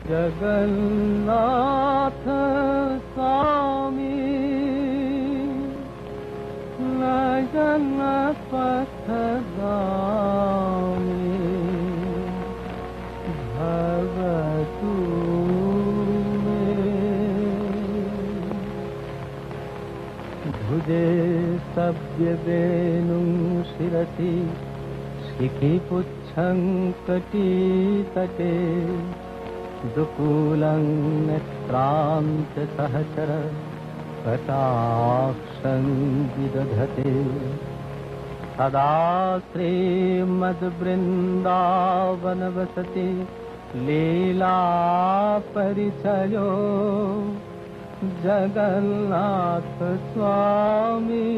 जगन्नाथ स्वामी नयन पथगामी भवतु मे भुजे सभ्य वेणुं शिरसि शिखि पुच्छं कटितटे दुकूलं नेत्रांत सहचर कटाक्षं विदधते सदा श्रीमद्वृन्दावनवसति लीला परिचयो जगन्नाथ स्वामी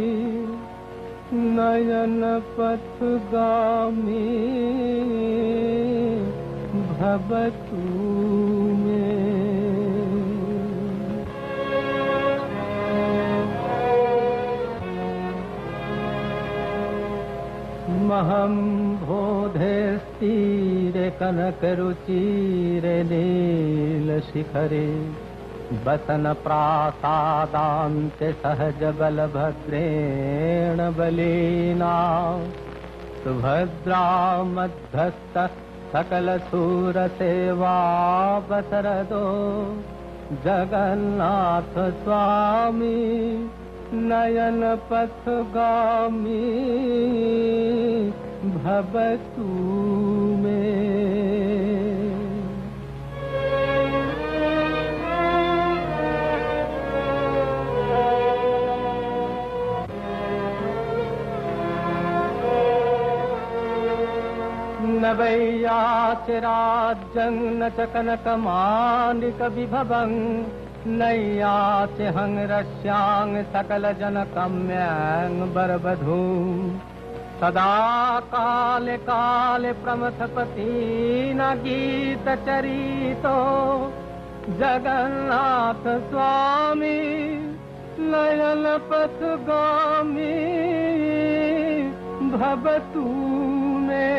नयन पथगामी भवतु मे महं बोधेस्तीरे कनकरुचिरे नीलशिखरे वसन प्रासादान्ते सहज बलभद्रेण बलीना सुभद्रा मध्यस्थ सकल सूर सेवा बसरदो जगन्नाथ स्वामी नयन पथगामी भवतु मे न वैयाचिराज्यं न च कनकमानिक विभवं नैयाच हंरस्यां सकल जनकम्यां बरबधूं सदा काले काले प्रमथपति न गीत चरितो जगन्नाथ स्वामी नयन पथगामी भवतु मे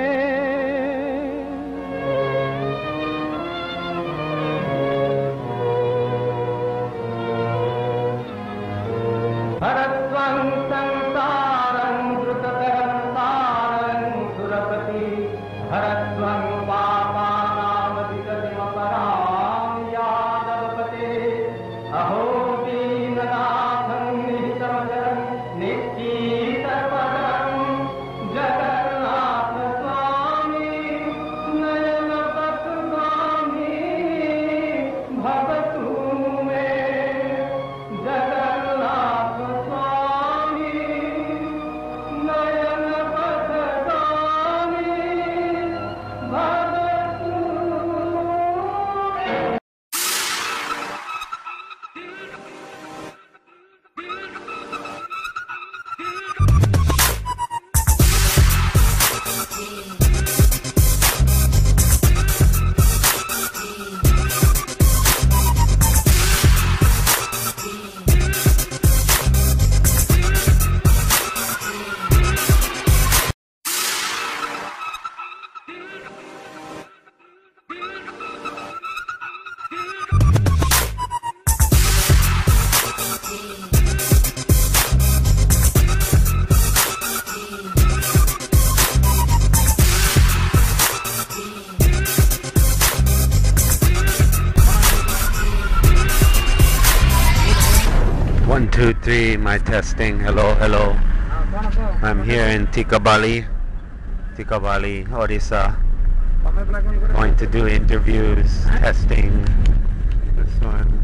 भरत्वं संसारं द्रुततरं सारं सुरपति भरत्वं पापानामधिगतिमपरां यादवपते अहो दीननाथं निहितमचरं निश्चितपदं जगन्नाथ स्वामी नयन पथगामी भवतु मे जगन्नाथ स्वामी नयन पथगामी भवतु मे। 1, 2, 3, my testing. Hello, hello. I'm here in Tikabali, Odisha. Going to do interviews, testing. This one.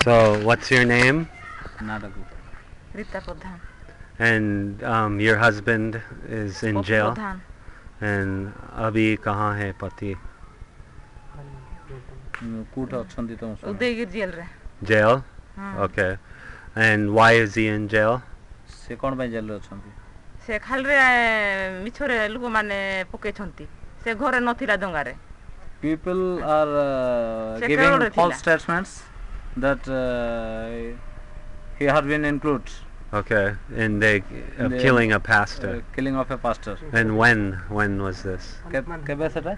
So, what's your name? Nadagu. Rita Pradhan. And your husband is in jail. Pradhan. And abhi kahan hai pati? Udayagir jail re. Jail? Okay. And why is he in jail? Se kon pai jail re achanti? Se khalre michore lugo mane poke chanti. Se ghore nothila dongare. People are giving false statements that he had been included Okay, and they The- killing a pastor. killing of a pastor. And when was this? କେବେ ସେଟା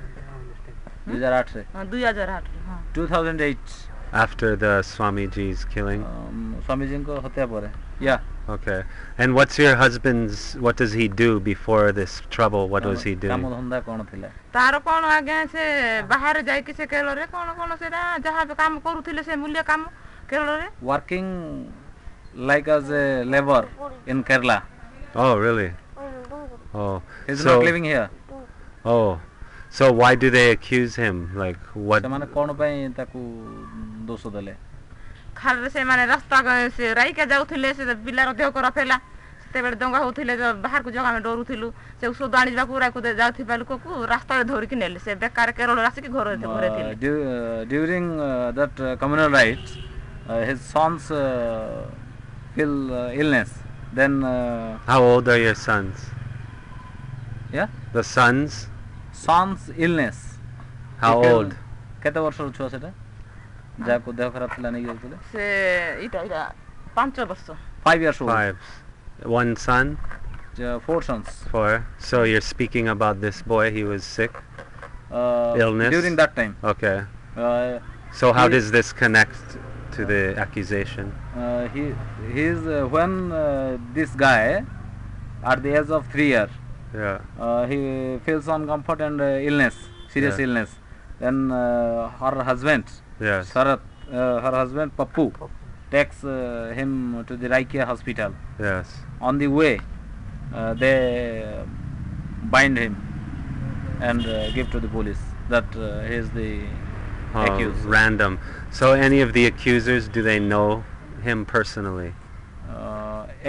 2008 ରେ 2008 ହଁ 2008 After the Swamiji's killing? ସ୍ୱାମୀଜୀଙ୍କ ହତ୍ୟା ପରେ yeah Okay. And what's your husband's, what does he do before this trouble? What was he କାମ doing? ଧନ୍ଦା କ'ଣ ଥିଲା ତାର କ'ଣ ଆଜ୍ଞା ସେ ବାହାରେ ଯାଇକି ସେ କେରଳରେ କ'ଣ ସେଟା ଯାହା ବି କାମ କରୁଥିଲେ ସେ ମୂଲ୍ୟ କାମ କେରଳରେ working like as a labor in Kerala. Oh, really? Oh. He's so, not living here. Oh. So why do they accuse him? Like what? ସେମାନେ କ'ଣ ପାଇଁ ତାକୁ ଦୋଷ ଦେଲେ ଖାଲିରେ ସେମାନେ ରାସ୍ତା ସେ ରାଇକା ଯାଉଥିଲେ ସେ ପିଲାର ଦେହ ଖରାପ ହେଲା ସେତେବେଳେ ଦଙ୍ଗା ହଉଥିଲେ ବାହାରକୁ ଯାଉ ଆମେ ଡରୁଥିଲୁ ସେ ଔଷଧ ଆଣିବାକୁ ଯାଉଥିବା ଲୋକକୁ ରାସ୍ତାରେ ଧରିକି ନେଲେ ସେ ବେକାର କେରଳରୁ ଆସିକି ଘରେ ଥିଲେ during that communal rites his sons feel illness then How old are your sons? yeah The sons? sons illness How He feel- old? କେତେ ବର୍ଷର ଛୁଆ ସେଟା ଯାହାକୁ ଦେହ ଖରାପ ଥିଲା ନେଇକି ଯାଉଥିଲେ ସେ ଏଇଟା 5 ବର୍ଷ 5 years old 5. One son? 4 sons 4. So you're speaking about this boy, he was sick? Illness? during that time Okay. uh, So how He- does this connect to the accusation? he is when this guy at the age of 3 years Yeah. he feels uncomfort and illness serious Yeah. illness then her husband Yes. Sarat her husband Pappu takes him to the Raikia hospital Yes. on the way they bind him and give to the police that he is the Oh, accused random. So any of the accusers, do they know him personally?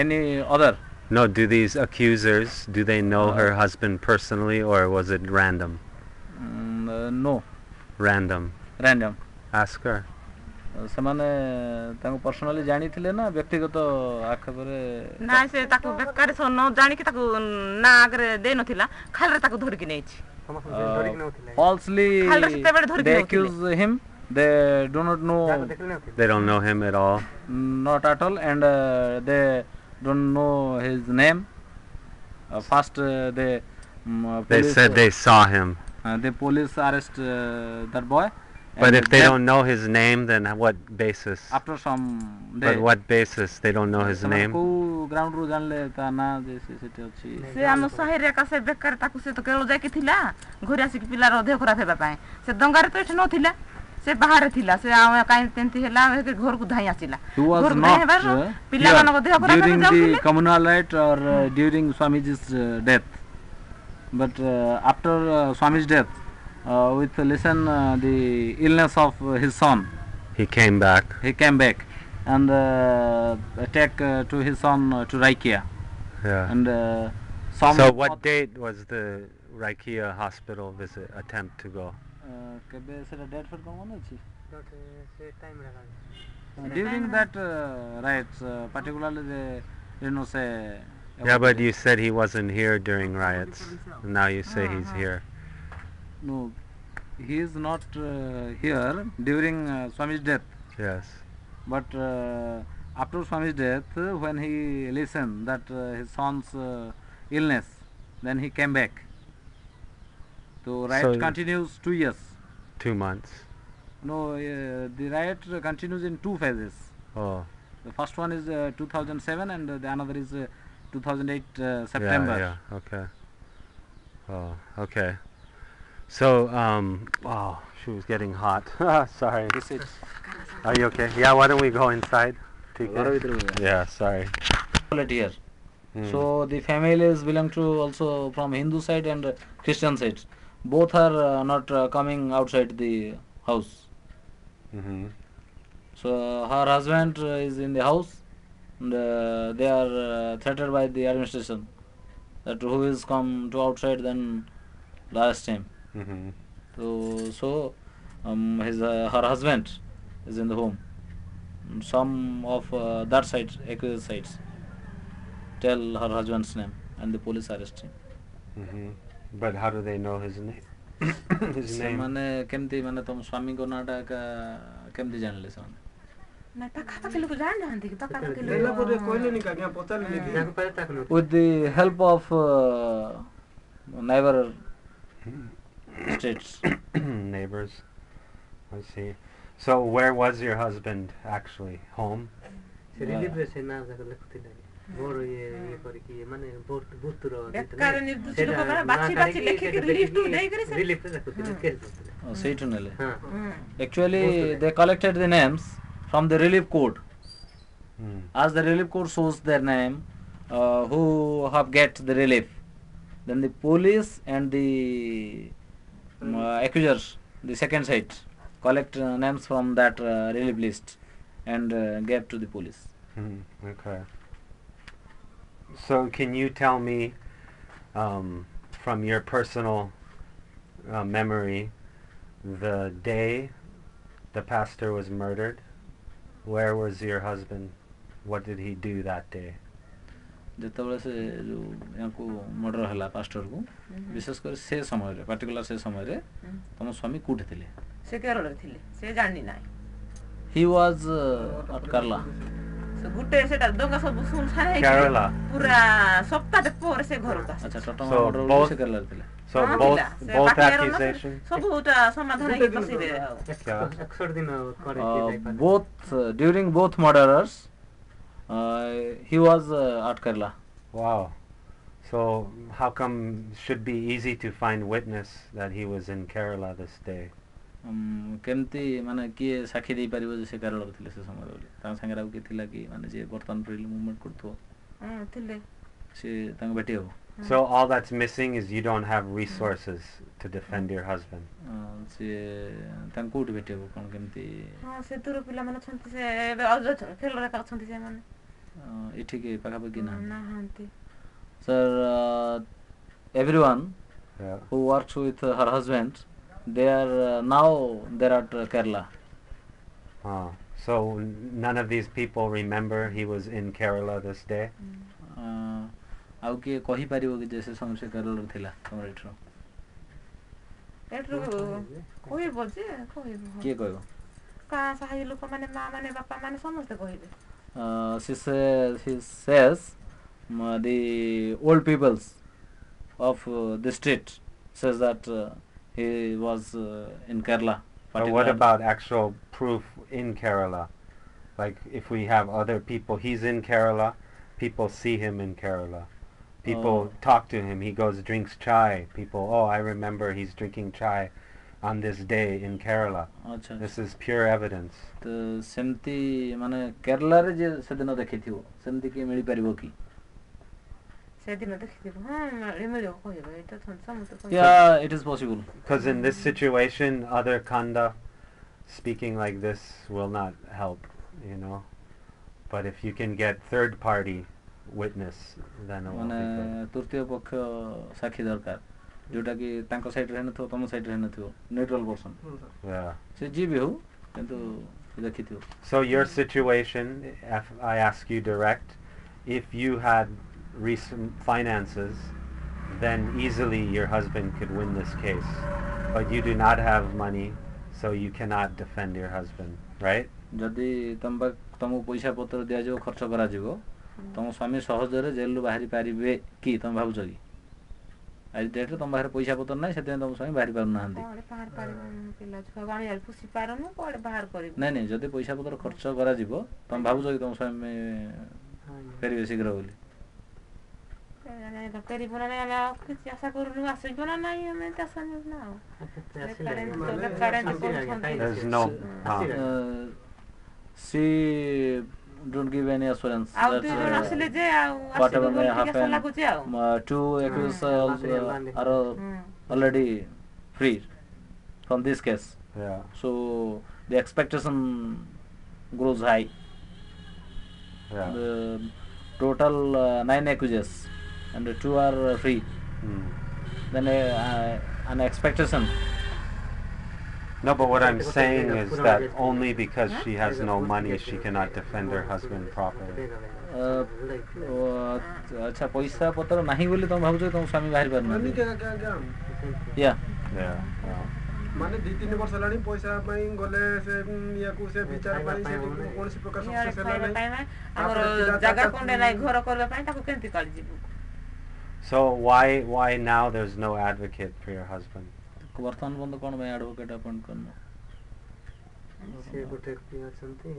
any other No, do these accusers, do they know her Uh, husband personally, or was it random? no Random. random Ask her. ସେମାନେ ତାଙ୍କୁ personally ଜାଣିଥିଲେ ନା ବ୍ୟକ୍ତିଗତ ଆକ୍ଷେପରେ ନା ସେ ତାକୁ ବେକାର ନ ଜାଣିକି ତାକୁ ନା ଆଗରେ ଦେଇନଥିଲା ଖାଲିରେ ତାକୁ ଧରିକି ନେଇଛି falsely ଖାଲିରେ ସେତେବେଳେ ଧରିକି they ନେଉଥିଲେ। accuse him they do not know They don't know him at all. not at all and they don't know his name first They police, said they saw him. the police arrest that boy But and if they then don't know his name, then what basis? after some day But what basis? They don't know his ସେମାନେ name? କୋଉ ground ରୁ ଜାଣିଲେ ତା ନାଁ ଯେ ସେଠି ଅଛି ସେ ଆମ ସାହିରେ ଏକା ସେ ବେକାର ତାକୁ ସେ ତ କେରଳ ଯାଇକି ଥିଲା ଘରେ ଆସିକି ପିଲାର ଦେହ ଖରାପ ହେବା ପାଇଁ ସେ ଦଙ୍ଗାରେ ତ ଏଠି ନଥିଲା ସେ ବାହାରେ ଥିଲା ସେ ଆମେ କାହିଁ ସେମିତି ହେଲା ଘରକୁ ଧାଇଁ ଆସିଲା He was ଘରକୁ not ଧାଇଁ ହେବାରୁ ପିଲାମାନଙ୍କ ଦେହ ଖରାପ during ହେବାକୁ the ଯାଉଥିଲେ communal rite or during Swamiji's death. But after Swami's death, with listen the illness of his son, He came back. he came back and take to his son to Raikia. Yeah. And some So what date was the Raikia hospital visit attempt to go? କେବେ ସେଟା date ଫେଟ୍ କ'ଣ ମନେ ଅଛି during that rites particularly the say Yeah, but you said he wasn't here during riots. Now you say he's here. no he is not here during Swami's death Yes. but after Swami's death when he listened that his son's illness then he came back so riot So- continues 2 years 2 months. no the riot continues in 2 phases Oh. the first one is 2007 and the another is 2008 September Yeah, yeah. Okay. Oh, okay. So, wow, she was getting hot. Sorry. This is Are you okay? Yeah, why don't we go inside? TK? Yeah, sorry. here Hmm. so the families belong to also from Hindu side and Christian side both are not coming outside the house Mm-hmm. so her husband is in the house and they are threatened by the administration that who is come to outside then last time Mm-hmm. so her husband is in the home some of that side accused sides tell her husband's name and the police arrest him Mm-hmm. But how do they know his name? His name? ସେମାନେ କେମିତି ମାନେ ତମ ସ୍ୱାମୀଙ୍କ ନାଁଟା କେମିତି ଜାଣିଲେ ସେମାନେ ନା ପାଖାପାଖି ଲୋକ ଜାଣିନାହାନ୍ତି କି ପାଖାପାଖି ଦେଲା ପରେ ଲୋକ କହିଲେନି କି ଆଜ୍ଞା ପଚାରିଲେନି କି ତାକୁ ପାରେ ତାକୁ with the help of neighbor states. Neighbors. I see. So where was your husband actually? Home? ସେ ରିଲିଫ୍ ରେ ସେ ନାଁ ଯାକ ଲେଖୁଥିଲେ ମୋର ଇଏ କରିକି ମାନେ ବୁତର ବେକାର ନିର୍ଦ୍ଦୋଷ ଲୋକ ମାନେ ବାଛି ବାଛି ଲେଖିକି ଲିଷ୍ଟ ଦେଇକରି ସେ ରିଲିଫ୍ ରେ ଲେଖୁଥିଲେ କେସ୍ ଦଉଥିଲେ ସେଇଠୁ ନେଲେ ହଁ actually they collected the names from the relief code. As the relief code shows their name, who have get the relief, then the police and the accusers, the second side, collect names from that relief list and gave to the police. Okay. So can you tell me from your personal memory the day the pastor was murdered? Where was your husband? What did he do that day? ଯେତେବେଳେ ସେ ଯେଉଁ ୟାଙ୍କୁ murder ହେଲା ପାଷ୍ଟରକୁ ବିଶେଷ କରି ସେ ସମୟରେ particular ସେ ସମୟରେ ତମ ସ୍ୱାମୀ କୋଉଠି ଥିଲେ? ସେ କେରଳରେ ଥିଲେ ସେ ଜାଣିନି ନାହିଁ He was at Kerala. ସେ ଗୋଟେ ସେଟା ଦଙ୍ଗା ସବୁ ସୁନସାନ ହେଇକି Kerala. ପୁରା ସପ୍ତାହ ପରେ ସେ ଘରକୁ ଆଚ୍ଛା ଆସିଲା ଟଟମା So ମର୍ଡର both- ସେ କେରଳାରେ ଥିଲେ. So ହଁ, both ଥିଲା। ସେ both ପାଟିଆର ନଥିଲେ। accusations? ସବୁଟା ସମାଧାନ ହେଇକି ବସିଲେ ଆଉ 61 ଦିନ ପରେ Both during both murderers, he was at Kerala. Wow. So how come should be easy to find witness that he was in Kerala this day? କେମିତି ମାନେ କିଏ ସାକ୍ଷୀ ଦେଇପାରିବ ଯେ ସେ କେରଳରେ ଥିଲେ ସେ ସମୟରେ ବୋଲି ତାଙ୍କ ସାଙ୍ଗରେ ଆଉ କିଏ ଥିଲା କି ମାନେ ଯିଏ ବର୍ତ୍ତମାନ ଫ୍ରିଲି ମୁଭମେଣ୍ଟ କରୁଥିବ ଥିଲେ ସେ ତାଙ୍କୁ ଭେଟି ହେବ So all that's missing is you don't have resources to defend your husband. ସିଏ ତାଙ୍କୁ କୋଉଠି ଭେଟି ହେବ କ'ଣ କେମିତି ହଁ ସେ ଦୂର ପିଲାମାନେ ଅଛନ୍ତି ସେ ଏବେ ଖେଳରେ ଅଛନ୍ତି ସେମାନେ ଏଠିକି ପାଖାପାଖି ନାହାନ୍ତି Sir, everyone Yeah. who works with her husband, they are now they're at Kerala. So none of these people remember he was in Kerala this day? ଆଉ କିଏ କହିପାରିବ କି ଯେ ସେ ସମୟ ସେ କେରଳରେ ଥିଲା ତମର ଏଠିର ଏଠୁ କହିବ ଯେ କହିବ କିଏ କହିବ ଗାଁ ସାହି ଲୋକମାନେ ମା ମାନେ ବାପା ମାନେ ସମସ୍ତେ କହିବେ he says the old peoples of the street says that he was in Kerala. But what about actual proof in Kerala? Like if we have other people, he's in Kerala, people see him in Kerala. People talk to him, he goes drinks chai. People, oh, I remember he's drinking chai on this day in Kerala. Achha. This is pure evidence. ତ ସେମିତି ମାନେ କେରଳାରେ ଯେ ସେଦିନ ଦେଖିଥିବ ସେମିତି କିଏ ମିଳିପାରିବ କି ସେଦିନ ଦେଖିଥିବ ହଁ ମିଳିବ କହିବ ଏଇଟା ସମସ୍ତେ କହିବ Yeah, it is possible. Because in this situation, other Kandha speaking like this will not help, you know. But if you can get third party witness, then it will ମାନେ be good. ତୃତୀୟ ପକ୍ଷ ସାକ୍ଷୀ ଦରକାର ଯୋଉଟା କି ତାଙ୍କ ସାଇଡରେ ହେଇନଥିବ ତମ ସାଇଡରେ ହେଇନଥିବ ନ୍ୟୁଟ୍ରାଲ ପର୍ସନ Yeah. ସେ ଯିଏ ବି ହଉ କିନ୍ତୁ ଦେଖିଥିବ So your situation, if I ask you direct, if you had recent finances, then easily your husband could win this case. But you do not have money, so you cannot defend your husband, right? ଯଦି ତମକୁ ପଇସା ପତ୍ର ଦିଆଯିବ ଖର୍ଚ୍ଚ କରାଯିବ ତମ ସ୍ୱାମୀ ସହଜରେ ଜେଲରୁ ବାହାରି ପାରିବେ କି ତମେ ଭାବୁଛ କି ଆଜି ଡେଟ୍ରେ ତମ ପାଖରେ ପଇସା ପତ୍ର ନାହିଁ ସେଥିପାଇଁ ତମ ସ୍ୱାମୀ ବାହାରି ପାରୁନାହାନ୍ତି ନାଇଁ ନାଇଁ ଯଦି ପଇସା ପତ୍ର ଖର୍ଚ୍ଚ କରାଯିବ ତମେ ଭାବୁଛ କି ତମ ସ୍ୱାମୀ ଫେରିବେ ଶୀଘ୍ର ବୋଲି ଫେରିବ ନା ଆମେ ଆଉ କିଛି ଆଶା କରୁନୁ ଆସିବ ନା ନାଇଁ ଆମେ ଆଶା ନା ଆଉ There's no. She don't give any assurance ଆଉ that ଦୁଇ ଜଣ ଆସିଲେ ଯେ ଆଉ whatever ଆସିବ may ବୋଲି ଟିକେ ଆଶା happen, ଲାଗୁଛି ଆଉ two accused are already free from this case. Yeah. So the expectation grows high. Yeah. The total 9 accused and 2 are free. Then an expectation. No, but what I'm saying is that only because she has no money, she cannot defend her husband properly. अच्छा पैसा पत्र नहीं बोली तुम भावुछ तुम स्वामी बाहर पारना Ani ka या Yeah. माने 2-3 वर्ष लानी पैसा पई गले से या को से विचार पई से कोनसी प्रकार सक्सेस खाଇବା होला ପାଇଁ नै ଆମର ଜାଗା କୋଣ୍ଡେ ନାହିଁ ଘର କରିବା ପାଇଁ ତାକୁ କେମିତି କାଢି ଯିବୁ? So why now there's no advocate for your husband? ବର୍ତ୍ତମାନ ବନ୍ଦ କ'ଣ ପାଇଁ ଆଡଭୋକେଟ୍ ଆପଏଣ୍ଟ କରିନ? ସେ ଗୋଟେ କିଏ ଅଛନ୍ତି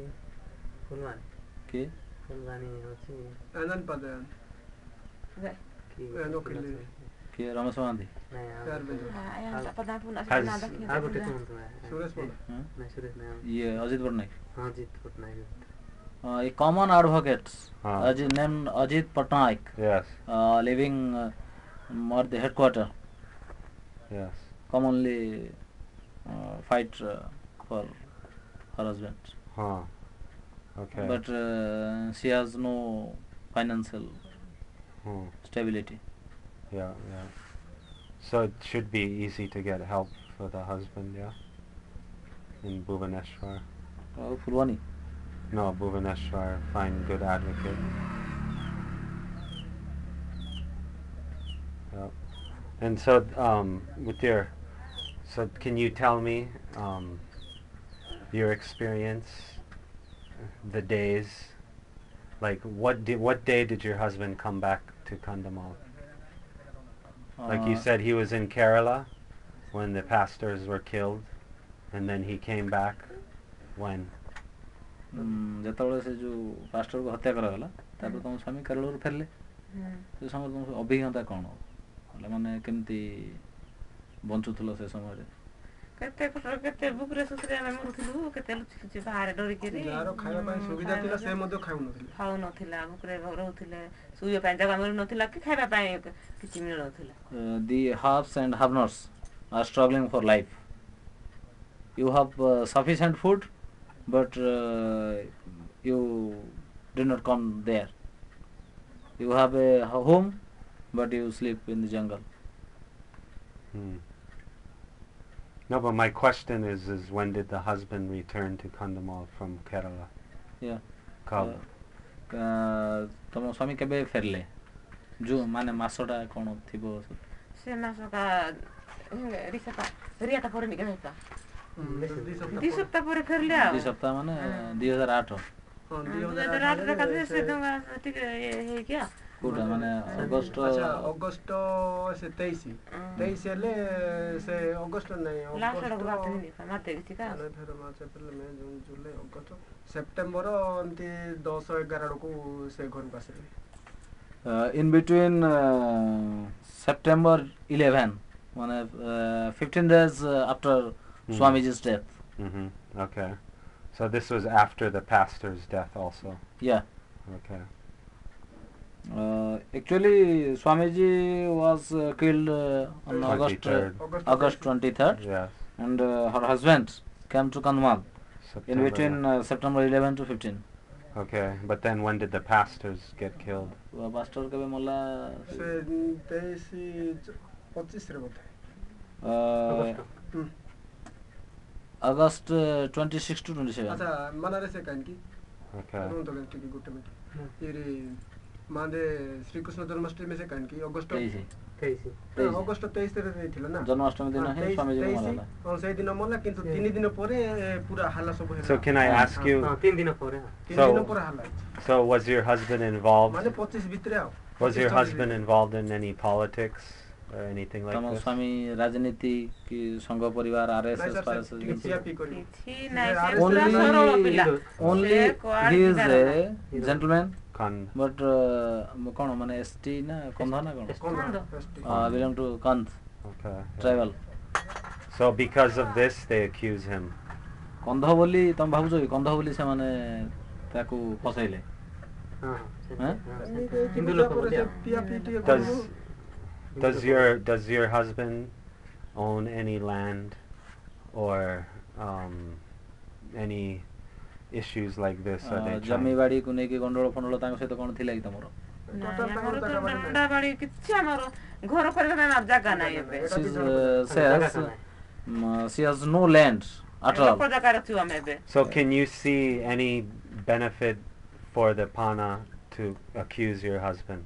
ଫୁଲବାଣୀ କିଏ? ଫୁଲବାଣୀ ଅଛି आनंद पदन କିଏ ନୋକିଲି କିଏ? ରମେଶ ମହାନ୍ତି? ନାଇଁ यार बे ଆଉ ଗୋଟେ କୁହନ୍ତୁ सुरेश बोल ନାଇଁ ସୁରେଶ ନାଇଁ ଇଏ ଅଜିତ ପଟ୍ଟନାୟକ? ହଁ ଜିତ Patnaik A common advocate, Ah. named Ajit Patnaik, Yes. living at the headquarter, Yes. commonly fight for her husband. Huh. Okay. But she has no financial Hmm. stability. Yeah, yeah. So it should be easy to get help for the husband, yeah? In Bhubaneswar. Fulwani. No, Bhubaneswar. Find good advocate. Yeah. And so, so can you tell me your experience, the days, like what day did your husband come back to Kandhamal? Like you said, he was in Kerala when the pastors were killed, and then he came back when? ଯେତେବେଳେ ସେ ଯେଉଁ ପାଷ୍ଟରକୁ ହତ୍ୟା କରାଗଲା ତାପରେ ତମ ସ୍ୱାମୀ କେରଳରୁ ଫେରିଲେ ସେ ସମୟରେ ତମ ଅଭିଜ୍ଞତା କ'ଣ ହେଲା, ମାନେ କେମିତି ବଞ୍ଚୁଥିଲ ସେ ସମୟରେ? କେତେ କେତେ ବୁକୁରେ ସୁସୁରେ ଆମେ ମରୁଥିଲୁ, କେତେ ଲୁଚି ଲୁଚି ବାହାରେ ଡରିକିରି ଯାହାର ଖାଇବା ପାଇଁ ସୁବିଧା ଥିଲା ସେ ମଧ୍ୟ ଖାଉନଥିଲା, ବୁକୁରେ ରହୁଥିଲେ, ଶୋଇବା ପାଇଁ ଜାଗା ମିଳୁନଥିଲା କି ଖାଇବା ପାଇଁ କିଛି ମିଳୁନଥିଲା. The haves and have-nots are struggling for life. You have sufficient food, but you did not come there. You have a home, but you sleep in the jungle. No, but my question is when did the husband return to Kandhamal from Kerala? Yeah. Kab? ତମ ସ୍ୱାମୀ କେବେ ଫେରିଲେ? ଯେଉଁ ମାନେ ମାସଟା କ'ଣ ଥିବ? ସେ ମାସଟା ରିଆଟା ପରେ କେବେ ଦି ସପ୍ତାହ ପରେ ଫେରିଲେ ଆଉ 2 ସପ୍ତାହ ମାନେ 2008 2008ରେ କାଲି ସେ ଟିକେ ହେଇକି କୋଉଟା ମାନେ ଅଗଷ୍ଟ ଅଗଷ୍ଟ ସେ 23 ହେଲେ ସେ ଅଗଷ୍ଟ ନାହିଁ ଲାଷ୍ଟ ଆଡକୁ ମାତେ କିଛି କା March April May June July August September ଏମିତି 10-11 ଆଡକୁ ସେ ଘରକୁ ଆସିଲେ. In between September 11 ମାନେ 15 days after Swamiji's death. Okay. So this was after the pastor's death also? Yeah. Okay. Actually, Swamiji was killed on August 23rd. Yes. And her husband came to Kandhamal in between September 11 to 15. Okay, but then when did the pastors get killed? Pastor kebe mola se 23-25 रे बोलते August 26 to 27. अच्छा मनारे से कान की Okay. तो गलती की गुट्टे में ये माने श्री कृष्ण जन्माष्टमी में से कान की अगस्त 23 अगस्त 23 रे थिला ना जन्माष्टमी दिन ही स्वामी जी मरला और से दिन मरला किंतु 3 दिन परे पूरा हाला सब है. So can I ask you? 3 दिन ପରେ हाला. So was your husband involved? माने 25 भितरे आओ. Was your husband involved in any politics or anything like तम this? स्वामी राजनीति की संघ परिवार RSS only he is a gentleman. But कौन माने एसटी ना कंधा ना कौन belong to Kandha. Okay. Tribal. So because of this they accuse him. कंधा बोली तम भाबुछ कि कंधा बोली से माने ताकू फसैले. Does your husband own any land or any issues like this? जमी बाड़ी को नेकी गंडोळ फंडोळ तांको सहित कोन थिला कि तमरो? हमरो तो डंडा बाड़ी किछ हमरो घर करबे में मार जागा नाही एबे. She has no land at all. So can you see any benefit for the Pana to accuse your husband?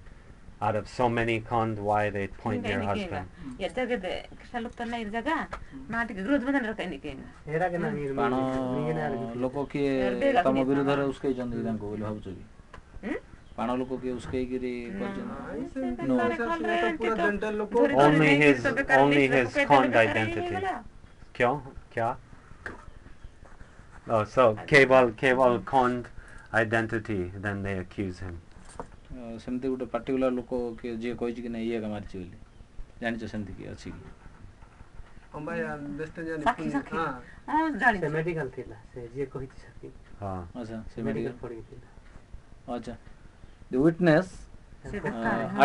out of so many Kand, why they point your husband. या जगह दे सालुक तो नहीं जगह माटी के ग्रोथ बदन रखा नहीं केना हेरा के ना नीर ପାଣ ଲୋକ କିଏ ତମ ବିରୁଦ୍ଧରେ ଉସ୍କେଇଛନ୍ତି ତାଙ୍କୁ ବୋଲି ଭାବୁଛ କି ପାଣ ଲୋକ କିଏ ଉସ୍କେଇକିରି କରିଛନ୍ତି पूरा जनरल लोग Only his Kand identity. क्यों? क्या? Oh, so केवल Kand identity, then they accuse him. ସେମିତି ଗୋଟେ ପାର୍ଟିକୁଲାର ଲୋକ କିଏ ଯିଏ କହିଛି କି ନାଇଁ ଇଏ ଏକା ମାରିଛି ବୋଲି ଜାଣିଛ ସେମିତି କି ଅଛି କି हम भाई बेस्ट जानी साखी साखी हां जानी से मेडिकल थिला से जे कहिति सकी हाँ. अच्छा से मेडिकल मेडिकल पड़ी थिला अच्छा the witness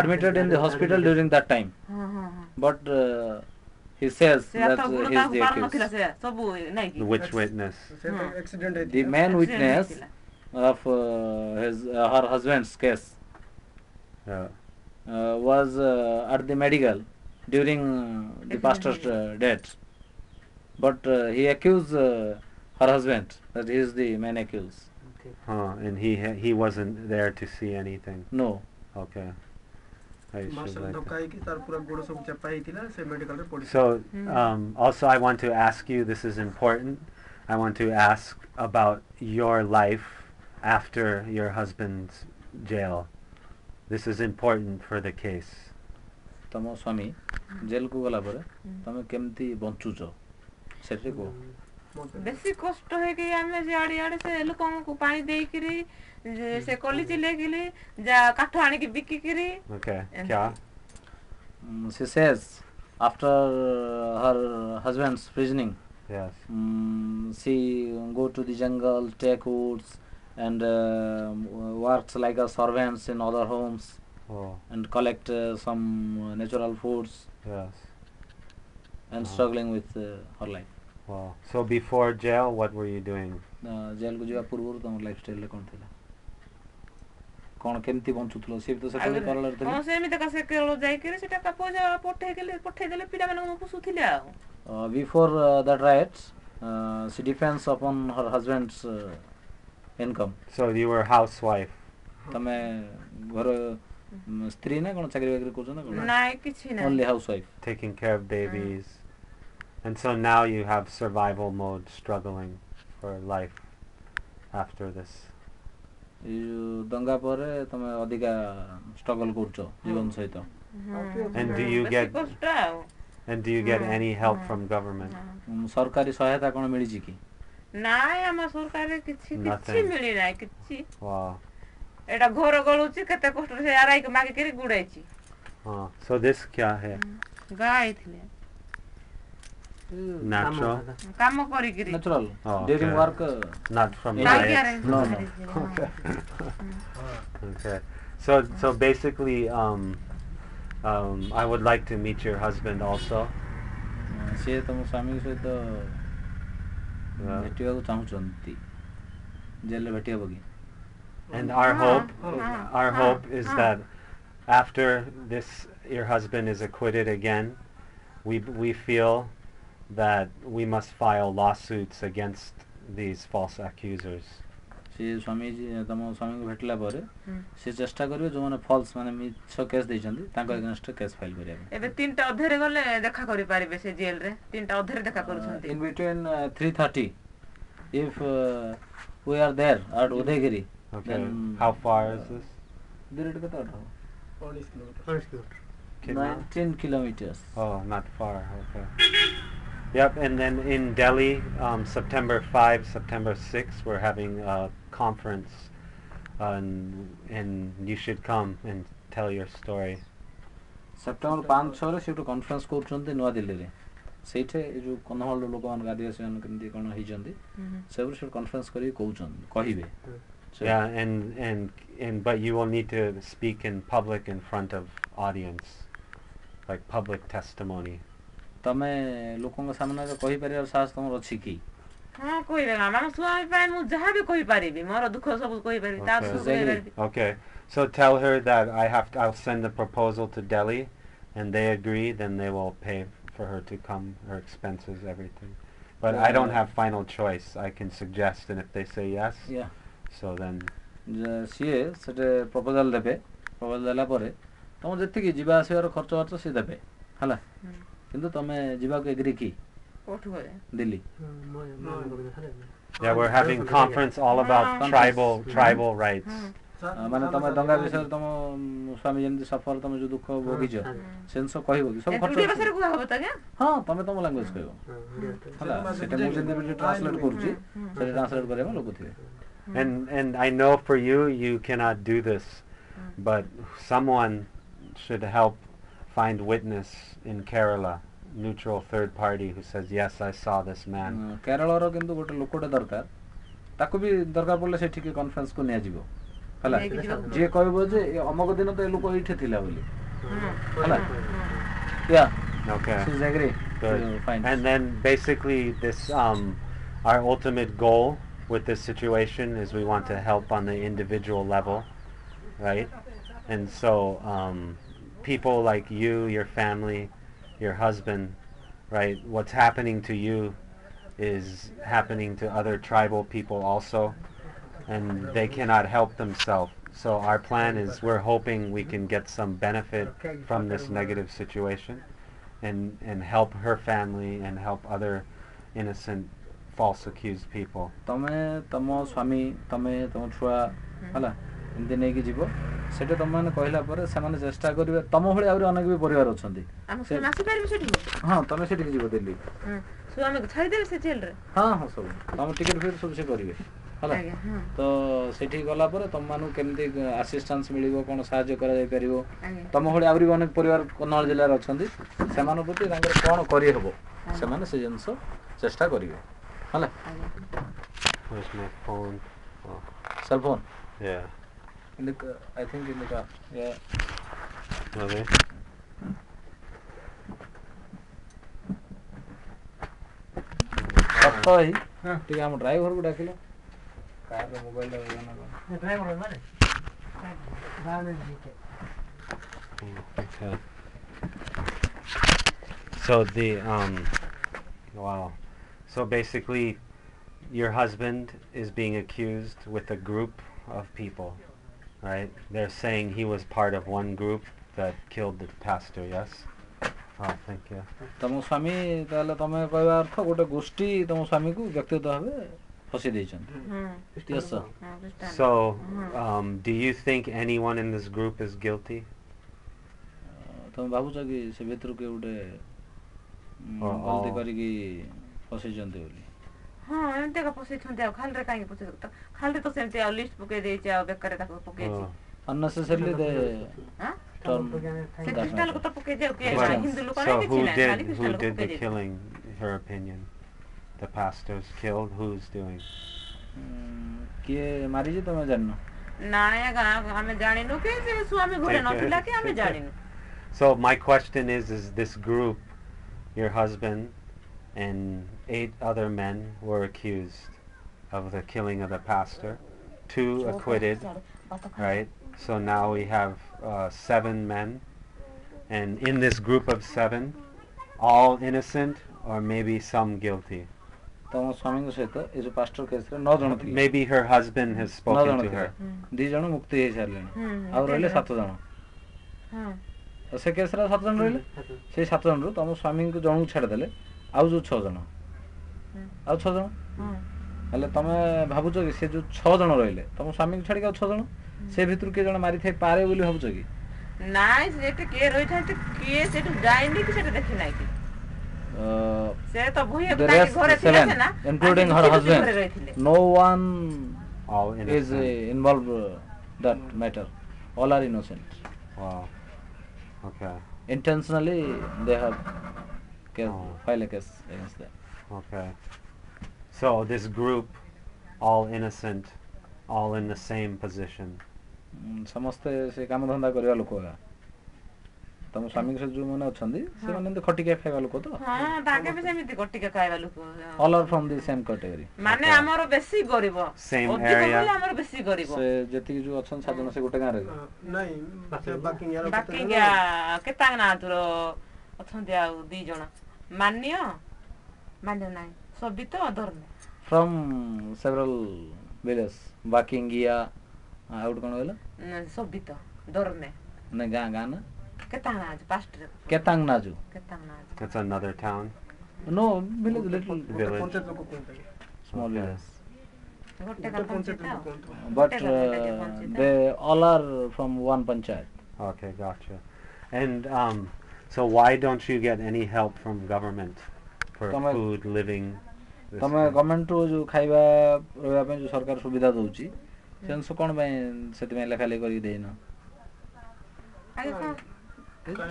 admitted in the hospital during that time हां हां but he says से that आता he गुरु is ता the पार नथिला accused. से सब नहीं की Which witness? एक्सीडेंट है The main witness of her husband's case Yeah. was at the medical during the pastor's death, but he accused her husband that he is the main accused. And he wasn't there to see anything. No. Okay. I should marshal like धक्का की तार पूरा गोड़ सब चपा ही थिला से medical रे पड़ी So, also I want to ask you, this is important, I want to ask about your life after your husband's jail. This is important for the case. ତମ ସ୍ୱାମୀ ଜେଲକୁ ଗଲା ପରେ ତମେ କେମିତି ବଞ୍ଚୁଛ ସେଠି କୁହ ବେଶୀ କଷ୍ଟ ହେଇକି ଆମେ ସିଆଡେ ଇଆଡେ ସେ ଲୋକଙ୍କୁ ପାଣି ଦେଇକିରି ସେ କଲି ଚିଲେଇକିରି ଯା କାଠ ଆଣିକି ବିକିକିରି Okay. क्या? she says after her husband's prisoning Yes. she go to the jungle, take woods and works like a servants in other homes Oh, and collect some natural foods yes. and struggling with her life. Wow. So before jail, what were you doing? Jail को ଯିବା ପୂର୍ବରୁ ତମ life ଷ୍ଟାଇଲରେ କ'ଣ ଥିଲା କ'ଣ କେମିତି ବଞ୍ଚୁଥିଲ ସେ ବି ତ ସେତେବେଳେ କରାଳରେ ଥିଲେ ହଁ ସେମିତି କା ସେ କେଳ ଯାଇକିରି ସେଟା କା ପଇସା ପଠେଇଦେଲେ ପିଲାମାନଙ୍କୁ ପୋଷୁଥିଲେ ଆଉ before that riot she depends upon her husband's income. So you were a housewife. ତମେ ଘର ସ୍ତ୍ରୀ ନା କ'ଣ ଚାକିରି ବାକିରି କରୁଛ ନା କ'ଣ ନାଇଁ କିଛି ନାହିଁ only housewife. Taking care of babies. And so now you have survival mode, struggling for life after this. ଏଇ ଯୋଉ ଦଙ୍ଗା ପରେ ତମେ ଅଧିକା ଷ୍ଟ୍ରଗଲ କରୁଛ ଜୀବନ ସହିତ And do you ବେଶୀ get କଷ୍ଟ ଆଉ any help from government? ସରକାରୀ ସହାୟତା କ'ଣ ମିଳିଛି କି ନାଇଁ ଆମ ସରକାରରେ କିଛି Nothing. ମିଳି ନାହିଁ କିଛି Wow. ଏଟା ଘର ଗଳୁଛି କେତେ କଷ୍ଟରେ ସେ ଆରାଇକି ମାଗିକିରି ଗୁଡାଇଛି So this क्या है? ଗାଈ ଥିଲେ Natural? କାମ କରିକିରି natural Oh, during okay. work Not from ଗାଈ diet? No. Okay. So basically, I would like to meet your husband also. ସିଏ ତମ ସ୍ୱାମୀ ସହିତ Yeah. ଭେଟିବାକୁ ଚାହୁଁଛନ୍ତି ଜେଲରେ ଭେଟି ହେବ କି And our hope is that after this, your husband is acquitted again. We feel that we must file lawsuits against these false accusers. ସେ ସ୍ୱାମୀ ତମ ସ୍ୱାମୀଙ୍କୁ ଭେଟିଲା ପରେ ସେ ଚେଷ୍ଟା କରିବେ ଯେଉଁମାନେ ଫଲ୍ସ ମାନେ ମିଛ କେସ୍ ଦେଇଛନ୍ତି ତାଙ୍କ ଏଗେନଷ୍ଟରେ କେସ୍ ଫାଇଲ୍ କରିବା ପାଇଁ ଏବେ 3ଟା ଅଧରେ ଗଲେ ଦେଖା କରିପାରିବେ ସେ ଜେଲରେ 3ଟା ଅଧରେ ଦେଖା କରୁଛନ୍ତି in between 3:30 if we are there at Udayagiri. Okay. Then, How far is this? ଦୂରଟା କେତେ ବାଟ 19 kilometre 19 kilometre 19 kilometers. Oh, not far. Okay. Yep. And then in Delhi, September 5, September 6, we're having a conference, and you should come and tell your story. September 5-6ରେ ସେ ଗୋଟେ conference କରୁଛନ୍ତି ନୂଆଦିଲ୍ଲୀରେ ସେଇଠି ଏ ଯେଉଁ କନ୍ଧମାଳର ଲୋକମାନଙ୍କୁ ଆଦିବାସୀମାନେ କେମିତି କ'ଣ ହେଇଛନ୍ତି ସେଗୁলো ସେ କନଫରେନ୍ସ କରିକି କହୁଛନ୍ତି କହିବେ Yeah, and but you will need to speak in public in front of audience, like public testimony. ତମେ ଲୋକଙ୍କ ସାମ୍ନାରେ କହିପାରିବାର ସାହସ ତମର ଅଛି କି ହଁ କହିବେ ଆମ ସ୍ୱାମୀ ପାଇଁ ମୁଁ ଯାହା ବି କହିପାରିବି ମୋର ଦୁଃଖ ସବୁ କହିପାରିବି ତା ସବୁ କହିପାରିବି Okay. So tell her that I'll send the proposal to Delhi, and they agree, then they will pay for her to come, her expenses, everything. But I don't have final choice. I can suggest, and if they say yes, Yeah. so then ସିଏ ସେଠି proposal ଦେବେ proposal ଦେଲା ପରେ तुम जी जीवा आसबार खर्च बार्च सी देवे है किंतु तुम जीवा एग्री की Delhi Yeah, we're having conference all about tribal rights. माने तुम दंगा विषय तुम स्वामी जमी सफर तुम जो दुख भोगी से कह सब खर्च हाँ तुम तुम लांगुएज कह ट्रांसलेट कर लोक थे And I know for you cannot do this, but someone should help find witness in Kerala, neutral third party who says yes, I saw this man. Kerala रो किंतु गोटे लोकटे दरकार ताको भी दरकार पड़ले से ठीक कॉन्फ्रेंस को निया जीवो हला जे कहबो जे अमक दिन तो ए लोक इठे थिला बोली हला या Okay. she's agree Good. fine And then basically this our ultimate goal with this situation is we want to help on the individual level, right? And so people like you, your family, your husband, right? What's happening to you is happening to other tribal people also, and they cannot help themselves. So our plan is we're hoping we can get some benefit from this negative situation and help her family and help other innocent false accused people. तमे तम स्वामी तमे तम छुआ हला एंते नै कि जीवो सेटे तम माने कहला पर से माने चेष्टा करिवे तम भଳି आउरी अनेक भी परिवार अछंती हम से मासी पारि सेठी हां तमे सेठी जीवो दिल्ली सो हम छाड़ी देबे से जेल रे हां हां सब तम टिकट फिर सब से करिवे हला तो सेठी गला पर तम मानु केमती असिस्टेंस मिलिवो कोन सहायता करा जाय परिवो तम भଳି आउरी अनेक परिवार कन्नौल जिल्ला रे अछंती से मानु प्रति तांकर कोन करि हबो से माने से जंस चेष्टा करिवे हला Where's my phone? Oh. cell phone Yeah. in the I think in the car yeah Okay. तो ही ठीक हम ड्राइवर को डाकिलो कार रे मोबाइल ले ड्राइवर माने गाने जी Okay. So the wow. So basically your husband is being accused with a group of people, right? They're saying he was part of one group that killed the pastor, yes? Oh, thank you. तम स्वामी ताले तमे कहबा अर्थ गोटे गोष्ठी तम स्वामी को व्यक्तिगत भाबे फसी दैछन yes sir So do you think anyone in this group is guilty? तम बाबू कि से भीतर के गोटे गलती करी कि फसी जंते बोली हां एंते का फसी छंते खाल रे काई पूछे तो खाल रे तो सेमते आ लिस्ट पके दे छै आ बेकर ताको पके छै unnecessarily they हां turn से कृष्ण लोग तो पके जे के हिंदू लोग So नहीं छी who did the killing, her opinion? The pastors killed, who's doing? के मारी जे तमे जाननो नाया गा हमें जानिनु के से स्वामी घरे नथिला के हमें जानिनु So my question is this group, your husband and 8 other men were accused of the killing of the pastor, 2 acquitted, right? So now we have 7 men, and in this group of 7, all innocent or maybe some guilty. तम स्वामी को सहित ए जो pastor case रे 9 जण थी Maybe her husband has spoken to her. 2 जण मुक्ति हे सारलेनी आ रहले 7 जण हां से केस रे 7 जण रहले से 7 जण रो तम स्वामी को जणू छाड़ देले आ जो 6 जण आ 6 जण हले तमे भाबुछ कि से जो 6 जण रहले तम स्वामी को छाड़ी के 6 जण से भीतर के जण मारी थे पारे बोली भाबुछ कि नाइ सेटे के रोइ थाते के सेटे जाइनी कि सेटे देखि नाइ कि से तो भुए बताई घरे थिले से ना including her husband no one All is innocent. involved that matter all are innocent Wow. Okay. intentionally they have Oh. file a case against them Okay. So this group, all innocent, all in the same position. समस्ते से काम धंदा करवा लोक तम स्वामी से जो माने अछंदी से माने खटी के खाइबा लोक तो हां ताके भी सेमिति खटी के खाइबा लोक all are from the same category माने हमरो बेसी गरीब Same area. हमरो बेसी गरीब से जति जो अछन साजन से गोटे गारे नहीं बाकी यार बाकी क्या केता ना तुरो अछंदी आ 2 जण मान्य नाही सभी तो अधर्म from several villages बाकिंगिया आउट कोन होला सभी तो धर्म ने गा गा ना କେତାଙ୍ଗନାଜ ପାଷ୍ଟରେ Ketangnazu. କେତାଙ୍ଗନାଜ That's another town. No, village, little Village. Panchayat ଲୋକ କୁହନ୍ତି small Okay. village. ଗୋଟେ ଗୋଟେ ପଞ୍ଚାୟତ ପଞ୍ଚାୟତ ଲୋକ କୁହନ୍ତି But they all are from one panchayat. Okay, gotcha. And so why don't you get any help from government for Tama- food, living? this ତମେ kind? ଗଭର୍ଣ୍ଣମେଣ୍ଟରୁ ଯେଉଁ ଖାଇବା ରହିବା ପାଇଁ ଯେଉଁ ସରକାର ସୁବିଧା ଦେଉଛି ସେ ଜିନିଷ କ'ଣ ପାଇଁ ସେଥିପାଇଁ ଲେଖାଲେଖି କରିକି ଦେଇନ? ଆଗେ କ'ଣ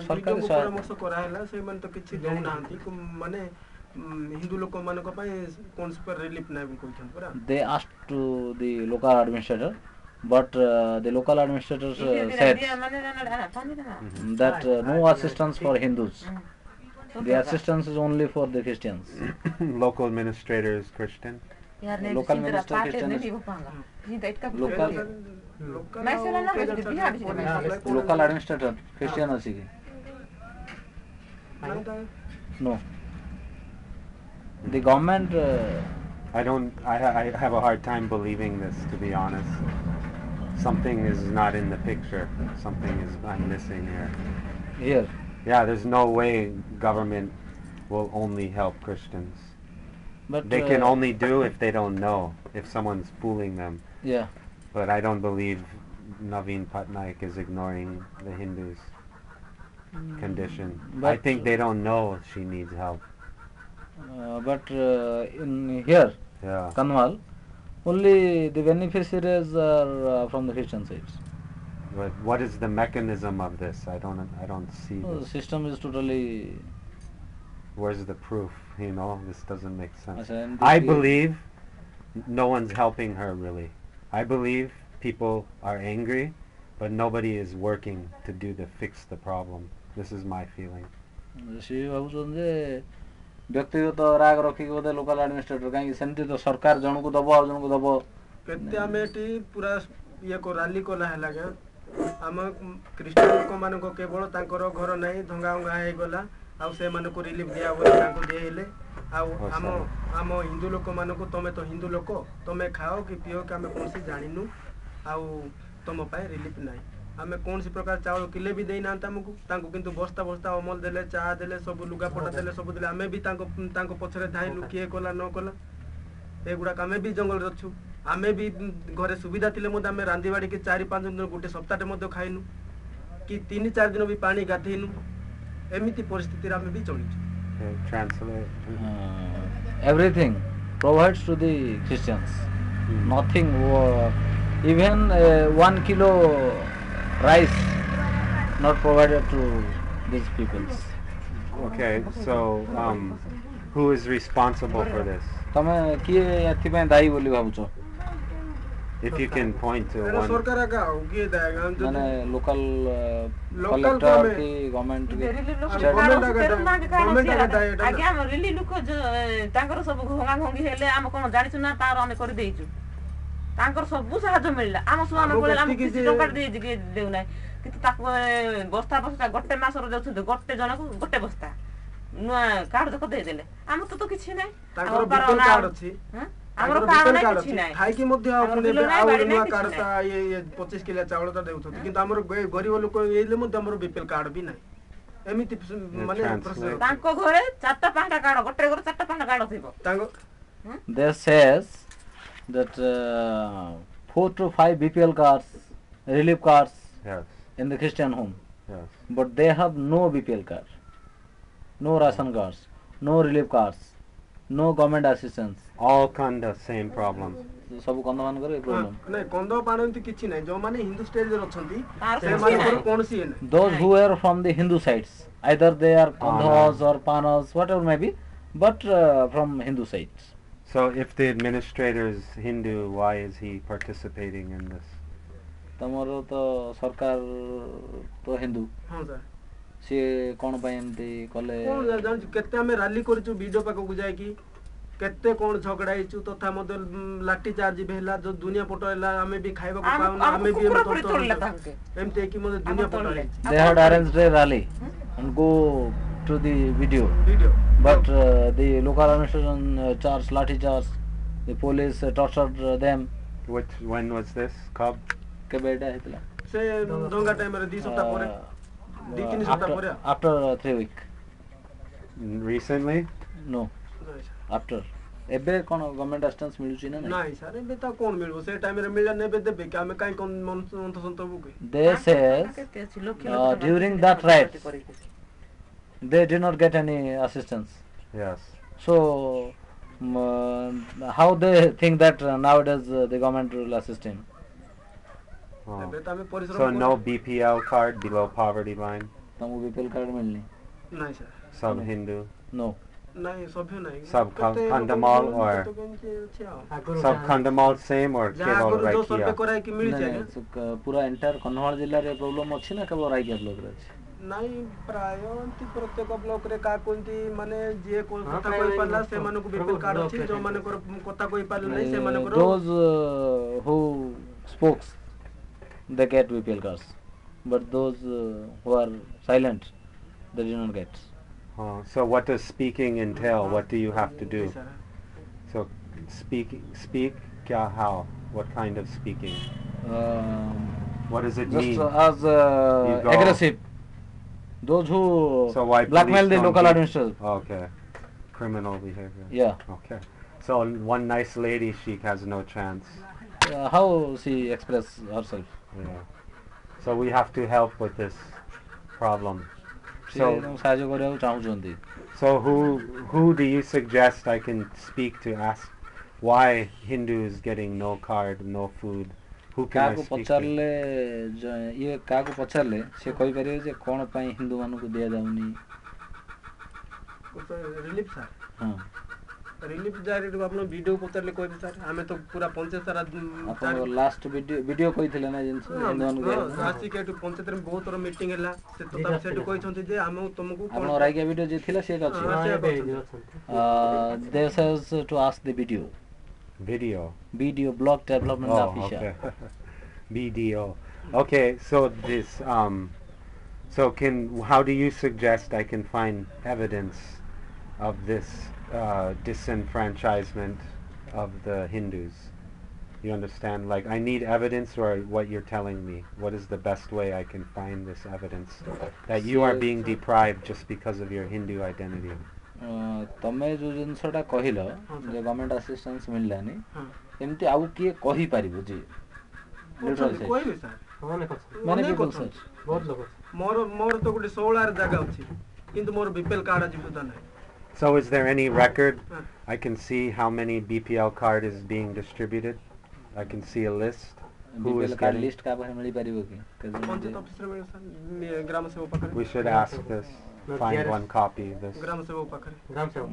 ସରକାରୀ ବିଜୁକୁ ସହାୟତା ପରାମର୍ଶ କରାହେଲା ସେମାନେ ତ କିଛି ଦେଉନାହାନ୍ତି ମାନେ ହିନ୍ଦୁ ଲୋକମାନଙ୍କ ପାଇଁ କୌଣସି ପ୍ରକାର ରିଲିଫ ନାହିଁ ବି କହିଛନ୍ତି ପରା they asked to the local administrator, but the local administrator said that no assistance for Hindus. The assistance is only for the Christians. Local administrator is Christian. Local minister Christian is local local administrator Christian ଅଛି କି? No. The government I have a hard time believing this, to be honest. Something is not in the picture. Something is I'm missing here. here Yeah, there's no way government will only help Christians. but They can only do if they don't know, if someone's fooling them. yeah. But I don't believe Naveen Patnaik is ignoring the Hindus' condition. I But- think they don't know she needs help. But in here Yeah. Kandhamal only the beneficiaries are from the Christian sides. But what is the mechanism of this? I don't see The this. system is totally Where's the proof? This doesn't make sense. and I the- believe no one's helping her really. I believe people are angry, but nobody is working to fix the problem. This is my feeling. ସେ ଭାବୁଛନ୍ତି ଯେ ବ୍ୟକ୍ତିଗତ ରାଗ ରଖିକି ବୋଧେ local administrator କାହିଁକି ସେମିତି ତ ସରକାର ଜଣକୁ ଦବ ଆଉ ଜଣକୁ ଦବ କେତେ ଆମେ ଏଠି ପୁରା ରାଲି କଲା ହେଲା ଆଜ୍ଞା ଆମ ଖ୍ରୀଷ୍ଟିଆନ ଲୋକମାନଙ୍କ କେବଳ ତାଙ୍କର ଘର ନାହିଁ ଭଙ୍ଗା ଭଙ୍ଗା ହେଇଗଲା ଆଉ ସେମାନଙ୍କୁ ରିଲିଫ ଦିଆ ବୋଲି ତାଙ୍କୁ ଦିଆହେଲେ ଆଉ ଆମ ହିନ୍ଦୁ ଲୋକମାନଙ୍କୁ ତମେ ତ ହିନ୍ଦୁ ଲୋକ ତମେ ଖାଅ କି ପିଅ କି ଆମେ କୌଣସି ଜାଣିନୁ ଆଉ ତମ ପାଇଁ ରିଲିଫ ନାହିଁ ଆମେ କୌଣସି ପ୍ରକାର ଚାଉଳ କିଲେ ବି ଦେଇନାହାନ୍ତି ଆମକୁ ତାଙ୍କୁ କିନ୍ତୁ ବସ୍ତା ବସ୍ତା ଅମଲ ଦେଲେ ଚା ଦେଲେ ସବୁ ଲୁଗାପଟା ଦେଲେ ସବୁ ଦେଲେ ଆମେ ବି ତାଙ୍କ ପଛରେ ଧାଇଲୁ କିଏ କଲା ନ କଲା ଏଗୁଡ଼ାକ ଆମେ ବି ଜଙ୍ଗଲରେ ଅଛୁ ଆମେ ବି ଘରେ ସୁବିଧା ଥିଲେ ମଧ୍ୟ ଆମେ ରାନ୍ଧି ବାଡ଼ିକି 4-5 ଦିନ ଗୋଟେ ସପ୍ତାହଟେ ମଧ୍ୟ ଖାଇନୁ କି 3-4 ଦିନ ବି ପାଣି ଗାଧେଇନୁ ଏମିତି ପରିସ୍ଥିତିରେ ଆମେ ବି ଚଳିଛୁ Okay, translate. everything provides to the Christians. Nothing even 1 kilo rice not provided to these peoples. Okay, so who is responsible for this? ତମେ କିଏ ଏଥିପାଇଁ ଦାୟୀ ବୋଲି ଭାବୁଛ? If you can point to one. ସରକାର ଆକା ଆଉ କିଏ ଦାୟୀ ମାନେ ଲୋକାଲ Local କଲେକ୍ଟର government- କି ଗଭର୍ଣ୍ଣମେଣ୍ଟ କି ଆଜ୍ଞା ଆମ ରିଲି ଲୋକ ତାଙ୍କର ସବୁ ଭଙ୍ଗା ଭଙ୍ଗି ହେଲେ ଆମେ କ'ଣ ଜାଣିଛୁ ନା ତାର ଆମେ କରିଦେଇଛୁ ତାଙ୍କର ସବୁ ସାହାଯ୍ୟ ମିଳିଲା ଆମ ସୁଆନ ପଳେଇଲା ଆମକୁ କିଛି ଟଙ୍କା ଦେଉନାହିଁ କିନ୍ତୁ ତାକୁ ବସ୍ତା ବସ୍ତା ଗୋଟେ ମାସର ଦେଉଛନ୍ତି ଗୋଟେ ଜଣକୁ ଗୋଟେ ବସ୍ତା ନୂଆ କାର୍ଡ ଯାକ ଦେଇଦେଲେ ଆମର ତ କିଛି ନାହିଁ ତାଙ୍କର ବିପିଏଲ କାର୍ଡ ଅଛି ଆମର କାର୍ଡ ନାହିଁ କିଛି ନାହିଁ ଖାଇକି ମଧ୍ୟ ଆଉ ଆମର ପୁଣି ବିଲ ନାହିଁ, ଆଉ ବାଡ଼ି ନୂଆ ନାହିଁ, କାର୍ଡ କିଛି ନାହିଁ। 25 କିଲୋ ଚାଉଳଟା ଦେଉଛନ୍ତି କିନ୍ତୁ ଆମର ଗରିବ ଲୋକ ହେଇଲେ ମଧ୍ୟ ଆମର ବିପିଏଲ କାର୍ଡ ବି ନାହିଁ ଏମିତି ମାନେ translate. ତାଙ୍କ ଘରେ 4-5ଟା କାର୍ଡ ଗୋଟେ ଘରେ 4-5ଟା କାର୍ଡ ଥିବ ତାଙ୍କ This says that 4 to 5 BPL cards, relief cards Yes, in the Christian home, yes. but they have no BPL card, no ration cards, no relief cards, no government assistance. All Kandha, same problem. ସବୁ କନ୍ଧମାନଙ୍କର ଏ problem. ନାଇଁ କନ୍ଧ ପାଣ ଏମିତି କିଛି ନାହିଁ ଯୋଉମାନେ ହିନ୍ଦୁ ଷ୍ଟେଜରେ ଅଛନ୍ତି ତାର କିଛି ସେମାନଙ୍କର ନାହିଁ। କୌଣସି ଇଏ ନାହିଁ Those who are from the Hindu sides, either they are Kandhas or Panas, whatever may be, but from Hindu sides. So if the administrator is Hindu, why is he participating in this? ତମର ତ ସରକାର ତ ହିନ୍ଦୁ, ହଁ sir ସିଏ କ'ଣ ପାଇଁ ଏମିତି କଲେ? କଣ ଜାଣିଛୁ କେତେ ଆମେ ରାଲି କରିଛୁ ବିଡିଓ ପାଖକୁ ଯାଇକି କେତେ କଣ ଝଗଡା ହେଇଛୁ ତଥା ମଧ୍ୟ ଲାଠି ଚାର୍ଜ ବି ହେଲା ଯୋଉ ଦୁନିଆ ପଟ ହେଲା ଆମେ ବି ଖାଇବାକୁ ପାଉନୁ ଆମେ ବି ଏମିତି ହେଇକି ମଧ୍ୟ ଦୁନିଆ ପଟ ହେଇଛି They had arranged a rally and go to the video, video but the local administration charged lathi charge, the police tortured them. When was this? Cub? କେବେ ଏଇଟା ହେଇଥିଲା? ସେ ଦଙ୍ଗା ଟାଇମରେ 2 ସପ୍ତାହ ପରେ ଦି ତିନି ସପ୍ତାହ ପରେ after 3 week. Recently? No, ନାଇଁ ସାର୍। after. ଏବେ କ'ଣ ଗଭର୍ଣ୍ଣମେଣ୍ଟ ଆସିଷ୍ଟାନ୍ସ ମିଳୁଛି ନା ନାଇଁ? ନାଇଁ ସାର୍ ଏବେ ତ କ'ଣ ମିଳିବ ସେ ଟାଇମରେ ମିଳିଲା ନେବେ ଦେବେ କି ଆମେ କାହିଁ ଅନ୍ତସନ୍ତ ହବୁ କି? They says during that right they did not get any assistance. Yes. So how they think that nowadays the government will assist him? Oh. ଏବେ ତ ଆମେ ପରିଶ୍ରମ So କରୁ- no BPL card below poverty line? ତମକୁ BPL card ମିଳିନି? ନାଇଁ sir Sub Okay. Hindu? No. ନାଇଁ ସଭ୍ୟ ନାହିଁ Sub କେତେ Kandhamal ଲୋକ or- କେମିତି ଅଛି ଆଉ। ଆଗରୁ Sub Kandhamal same or ଯାହା Keval ଆଗରୁ ଯୋଉ ସର୍ଭେ Raikia? କରାହେଇକି ମିଳିଛି ଆଜ୍ଞା ପୁରା ଏଣ୍ଟାୟାର କନ୍ଧମାଳ ଜିଲ୍ଲାରେ ପ୍ରୋବ୍ଲେମ ଅଛି ନା କେବଳ ରାଇକିଆ ବ୍ଲକରେ ଅଛି? ନାଇଁ ପ୍ରାୟ ଏମିତି ପ୍ରତ୍ୟେକ ବ୍ଲକରେ କାହାକୁ ଏମିତି ମାନେ ଯିଏ କଥା ପ୍ରାୟ କହିପାରିଲା ଏମିତି ସେମାନଙ୍କୁ ସବୁ ବିପିଏଲ କାର୍ଡ ଅଛି ବ୍ଲକରେ ଯୋଉମାନଙ୍କର କଥା କହିପାରିଲେ ନାହିଁ ସେମାନଙ୍କର Those who spokes they get BPL cards, but those who are silent they do not get. So what does speaking entail? What do you have to do? जी sir. So speak kya how? What kind of speaking? What does it Just mean? as You go- aggressive. Those who So why blackmail police the don't local beat- administrators. Okay. Criminal behavior. Yeah. Okay. So one nice lady, she has no chance. How she express herself? Yeah. So we have to help with this problem. ସେ So ତାଙ୍କୁ ସାହାଯ୍ୟ କରିବାକୁ ଚାହୁଁଛନ୍ତି। so who do you suggest I can speak to ask why Hindu is getting no card, no food? Who can I କାହାକୁ speak to? ପଚାରିଲେ ଇଏ କାହାକୁ ପଚାରିଲେ ସେ କହିପାରିବେ ଯେ କ'ଣ ପାଇଁ ହିନ୍ଦୁମାନଙ୍କୁ ଦିଆଯାଉନି। ରିଲିଫ ସାର୍ ହଁ ରିଲିଫ ଯାହା ଆପଣ ଭିଡ଼ିଓ ପଚାରିଲେ କହିବେ ସାର୍ ଆମେ ତ ପୁରା ପଞ୍ଚାୟତ ସାରା ଆପଣ ଲାଷ୍ଟ ଭିଡ଼ିଓ କହିଥିଲେ ନା ଜିନିଷ ହିନ୍ଦୁମାନଙ୍କୁ ଦିଆଯାଉନି। ଆସିକି ଏଠୁ ପଞ୍ଚାୟତରେ ବହୁତ ଥର ମିଟିଂ ହେଲା ସେ ତ ସେଠୁ କହିଛନ୍ତି ଯେ ଆମେ ତମକୁ ଆପଣ ରାଇକିଆ ଭିଡ଼ିଓ ଯିଏ ଥିଲା ସେ ଅଛି। ହଁ, ସେ ଏବେ ଅଛନ୍ତି। ଅଛନ୍ତି। They says to ask the video block development official. Okay. BDO. Okay, so this so how do you suggest I can find evidence of this disenfranchisement of the Hindus? You understand? Like I need evidence or what you're telling me. What is the best way I can find this evidence that you are being deprived just because of your Hindu identity? ତମେ ଯୋଉ ଜିନିଷଟା କହିଲ ଯେ government assistance ମିଳିଲାନି ହଁ। ଏମିତି ଆଉ କିଏ କହିପାରିବ ଯେ ଅଛନ୍ତି, କହିବେ ସାର୍ ଅନେକ ଅଛନ୍ତି। Many ଅନେକ people ଅଛନ୍ତି। search. ବହୁତ ଲୋକ ଅଛନ୍ତି। ମୋର ତ ଗୋଟେ 16 ଜାଗା ଅଛି କିନ୍ତୁ ମୋର ବିପିଏଲ କାର୍ଡ ଆଜି ସୁଦ୍ଧା ନାହିଁ। So is there any record Huh. I can see how many BPL card is being distributed? I can see a list. Who is BPL card getting? List କାହା ପାଖରେ ମିଳିପାରିବ କି? ପଞ୍ଚାୟତ ଅଫିସରେ ମିଳେ ସାର୍ ଗ୍ରାମ ସେବକ ପାଖରେ We should ask this. Find one copy of this. ଗ୍ରାମ ସେବକ ପାଖରେ ଗ୍ରାମ ସେବକ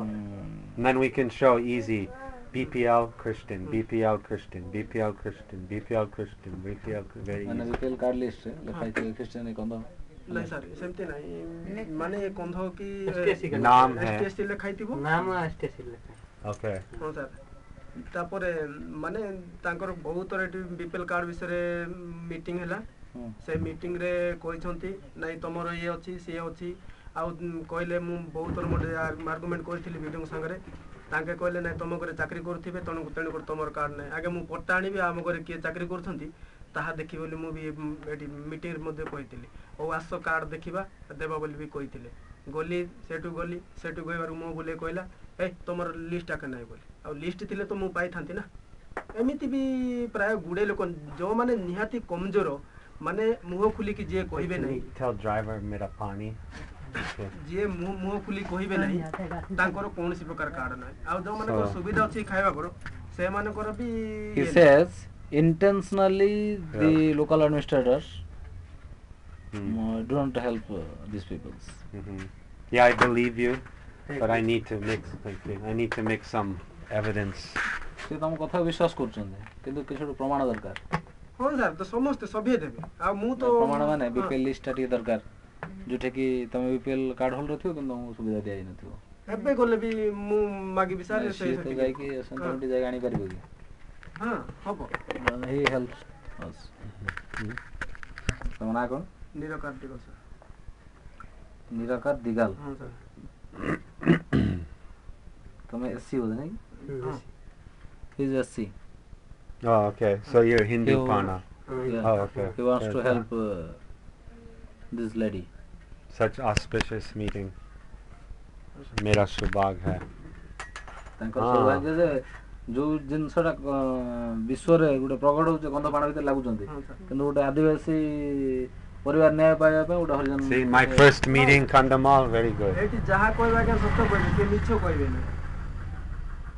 And then we can show easy BPL Christian, BPL Christian, BPL Christian, BPL Christian, BPL very ମାନେ easy. BPL କାର୍ଡ ଲିଷ୍ଟରେ ଲେଖା ହେଇଥିବ ଖ୍ରୀଷ୍ଟିଆନ କନ୍ଧ। ନାଇଁ ସାର୍ ସେମିତି ନାହିଁ ମାନେ କନ୍ଧ କି STSC नाम है। STSC ଲେଖା ହେଇଥିବ ନାମ STSC ଲେଖା। Okay. ହଁ ସାର୍ ତାପରେ ମାନେ ତାଙ୍କର ବହୁତ ଥର ଏଠି ବିପିଏଲ କାର୍ଡ ବିଷୟରେ ମିଟିଂ ହେଲା ସେ ମିଟିଂରେ କହିଛନ୍ତି ନାଇଁ ତମର ଇଏ ଅଛି ସିଏ ଅଛି ଆଉ କହିଲେ ମୁଁ ବହୁତ ଥର ଗୋଟେ ଆର୍ଗୁମେଣ୍ଟ କରିଥିଲି ଭିଡ଼ିଓଙ୍କ ସାଙ୍ଗରେ ତାଙ୍କେ କହିଲେ ନାଇଁ ତମ ଘରେ ଚାକିରି କରୁଥିବେ ତେଣୁକରି ତମର କାର୍ଡ ନାହିଁ ଆଗେ ମୁଁ ପଟ୍ଟା ଆଣିବି ଆମ ଘରେ କିଏ ଚାକିରି କରୁଛନ୍ତି ତାହା ଦେଖିବି ବୋଲି ମୁଁ ବି ଏଠି ମିଟିଂରେ ମଧ୍ୟ କହିଥିଲି ଓ ଆସ କାର୍ଡ ଦେଖିବା ଦେବା ବୋଲି ବି କହିଥିଲେ ସେଠୁ କହିବାରୁ ମୁଁ ବୁଲେ କହିଲା ତମର ଲିଷ୍ଟ ଆକା ନାହିଁ ବୋଲି ଆଉ ଲିଷ୍ଟ ଥିଲେ ତ ମୁଁ ପାଇଥାନ୍ତି ନା ଏମିତି ବି ପ୍ରାୟ ଗୁଡ଼େ ଲୋକ ଯେଉଁମାନେ ନିହାତି କମଜୋର ମାନେ ମୁହଁ ଖୋଲିକି ଯିଏ କହିବେ ନାହିଁ Tell driver mera pani. Okay. ଯିଏ ମୁହଁ ଖୋଲି କହିବେ ନାହିଁ ତାଙ୍କର କୌଣସି ପ୍ରକାର କାର୍ଡ ନାହିଁ ଆଉ ଯେଉଁମାନଙ୍କର ସୁବିଧା ଅଛି ଖାଇବାକୁ ସେମାନଙ୍କର ବି He says intentionally the local administrators do not help these people. Yeah, I believe you, but I need to make some evidence. ସେ ତମ କଥା ବିଶ୍ୱାସ କରୁଛନ୍ତି କିନ୍ତୁ କିଛି ଗୋଟେ ପ୍ରମାଣ ଦରକାର। ହଁ ସାର୍ ତ ସମସ୍ତେ ସଭ୍ୟ ଦେବେ ଆଉ ମୁଁ ତ ପ୍ରମାଣ ମାନେ BPL ଲିଷ୍ଟଟା ଟିକେ ଦରକାର ଯୋଉଟା କି ତମେ BPL କାର୍ଡ ହୋଲ୍ଡର ଥିବ କିନ୍ତୁ ତମକୁ ସୁବିଧା ଦିଆଯାଇନଥିବ। ଏବେ ଗଲେ ବି ମୁଁ ମାଗିବି ସାର୍ ସିଏ ତ ଯାଇକି ସେଣ୍ଟରଟି ଯାଇକି ଆଣିପାରିବ କି? ହଁ ହବ ହି ହେଲ୍ପ ଅସ୍। ତମ ନାଁ କ'ଣ? ନିରକାର ଦିଗ ସାର୍ ନିରାକାର ଦିଗାଲ। ହଁ ସାର୍ ତମେ SC ବୋଧେ ନାଇଁ? He is SC. Oh, okay. So you're Hindu You- Pana. Yeah. Oh, okay. He wants to help this lady. such auspicious meeting. मेरा सौभाग्य है. ତାଙ୍କର ସୌଭାଗ୍ୟ ଯେ ଯୋଉ ଜିନିଷଟା ବିଶ୍ୱରେ ଗୋଟେ ପ୍ରକଟ ହଉଛି କନ୍ଧମାଳ ଭିତରେ ଲାଗୁଛନ୍ତି କିନ୍ତୁ ଗୋଟେ ଆଦିବାସୀ ପରିବାର ନ୍ୟାୟ ପାଇବା ପାଇଁ ଗୋଟେ ହରିଜନ. See, my first meeting Kandhamal, very good. ଏଠି ଯାହା କହିବା ଆଜ୍ଞା ସତ କହିବେ, କିଏ ମିଛ କହିବେନି.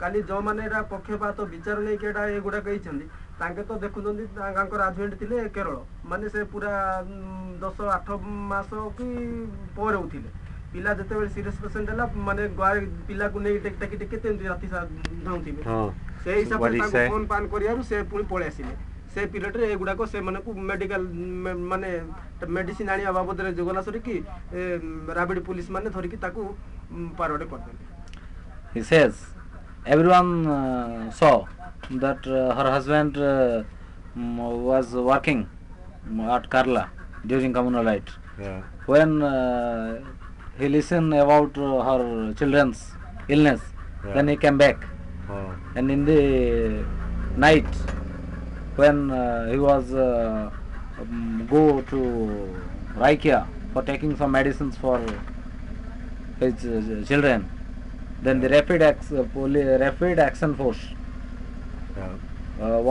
କାଲି ଯୋଉମାନେ ଏଇଟା ପକ୍ଷପାତ ବିଚାର ନେଇକି ଏଇଟା ଏଗୁଡ଼ା କହିଛନ୍ତି ତାଙ୍କେ ତ ଦେଖୁଛନ୍ତି ତାଙ୍କର ହଜବେଣ୍ଡ ଥିଲେ କେରଳ, ମାନେ ସେ ପୁରା 10-8 ମାସ କି ପରେ ହଉଥିଲେ. ପିଲା ଯେତେବେଳେ ସିରିୟସ୍ ପେସେଣ୍ଟ ହେଲା ମାନେ ପିଲାକୁ ନେଇ ଟେକି କେତେ ରାତି ଧାଉଁଥିବେ, ସେଇ ହିସାବରେ ତାଙ୍କୁ ଫୋନ୍ ପାନ୍ କରିବାରୁ ସେ ପୁଣି ପଳେଇ ଆସିଲେ. ସେ ପିରିୟଡ଼ରେ ଏଗୁଡ଼ାକ ସେମାନଙ୍କୁ ମେଡ଼ିକାଲ ମାନେ ମେଡ଼ିସିନ ଆଣିବା ବାବଦରେ ଗଲା ସରିକି ରାବିଡ଼ି ପୁଲିସ ମାନେ ଧରିକି ତାକୁ ପାରଡ଼େ କରିଦେଲେ. He says everyone saw that her husband was working at Kerala during communal night. Yeah. When he listened about her children's illness, then he came back. And in the night when he was go to Raikia for taking some medicines for his children, then the rapid action force,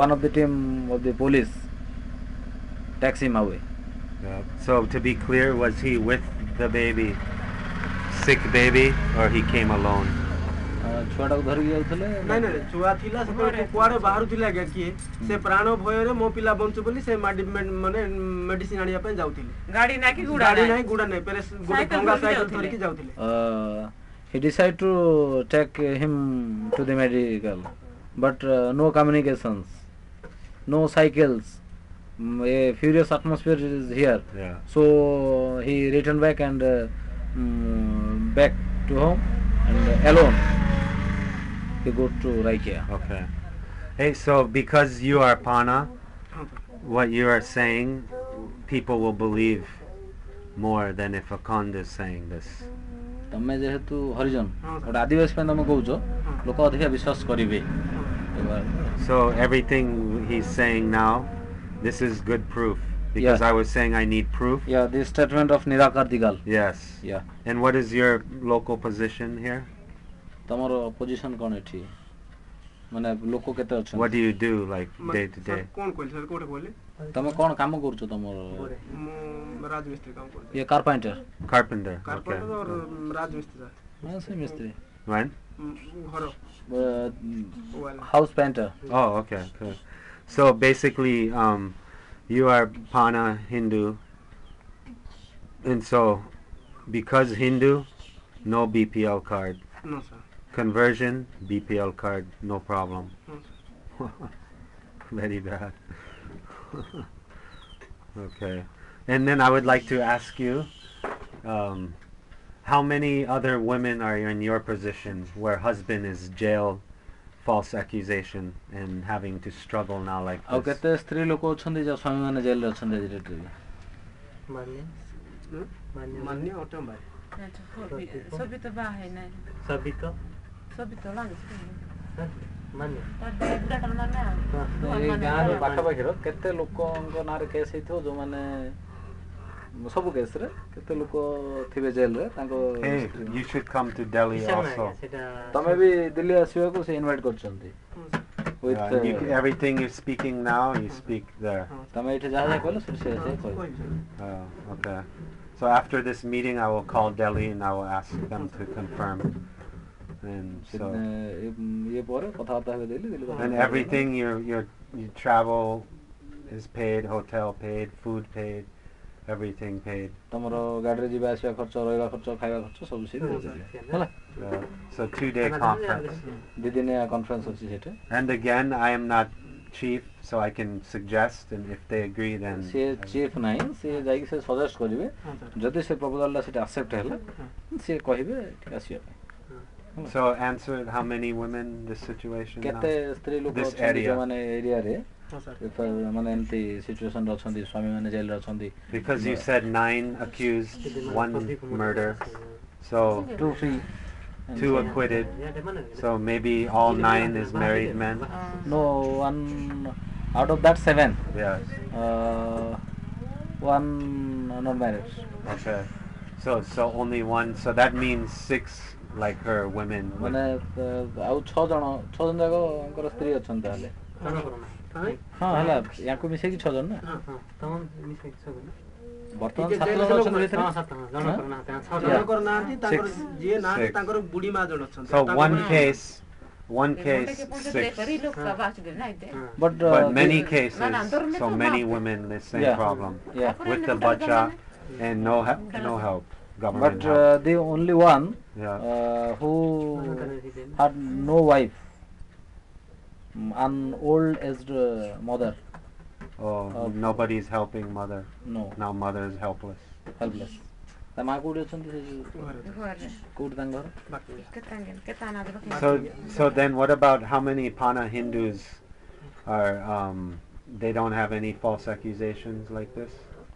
one of the team of the police takes him away. So to be clear, was he with the baby, sick baby, or he came alone? ଛୁଆଟାକୁ ଧରିକି ଯାଉଥିଲେ? ନାଇଁ ନାଇଁ, ଛୁଆ ଥିଲା ସେତେବେଳେ କୁଆଡ଼େ ବାହାରୁଥିଲେ ଆଜ୍ଞା କିଏ, ସେ ପ୍ରାଣ ଭୟରେ ମୋ ପିଲା ବଞ୍ଚୁ ବୋଲି ସେ ମାନେ ମେଡିସିନ ଆଣିବା ପାଇଁ ଯାଉଥିଲେ. ଗାଡି ନାହିଁ ଗୁଡା ନାହିଁ ଗୋଟେ ଡଙ୍ଗା ସାଇକେଲ ଧରିକି ଯାଉଥିଲେ. He decided to take him to the medical, but no communications, no cycles, a furious atmosphere is here. So he returned back and back to home and alone he go to Raikia. Okay. Hey, so because you are Pana, what you are saying, people will believe more than if a Kandha is saying this. ତମେ ଯେହେତୁ ହରିଜନ ଗୋଟେ ଆଦିବାସୀ ପାଇଁ ତମେ କହୁଛ, ଲୋକ ଅଧିକା ବିଶ୍ୱାସ କରିବେ. So everything he's saying now, this is good proof. Because I was saying I need proof. Yeah, the statement of Nirakar Digal. Yes. Yeah. And what is your local position here? ତମର position କ'ଣ ଏଠି? ମାନେ ଲୋକ କେତେ ଅଛନ୍ତି? What do you do like day to day? କ'ଣ କହିଲେ sir, କୋଉଠି କହିଲେ? ତମେ କ'ଣ କାମ କରୁଛ ତମର? ମୁଁ ରାଜମିସ୍ତ୍ରୀ କାମ କରୁଛି. ଇଏ କାର୍ପେଣ୍ଟର? Carpenter. କାର୍ପେଣ୍ଟର और ରାଜମିସ୍ତ୍ରୀ ସାର୍. ହଁ, ସେ ମିସ୍ତ୍ରୀ. When? ଘର. House painter. Oh, okay. Good. So basically, you are Pana Hindu, and so because Hindu, no BPL card. No sir. Conversion, BPL card, no problem. No sir. Very bad. Okay. And then I would like to ask you, how many other women are in your position where husband is jailed, false accusation, and having to struggle now like ଆଉ this? କେତେ ସ୍ତ୍ରୀ ଲୋକ ଅଛନ୍ତି ଯେ ସ୍ୱାମୀ ମାନେ ଜେଲରେ ଅଛନ୍ତି ଆଜି? ମାନ୍ୟ ଅଟମ୍ବାଇ. ସବି ତ ବାହା ହେଇନାହିଁ. ସବି ତ ଲାଗୁଛି ଏଇ ଗାଁର ପାଖାପାଖିର କେତେ ଲୋକଙ୍କ ନାଁରେ କେସ୍ ହେଇଥିବ ଯୋଉମାନେ ସବୁ କେସ୍ରେ କେତେ ଲୋକ ଥିବେ ଜେଲରେ ତାଙ୍କ? Hey, you should come to Delhi also. ତମେ ବି ଦିଲ୍ଲୀ ଆସିବାକୁ ସେ ଇନଭାଇଟ୍ କରିଛନ୍ତି. Everything you're speaking now, you speak there. ତମେ ଏଠି ଯାହା ଯାହା କହିଲ ସେଠି ସେ କହିବେ. Okay. So after this meeting, I will call Delhi and I will ask them to confirm. And so, and everything you travel is paid, hotel paid, food paid, everything paid. ତମର ଗାଡ଼ିରେ ଯିବା ଆସିବା ଖର୍ଚ୍ଚ, ରହିବା ଖର୍ଚ୍ଚ, ଖାଇବା ଖର୍ଚ୍ଚ ସବୁ ସେ ଦେଇଦେଲେ. ହେଲା? So 2-day conference. 2 ଦିନିଆ କନଫରେନ୍ସ ଅଛି ସେଠି. And again, I am not chief, so I can suggest, and if they agree, then ସେ ଚିଫ୍ ନାହିଁ, ସେ ଯାଇକି ସେ ସଜେଷ୍ଟ କରିବେ. ଯଦି ସେ ପ୍ରପୋଜାଲଟା ସେଠି ଆକ୍ସେପ୍ଟ ହେଲା ସେ କହିବେ ଠିକ ଆସିବା ପାଇଁ. So answer how many women this situation now? କେତେ ସ୍ତ୍ରୀ ଲୋକ This ଅଛନ୍ତି area. ଯୋଉମାନେ ଏରିଆରେ ମାନେ ଏମିତି ସିଚୁଏସନରେ ଅଛନ୍ତି, ସ୍ୱାମୀ ମାନେ ଜେଲରେ ଅଛନ୍ତି? Because you said 9 accused, 1 murder, so 2 free, 2 acquitted. So maybe all 9 is married men. No, 1 out of that 7. Yes. 1 not married. Okay. So only one. So that means 6 like her women. ମାନେ ଆଉ 6 ଜଣ ଯାକଙ୍କର ସ୍ତ୍ରୀ ଅଛନ୍ତି ତାହେଲେ ଜଣଙ୍କର ନାହିଁ ହଁ ହଁ ହେଲା ୟାଙ୍କୁ ମିଶେଇକି 6 ଜଣ ନା ହଁ ତମ ମିଶେଇକି ସବୁ ନା ବର୍ତ୍ତମାନ ଟିକେ 7 ଜେଲ ଜଣ ଲୋକ ଅଛନ୍ତି ମାନେ, ଭିତରେ ହଁ 7 ଜଣଙ୍କର ନାହିଁ ତାଙ୍କ 6 ଜଣ ଜଣଙ୍କର ନାହାନ୍ତି ତାଙ୍କର Six. ଯିଏ ନାହାନ୍ତି Six. ତାଙ୍କର ବୁଢୀ ମା ଜଣ ଅଛନ୍ତି So ତାଙ୍କ one ଘରେ- case, one ଏ case, ଗୋଟେ ପଞ୍ଚ 6. କରି ଲୋକ ବାସୁଛନ୍ତି ନାଇଁ ତେ but But many the- cases, so many women, the same Yeah. problem. yeah With the bacha and no help, government but help. the only one Yeah. who had no wife, an old aged mother, Oh, nobody's helping mother. no Now mother is helpless. helpless ତା ମା କୋଉଠି ଅଛନ୍ତି ସେ ଘରେ। ଘରେ କୋଉଠି ତାଙ୍କ ଘର ବାକି- କେତେ ଆନା ଦେବ So then what about how many Pana Hindus are they don't have any false accusations like this?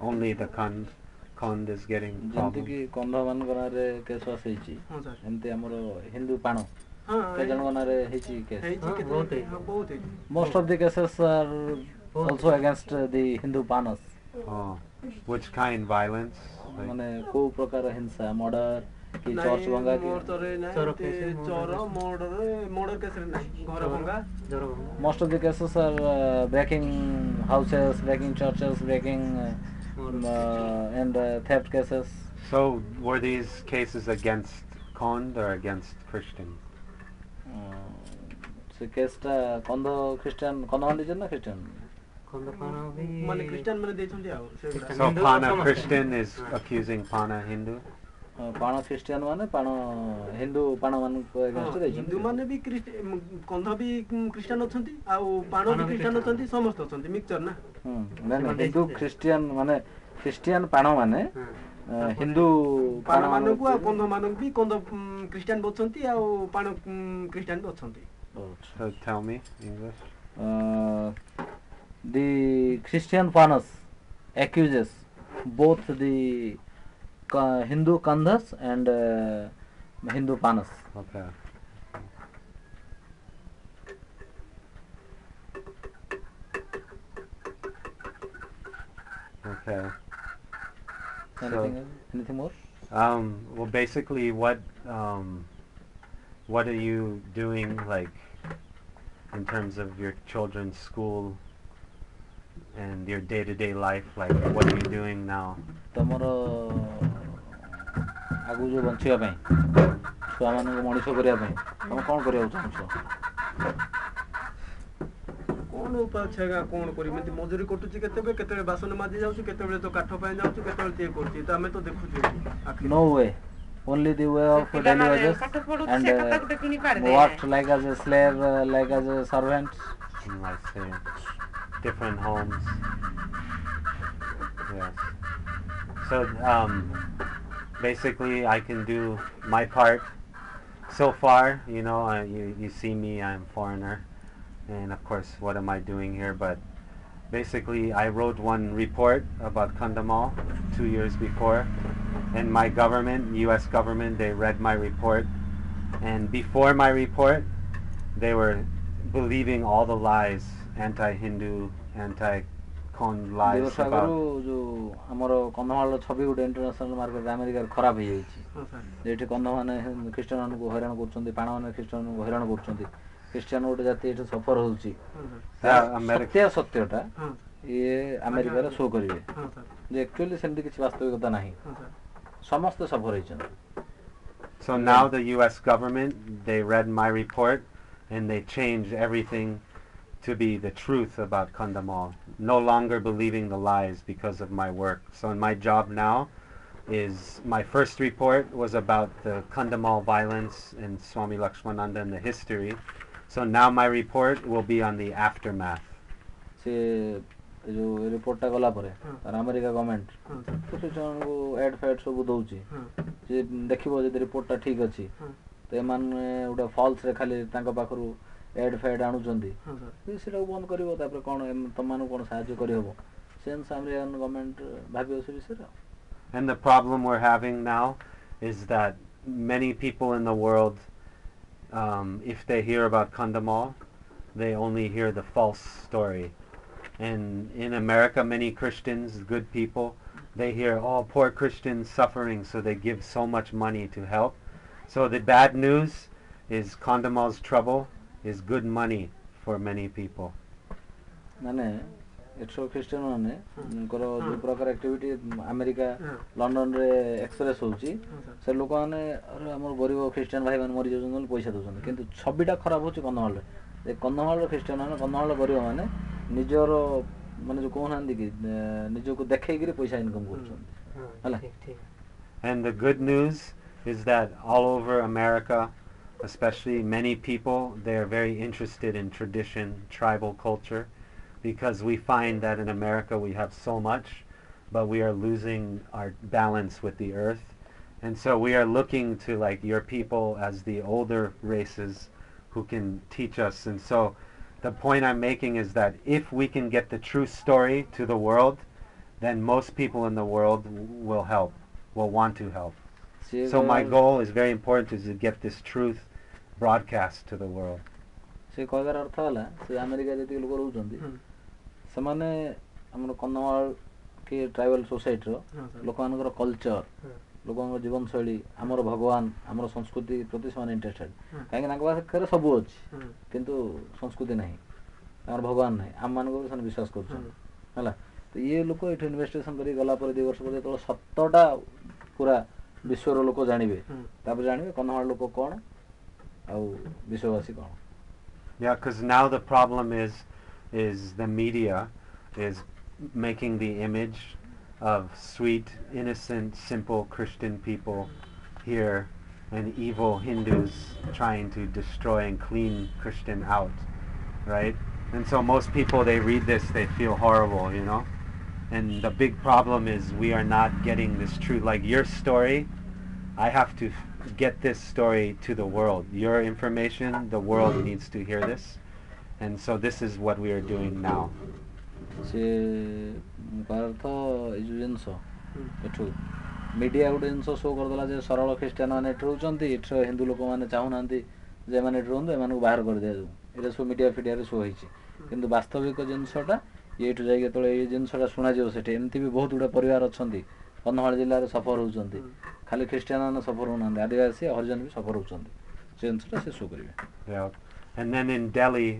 Only the Kand is getting ଯେମିତି problem. କି କନ୍ଧ ମାନଙ୍କ ନାଁରେ କେସ୍ ବାସ୍ ହେଇଛି ହଁ ସାର୍ ଏମିତି ଆମର ହିନ୍ଦୁ ପାଣ ହଁ କେତେ ଜଣଙ୍କ ନାଁରେ ହେଇଛି କେସ୍ ହେଇଛି ହଁ, କେତେ ବହୁତ ହେଇଛି। ହଁ, ବହୁତ ହେଇଛି most of the cases are also against the Hindu panas Oh, which kind violence? Like, ମାନେ କୋଉ ପ୍ରକାର ହିଂସା ମର୍ଡର କି ନାଇଁ ଚର୍ଚ୍ଚ ଭଙ୍ଗା କି ମୋର୍ଟରେ ନାହିଁ ଚୋର ଏତେ କେସ୍, ଚୋର ମର୍ଡର କେସରେ ନାହିଁ ଘର ଭଙ୍ଗା ଜର most of the cases are breaking houses, breaking churches, breaking and theft cases. so were these cases against Kand or against Christians? ସେ କେସ୍ଟା କନ୍ଧ ଖ୍ରୀଷ୍ଟିଆନ କନ୍ଧ ମାନେ ଦେଇଛନ୍ତି ନା ଖ୍ରୀଷ୍ଟିଆନ ଖଣ୍ଡ ପାଣ ବି ମାନେ ଖ୍ରୀଷ୍ଟିଆନ ମାନେ ଦେଇଛନ୍ତି ଆଉ ସେଗୁଡା So Hindu Pana ସମସ୍ତେ। Christian is accusing Pana Hindu. Pan Christian ମାନେ ପାଣ ହିନ୍ଦୁ ପାଣ ମାନଙ୍କୁ against ଦେଇଛନ୍ତି ହିନ୍ଦୁ ମାନେ ବି କନ୍ଧ ବି ଖ୍ରୀଷ୍ଟିଆନ ଅଛନ୍ତି ଆଉ ପାଣ ବି ଖ୍ରୀଷ୍ଟିଆନ ଅଛନ୍ତି ସମସ୍ତେ ଅଛନ୍ତି ମିକ୍ସଚର ନା ନାଇଁ ନାଇଁ ହିନ୍ଦୁ ଖ୍ରୀଷ୍ଟିଆନ ମାନେ ଖ୍ରୀଷ୍ଟିଆନ ପାଣ ମାନେ ହିନ୍ଦୁ ପାଣ ମାନଙ୍କୁ ଆଉ କନ୍ଧ ମାନଙ୍କୁ ବି କନ୍ଧ ଖ୍ରୀଷ୍ଟିଆନ ବି ଅଛନ୍ତି ଆଉ ପାଣ ଖ୍ରୀଷ୍ଟିଆନ ବି ଅଛନ୍ତି So tell me English. The Christian Panas accuses both the Hindu Kandhas and Hindu Panas. Okay. Okay. Anything else? Anything more? Well, basically, what are you doing, like, in terms of your children's school and your day-to-day life? Like, what are you doing now? ତମର ଆଗକୁ ଯେଉଁ ବଞ୍ଚିବା ପାଇଁ ଛୁଆମାନଙ୍କୁ ମଣିଷ କରିବା ପାଇଁ ତମେ କ'ଣ କରିବାକୁ ଚାହୁଁଛ କଣ ଉପାୟ ଅଛି ଆଜ୍ଞା କଣ କରିବି ଏମିତି ମଜୁରୀ କଟୁଛି କେତେବେଳେ ବାସନ ମାଜି ଯାଉଛି କେତେବେଳେ ତ କାଠ ପାଇଁ ଯାଉଛି କେତେବେଳେ ତିଏ କରୁଛି ତ ଆମେ ତ ଦେଖୁଛୁ ଆଖିରେ। no way only the way of daily wages and worked like as a slave like as a servant I say, different homes. Yes. So basically, I can do my part. So far, you see me, I'm foreigner, and of course, what am I doing here? But basically, I wrote one report about Kandhamal 2 years before, and my government, U.S. government, they read my report, and before my report, they were believing all the lies, anti-Hindu, anti-Kand ଦୁଇ lies ବର୍ଷ about. ଆଗରୁ ଯେଉଁ ଆମର କନ୍ଧମାଳର ଛବି ଗୋଟେ international market ଆମେରିକାରେ ଖରାପ ହେଇଯାଇଛି ହଁ ସାର୍ ଏଠି କନ୍ଧମାନେ ଖ୍ରୀଷ୍ଟିଆନମାନଙ୍କୁ ହଇରାଣ କରୁଛନ୍ତି ପାଣମାନେ ଖ୍ରୀଷ୍ଟିଆନମାନଙ୍କୁ ହଇରାଣ କରୁଛନ୍ତି ଖ୍ରୀଷ୍ଟିଆନ ଗୋଟେ ଜାତି ଏଠି ସଫର ହେଉଛି ହଁ ତାର America- ସତ୍ୟଟା ହଁ ଇଏ ଆମେରିକାରେ ଶୋ କରିବେ ହଁ ସାର୍ ଯେ ଆକ୍ଚୁଆଲି ସେମିତି କିଛି ବାସ୍ତବିକତା ନାହିଁ ହଁ ସାର୍ ସମସ୍ତେ ସଫର ହେଇଛନ୍ତି So now the U.S. government, they read my report and they changed everything to be the truth about Kandhamal. No longer believing the lies because of my work. So my job now is, my first report was about the Kandhamal violence and Swami Lakshmananda and the history. So now my report will be on the aftermath. ସେ ଯେଉଁ ରିପୋର୍ଟଟା ଗଲା ପରେ ତାର America government ହଁ sir ଖ୍ରୀଷ୍ଟିଆନଙ୍କୁ add ଫ୍ୟାଡ୍ ସବୁ ଦେଉଛି ହଁ ଯେ ଦେଖିବ ଯଦି ରିପୋର୍ଟଟା ଠିକ୍ ଅଛି ହଁ ତ ଏମାନେ ଗୋଟେ ଫଲ୍ସରେ ଖାଲି ତାଙ୍କ ପାଖରୁ ଆଡ୍ ଫ୍ୟାଡ୍ ଆଣୁଛନ୍ତି ହଁ ସାର୍ ସେଟାକୁ ବନ୍ଦ କରିବ ତାପରେ କ'ଣ ତମମାନଙ୍କୁ କ'ଣ ସାହାଯ୍ୟ କରିହେବ ସେନ୍ସ ଆମେରିକାନ ଗଭର୍ଣ୍ଣମେଣ୍ଟ ଭାବିବ ସେ ବିଷୟରେ And the problem we're having now is that many people in the world, if they hear about Kandhamal, they only hear the false story. And in America, many Christians, good people, they hear, oh, poor Christians suffering, so they give so much money to help. So the bad news is Kandhamal's trouble is good money for many people. ମାନେ ଏଠର Christian ମାନେ ଯେଉଁ ପ୍ରକାର activity America ଲଣ୍ଡନରେ express ହେଉଛି ସେ ଲୋକମାନେ ଆମର ଗରିବ ଖ୍ରୀଷ୍ଟିଆନ ଭାଇମାନେ ମରିଯାଉଛନ୍ତି ବୋଲି ପଇସା ଦେଉଛନ୍ତି କିନ୍ତୁ ଛବିଟା ଖରାପ ହେଉଛି କନ୍ଧମାଳରେ ଏ କନ୍ଧମାଳର ଖ୍ରୀଷ୍ଟିଆନ ମାନେ କନ୍ଧମାଳର ଗରିବମାନେ ନିଜର ମାନେ ଯେଉଁ କହୁନାହାନ୍ତି କି ନିଜକୁ ଦେଖେଇକିରି ପଇସା ଇନକମ୍ କରୁଛନ୍ତି ହେଲା। And the good news is that all over America, especially many people, they are very interested in tradition, tribal culture, because we find that in America we have so much, but we are losing our balance with the earth. And so we are looking to like your people as the older races who can teach us. And so the point I'm making is that if we can get the true story to the world, then most people in the world will help, will want to help. So my goal is very important, is to get this truth broadcast to the world. ସେ କହିବାର ଅର୍ଥ ହେଲା ସେ America ଯେତିକି ଲୋକ ରହୁଛନ୍ତି ସେମାନେ ଆମର କନ୍ଧମାଳ କି ଟ୍ରାଇବାଲ ସୋସାଇଟିର ଲୋକମାନଙ୍କର କଲଚର ଲୋକଙ୍କର ଜୀବନଶୈଳୀ ଆମର ଭଗବାନ ଆମର ସଂସ୍କୃତି ପ୍ରତି ସେମାନେ ଇଣ୍ଟରେଷ୍ଟେଡ୍ କାହିଁକି ତାଙ୍କ ପାଖରେ ସବୁ ଅଛି କିନ୍ତୁ ସଂସ୍କୃତି ନାହିଁ ତାଙ୍କର ଭଗବାନ ନାହିଁ ଆମମାନଙ୍କୁ ବି ସେମାନେ ବିଶ୍ୱାସ କରୁଛନ୍ତି ହେଲା। ତ ଇଏ ଲୋକ ଏଠୁ ଇନଭେଷ୍ଟିଗେସନ୍ କରିକି ଗଲା ପରେ 2 ବର୍ଷ ପରେ ଯେତେବେଳେ 7ଟା ପୁରା ବିଶ୍ୱର ଲୋକ ଜାଣିବେ ତାପରେ ଜାଣିବେ କନ୍ଧମାଳ ଲୋକ କ'ଣ ଆଉ ବିଶ୍ୱବାସୀ କ'ଣ। Yeah, because now the problem is the media is making the image of sweet, innocent, simple Christian people here and evil Hindus trying to destroy and clean Christian out, right? And so most people, they read this, they feel horrible, you know? And the big problem is we are not getting this truth. Like your story, I have to get this story to the world. Your information, the world needs to hear this. And so this is what we are doing now. ସେ ଅର୍ଥ ଏଇ ଯେଉଁ ଜିନିଷ ଏଠୁ media ଗୋଟେ ଜିନିଷ show କରିଦେଲା ଯେ ସରଳ ଖ୍ରୀଷ୍ଟିଆନ ମାନେ ଏଠି ରହୁଛନ୍ତି ଏଠିର ହିନ୍ଦୁ ଲୋକମାନେ ଚାହୁଁନାହାନ୍ତି ଯେ ଏମାନେ ଏଠି ରୁହନ୍ତୁ ଏମାନଙ୍କୁ ବାହାର କରିଦିଆଯାଉ ଏଇଟା ସବୁ ମିଡ଼ିଆ ଫିଡ଼ିଆରେ ଶୋ ହେଇଛି କିନ୍ତୁ ବାସ୍ତବିକ ଜିନିଷଟା ଏଇଠୁ ଯାଇକି ଯେତେବେଳେ ଏଇ ଜିନିଷଟା ଶୁଣାଯିବ ସେଠି ଏମିତି ବି ବହୁତ ଗୁଡ଼ା ପରିବାର ଅଛନ୍ତି କନ୍ଧମାଳ ଜିଲ୍ଲାରେ ସଫର ହେଉଛନ୍ତି ଖାଲି ଖ୍ରୀଷ୍ଟିଆନ ମାନେ ସଫର ହେଉନାହାନ୍ତି ଆଦିବାସୀ ହରିଜନ ବି ସଫର ହେଉଛନ୍ତି ସେ ଜିନିଷଟା ସେ ଶୋ କରିବେ। And then in Delhi,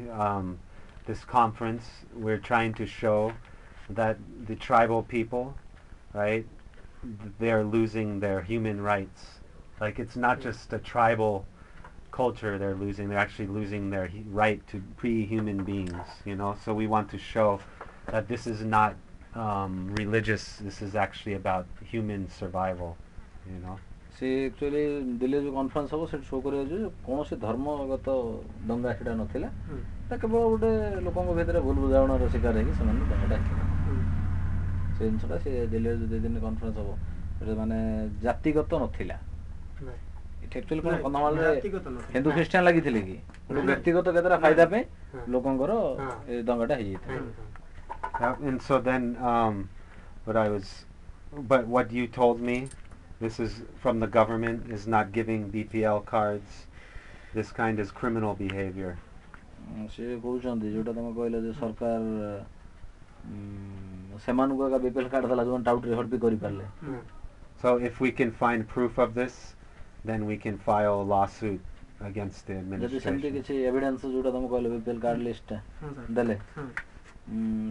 this conference, we're trying to show that the tribal people, right, they're losing their human rights. Like it's not just a tribal culture they're losing, they're actually losing their right to be human beings, you know. So we want to show that this is not religious, this is actually about human survival, you know. ସେ actually Delhi ଯେଉଁ conference ହେବ ସେଠି show କରିବାକୁ ଯେ କୌଣସି ଧର୍ମଗତ ଦଙ୍ଗା ସେଇଟା ନଥିଲା ଏଇଟା କେବଳ ଗୋଟେ ଲୋକଙ୍କ ଭିତରେ ଭୁଲ ବୁଝାମଣାର ଶିକାର ହେଇକି ସେମାନେ ଦଙ୍ଗାଟା ହେଇଥିଲା ସେ ଜିନିଷଟା ସେ ଦିଲ୍ଲୀରେ ଯେଉଁ 2 ଦିନ କନଫରେନ୍ସ ହେବ ସେଟା ମାନେ ଜାତିଗତ ନଥିଲା ଏଠି ଆକ୍ଚୁଆଲି କ'ଣ କନ୍ଧମାଳରେ ହିନ୍ଦୁ ଖ୍ରୀଷ୍ଟିଆନ ଲାଗିଥିଲେ କି ବ୍ୟକ୍ତିଗତ କେତେଟା ଫାଇଦା ପାଇଁ ଲୋକଙ୍କର ଏ ଦଙ୍ଗାଟା ହେଇଯାଇଥିଲା। And so then what you told me, this is from the government, is not giving BPL cards. This kind is criminal behavior. ସେ କହୁଛନ୍ତି ଯେଉଁଟା ତୁମେ କହିଲ ଯେ ସରକାର ସେମାନଙ୍କୁ ଏକା BPL କାର୍ଡ଼ ଦେଲା ଯେଉଁମାନେ ଟାଉଟରେ ହଡ଼ପି କରିପାରିଲେ। So if we can find proof of this, then we can file a lawsuit against the administration. ଯଦି ସେମିତି କିଛି ଏଭିଡେନ୍ସ ଯେଉଁଟା ତୁମେ କହିଲ BPL କାର୍ଡ଼ ଲିଷ୍ଟଟା ଦେଲେ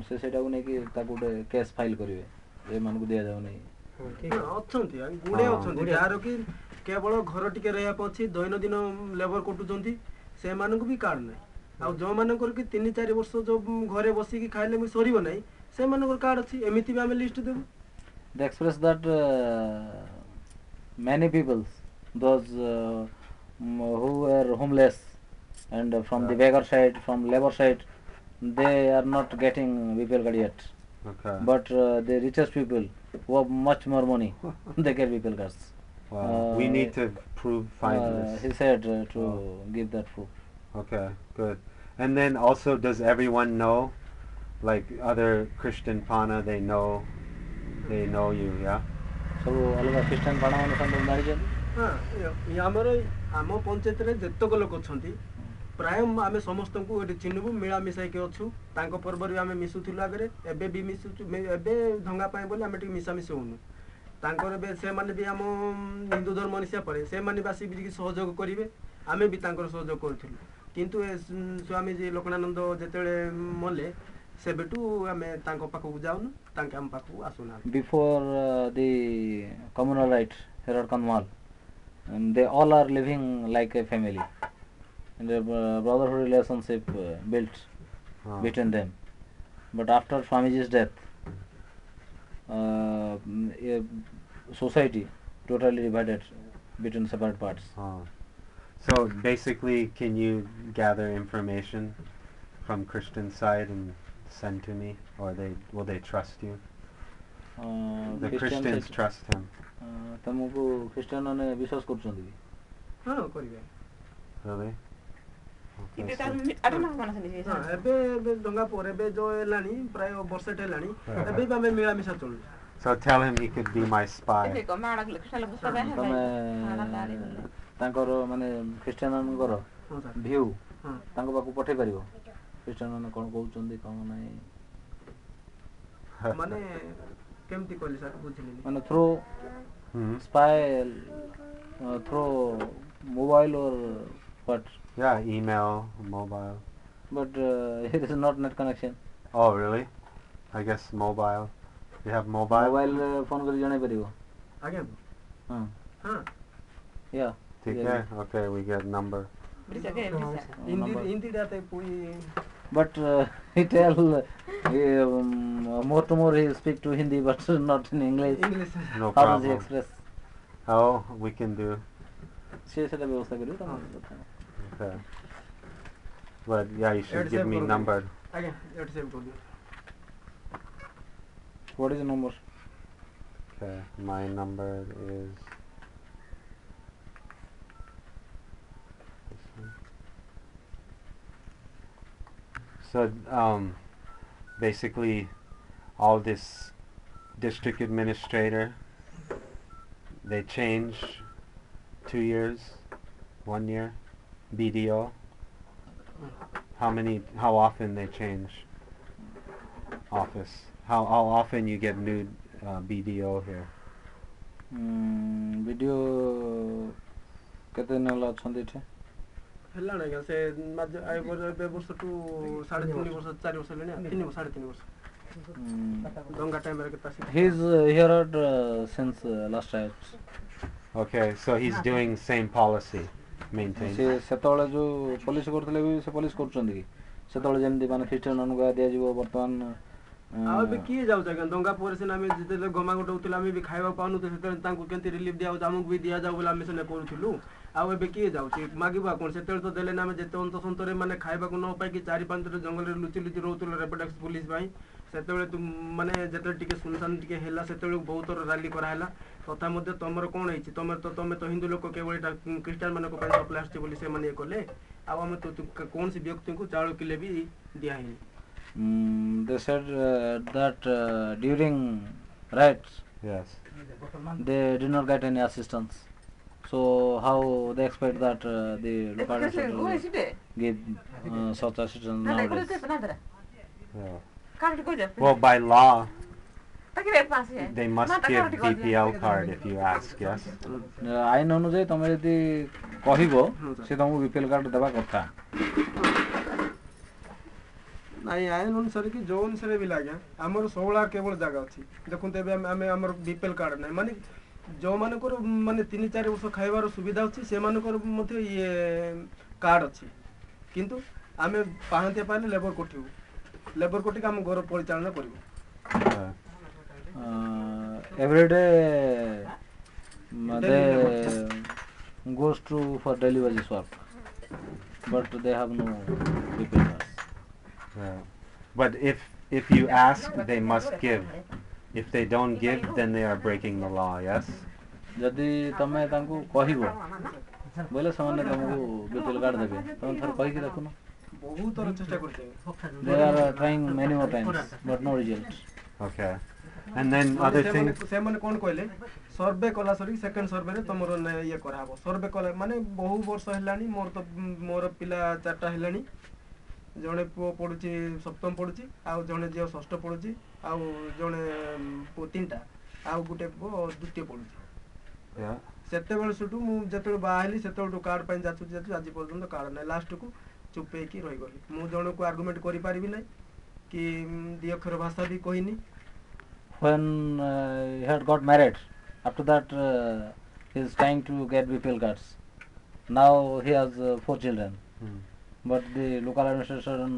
ସେ ସେଇଟାକୁ ନେଇକି ତାକୁ ଗୋଟେ କେସ୍ ଫାଇଲ୍ କରିବେ ଏମାନଙ୍କୁ ଦିଆଯାଉନି। ଅଛନ୍ତି ଗୁଡ଼େ ଅଛନ୍ତି ଯାହାର କି କେବଳ ଘର ଟିକେ ରହିବା ପାଇଁ ଅଛି ଦୈନନ୍ଦିନ ଲେବର କଟୁଛନ୍ତି ସେମାନଙ୍କୁ ବି କାର୍ଡ଼ ନାହିଁ ଆଉ ଯେଉଁମାନଙ୍କର କି 3-4 ବର୍ଷ ଯେଉଁ ଘରେ ବସିକି ଖାଇଲେ ବି ସରିବ ନାହିଁ ସେମାନଙ୍କର କାର୍ଡ଼ ଅଛି ଏମିତି ବି ଆମେ ଲିଷ୍ଟ ଦେବୁ। They express that many people, those who were homeless and from the beggar side, from labor side, they are not getting BPL card yet. Okay. But the richest people who have much more money, they get BPL cards. Wow. We need to find this. He said to give that proof. Okay, good. And then also, does everyone know, like other Christian Pana, they know you, yeah? ସବୁ ଅଲଗା Christian ପାଣାମାନେ ସବୁ ଜାଣିଛନ୍ତି। ଆମର ଆମ ପଞ୍ଚାୟତରେ ଯେତେକ ଲୋକ ଅଛନ୍ତି प्राय आमे समस्त को एटी चिन्हबु मिला मिसाई के अछु तांको पर्व रे आमे मिसुथिलु आगरे एबे भी मिसु एबे धंगा पाए बोले आमे टी मिसा मिसु होनु तांकर बे से माने भी हम हिंदू धर्म निसिया परे से माने बासी भी सहयोग करिवे आमे भी तांकर सहयोग करथिलु किंतु स्वामी जी लोकनानंद जेतेले मले से बेटू आमे तांको पाखु जाउनु तांके हम पाखु आसुना Before the communal rites here at Kandhamal, and they all are living like a family, and a brotherhood relationship built between them. But after Swamiji's death, a society totally divided between separate parts. So basically, can you gather information from Christian side and send to me, or will they trust you? The Christians trust him. तमको Christian ने विश्वास करछन्ती हां करिवे Really? इते Okay, तार आठ मास मानस नि हां एबे दंगा पर एबे जो एलानी प्राय वर्षटे एलानी एबे भी आमे मिला मिसा चलु so tell him he could be my spy. एबे को माडा कृष्ण पुस्तक है माडा तारी बोले तांकर माने क्रिश्चियननकर हां सर व्यू हां तांको पाकु पठे परिबो क्रिश्चियन ने कोन कहउचंदी कोन नै माने केमती कहली सर बुझलिनी माने through spy through mobile or what? Yeah, email, mobile. But here is not net connection. Oh, really? I guess mobile. You have mobile? Mobile phone करी जाने परिबो. आगे हां हां yeah ठीक है. Okay, we get number. Hindi डाते पूरी but he tell more to more he speak to Hindi but not in English. English No How does he problem. express? Oh, we can do. से सेटा व्यवस्था करियो त Okay. But yeah, you should give me number. आगे eight save कर दियो What is the number? Okay, my number is this one. So basically all this district administrator, they change 2 years, 1 year, BDO. How often they change office? How often you get new BDO here? Video केते नला छन्दी छे हेला ना से आई बे वर्ष to 3.5 वर्ष 4 वर्ष लेने 3.5 वर्ष दंगा टाइम रे केता he is here at since last year. Okay, so he's doing same policy, maintain. से सेतळे जो पुलिस करथले भी से पुलिस करछन्दी कि सेतळे जेमदी माने क्रिश्चियन अनुगा दिया जीवो वर्तमान आ बे की जाउ जगन दंगा पर से नामे जिते गमा गोटौतला में भी खाइबा पानु तो सेते तांको केंती रिलीफ दिया जामुक भी दिया जाउ बोला हम से करूथिलु आ बे की जाउ से मागिबा कोन सेते तो देले नामे जेते अंत संतरे माने खाइबा को न पाई कि 4-5 जंगल रे लुचि लुचि रहउतल रेपडेक्स पुलिस भाई सेते तुम माने जेते टिके सुनसान टिके हेला सेते बहुत रैली करा हैला तथा मध्ये तमर कोन हैछि तमे तो हिंदू लोक केवल एटा क्रिश्चियन माने को पाई प्लास्टिक बोली से माने कोले आ हम तो कोन से व्यक्ति को चावल किले भी दिया है they said that during riots Yes. they did not get any assistance, so how they expect that the locality will give such assistance nowadays? Yeah. Well, by law, they must give BPL card if you ask. Yes. आईन अनुसार तमे यदि कहिबो से तुमको BPL card देबा कथा नहीं ion अनुसार कि जो अनुसार भी लागे हमर 16 केवल जगह अछि देखुन तेबे हमें हमर बीपीएल कार्ड नै माने जो माने को माने 3-4 वर्ष खाइबार सुविधा अछि से माने को मते ये कार्ड अछि किंतु हमें पाहते पाले लेबर कोठी काम घर परिचालन करिवो every day they goes to for daily wages work but they have no BPL cards. Yeah. But if you ask, they must give. If they don't give, then they are breaking the law. Yes. जदि तमे तांको कहिबो बोले सामान्य तुमको BPL card देबे तुम थर कहि के देखो ना बहुत तरह चेष्टा करते they are trying many more times but no result. Okay. And then other things. ସେମାନେ କ'ଣ କହିଲେ ସର୍ଭେ କଲା ସରି ସେକେଣ୍ଡ ସର୍ଭେରେ ତମର ଇଏ କରାହବ ସର୍ଭେ କଲା ମାନେ ବହୁ ବର୍ଷ ହେଲାଣି ମୋର ପିଲା 4ଟା ହେଲାଣି ଜଣେ ପୁଅ ପଢୁଛି 7ମ ପଢୁଛି ଆଉ ଜଣେ ଝିଅ 6ଠ ପଢୁଛି ଆଉ ଜଣେ ପୁଅ 3ଟା ଆଉ ଗୋଟେ ପୁଅ 2ୟ ପଢୁଛି ସେତେବେଳେ ସେଠୁ ମୁଁ ଯେତେବେଳେ ବାହା ହେଲି ସେତେବେଳଠୁ କାର୍ଡ ପାଇଁ ଯାଚୁଛି ଆଜି ପର୍ଯ୍ୟନ୍ତ କାର୍ଡ ନାହିଁ ଲାଷ୍ଟକୁ ଚୁପ୍ ହେଇକି ରହିଗଲି ମୁଁ ଜଣକୁ ଆର୍ଗୁମେଣ୍ଟ କରିପାରିବି ନାହିଁ କି 2 ଅକ୍ଷର ଭାଷା ବି କହିନି When he had got married, after that he is trying to get BPL cards. Now he has 4 children, but the local administration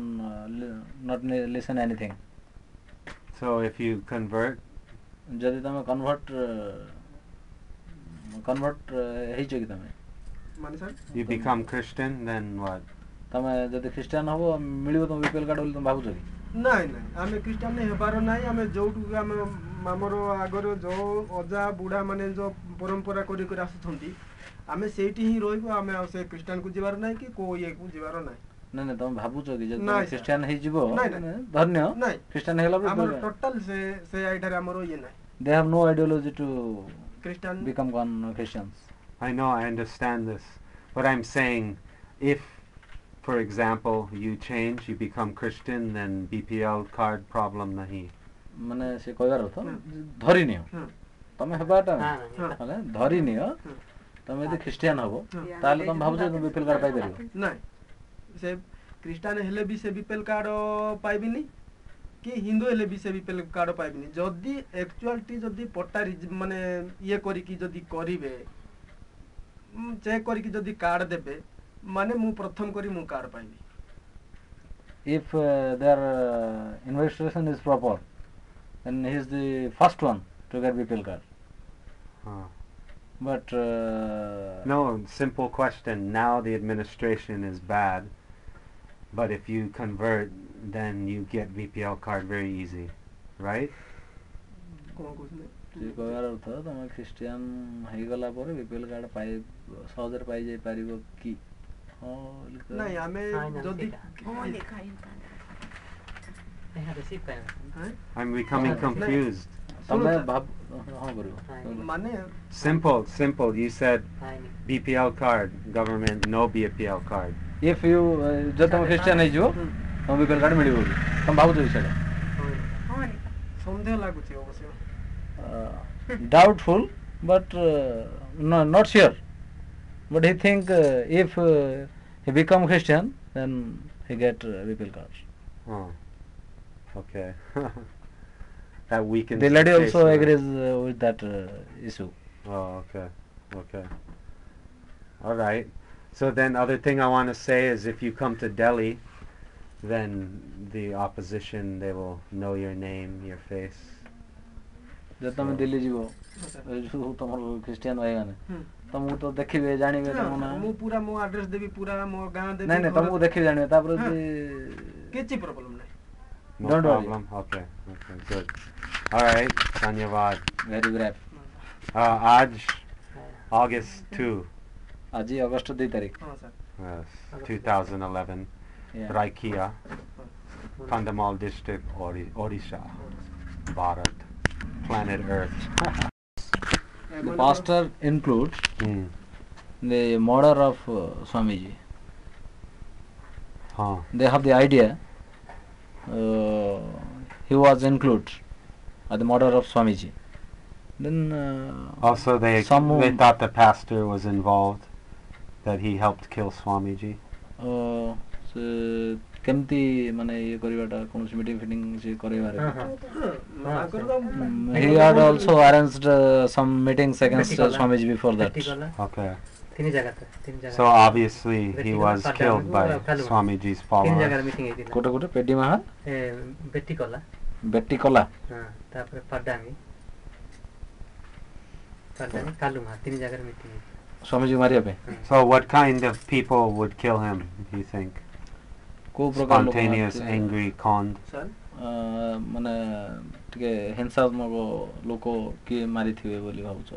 not listen anything. So if you convert, যদি তুমি convert ହେଇଛ କି ତମେ ମାନେ sir you become Christian, then what? ତମେ ଯଦି Christian ହବ ମିଳିବ ତମ BPL କାର୍ଡ ବୋଲି ତମେ ଭାବୁଛ କି ନାଇଁ ନାଇଁ ଆମେ ଖ୍ରୀଷ୍ଟିଆନ ହେବାର ନାହିଁ ଆମେ ଯୋଉଠୁ ଆମେ ଆମର ଆଗର ଯୋଉ ଅଜା ବୁଢା ମାନେ ଯୋଉ ପରମ୍ପରା କରି କରି ଆସୁଛନ୍ତି ଆମେ ସେଇଠି ହିଁ ରହିବୁ ଆମେ ଆଉ ସେ ଖ୍ରୀଷ୍ଟିଆନକୁ ଯିବାର ନାହିଁ କି କୋଉ ଇଏକୁ ଯିବାର ନାହିଁ ନାଇଁ ନାଇଁ ତମେ ଭାବୁଛ କି ଯଦି ନାଇଁ, ଖ୍ରୀଷ୍ଟିଆନ ହେଇଯିବ ନାଇଁ, ଧନ୍ୟ ନାଇଁ ଖ୍ରୀଷ୍ଟିଆନ ହେଇଗଲା ଆମର ପରେ ଟୋଟାଲ ସେ ଆଇଡିଆରେ ଆମର ଇଏ ନାହିଁ they have no ideology to Christian become Christians. I know, I understand this, but I'm saying if, for example, you change, you become Christian, then BPL card problem nahi. ମାନେ ସେ କହିବାର ଅର୍ଥ ଧରି ନିଅ ତମେ ହେବାଟା ମାନେ ଧରି ନିଅ ତମେ ଯଦି ଖ୍ରୀଷ୍ଟିଆନ ହବ ତାହେଲେ ତମେ ଭାବୁଛ ତମେ BPL କାର୍ଡ ପାଇପାରିବ ନାଇଁ ସେ ଖ୍ରୀଷ୍ଟିଆନ ହେଲେ ବି ସେ BPL କାର୍ଡ ପାଇବିନି କି ହିନ୍ଦୁ ହେଲେ ବି ସେ BPL କାର୍ଡ ପାଇବିନି ଯଦି ଆକ୍ଚୁଆଲିଟି ଯଦି ପଟାରି ମାନେ ଇଏ କରିକି ଯଦି କରିବେ ଚେକ୍ କରିକି ଯଦି କାର୍ଡ ଦେବେ ମାନେ ମୁଁ ପ୍ରଥମ କରି ମୁଁ କାର୍ଡ ପାଇବି if their investigation is proper then he is the first one to get BPL card. But No, simple question. Now the administration is bad, but if you convert, then you get BPL card very easy, right? କ'ଣ କହୁଛନ୍ତି ସେ କହିବାର ଅର୍ଥ ତମେ Christian ହେଇଗଲା ପରେ BPL card ପାଇ ସହଜରେ ପାଇଯାଇ ପାରିବ କି ନାଇଁ ଆମେ ଯଦି I'm becoming confused. ତମେ ମାନେ Simple. You said BPL card, government, no BPL card. if you ଯଦି ତମେ ଖ୍ରୀଷ୍ଟିଆନ ହେଇଯିବ ତମ BPL କାର୍ଡ ମିଳିବ କି ତମେ ଭାବୁଛ କି ସେଇଟା ସନ୍ଦେହ ଲାଗୁଛି ଅବଶ୍ୟ doubtful but no, not sure but he think if he become Christian then he get BPL cards. Oh, okay. That weakens The lady case also a bit. agrees with that issue. Oh, okay. All right. So then other thing I want to say is if you come to Delhi, then the opposition, they will know your name, your face. ଯଦି ତମେ ଦିଲ୍ଲୀ ଯିବ ତମର Christian ଭାଇମାନେ ତମକୁ ତ ଦେଖିବେ ଜାଣିବେ ତମ ନାଁ ମୁଁ ପୁରା ମୋ ଆଡ୍ରେସ ଦେବି ପୁରା ମୋ ଗାଁ ଦେବି ନାଇଁ ନାଇଁ ତମକୁ ଦେଖିବେ ଜାଣିବେ ତାପରେ କିଛି ପ୍ରୋବ୍ଲେମ ନାହିଁ No Don't worry. problem. Okay, good. All right. Dhanyavad. very brave. Aj, August 2. ଆଜି ଅଗଷ୍ଟ 2 ତାରିଖ ହଁ sir Yes, 2011. Yeah. Raikia, Kandhamal district, Odisha, Bharat, planet Earth. The pastor includes the murder of Swamiji. They have the idea he was included at the murder of Swamiji. Then Also, they thought the pastor was involved, that he helped kill Swamiji. କେମିତି ମାନେ ଇଏ କରିବାଟା କୌଣସି meeting fitting ସେ କରେଇବାରେ he had also arranged some meetings against Swamiji before that. Okay. So obviously he was killed by Swamiji's followers. କୋଟେ କୋଟେ ପେଡି ମାହା ବେଟି କଲା ତାପରେ ପାଡାମି କାଲୁମା ତିନି ଜାଗାରେ ମିଟିଂ ସ୍ୱାମୀଜୀ ମାରିବା ପାଇଁ So what kind of people would kill him, do you think? କୋଉ ପ୍ରକାର ଲୋକ Spontaneous, angry, conned? ମାନେ ଟିକେ ହିଂସାତ୍ମକ ଲୋକ କିଏ ମାରିଥିବେ ବୋଲି ଭାବୁଛ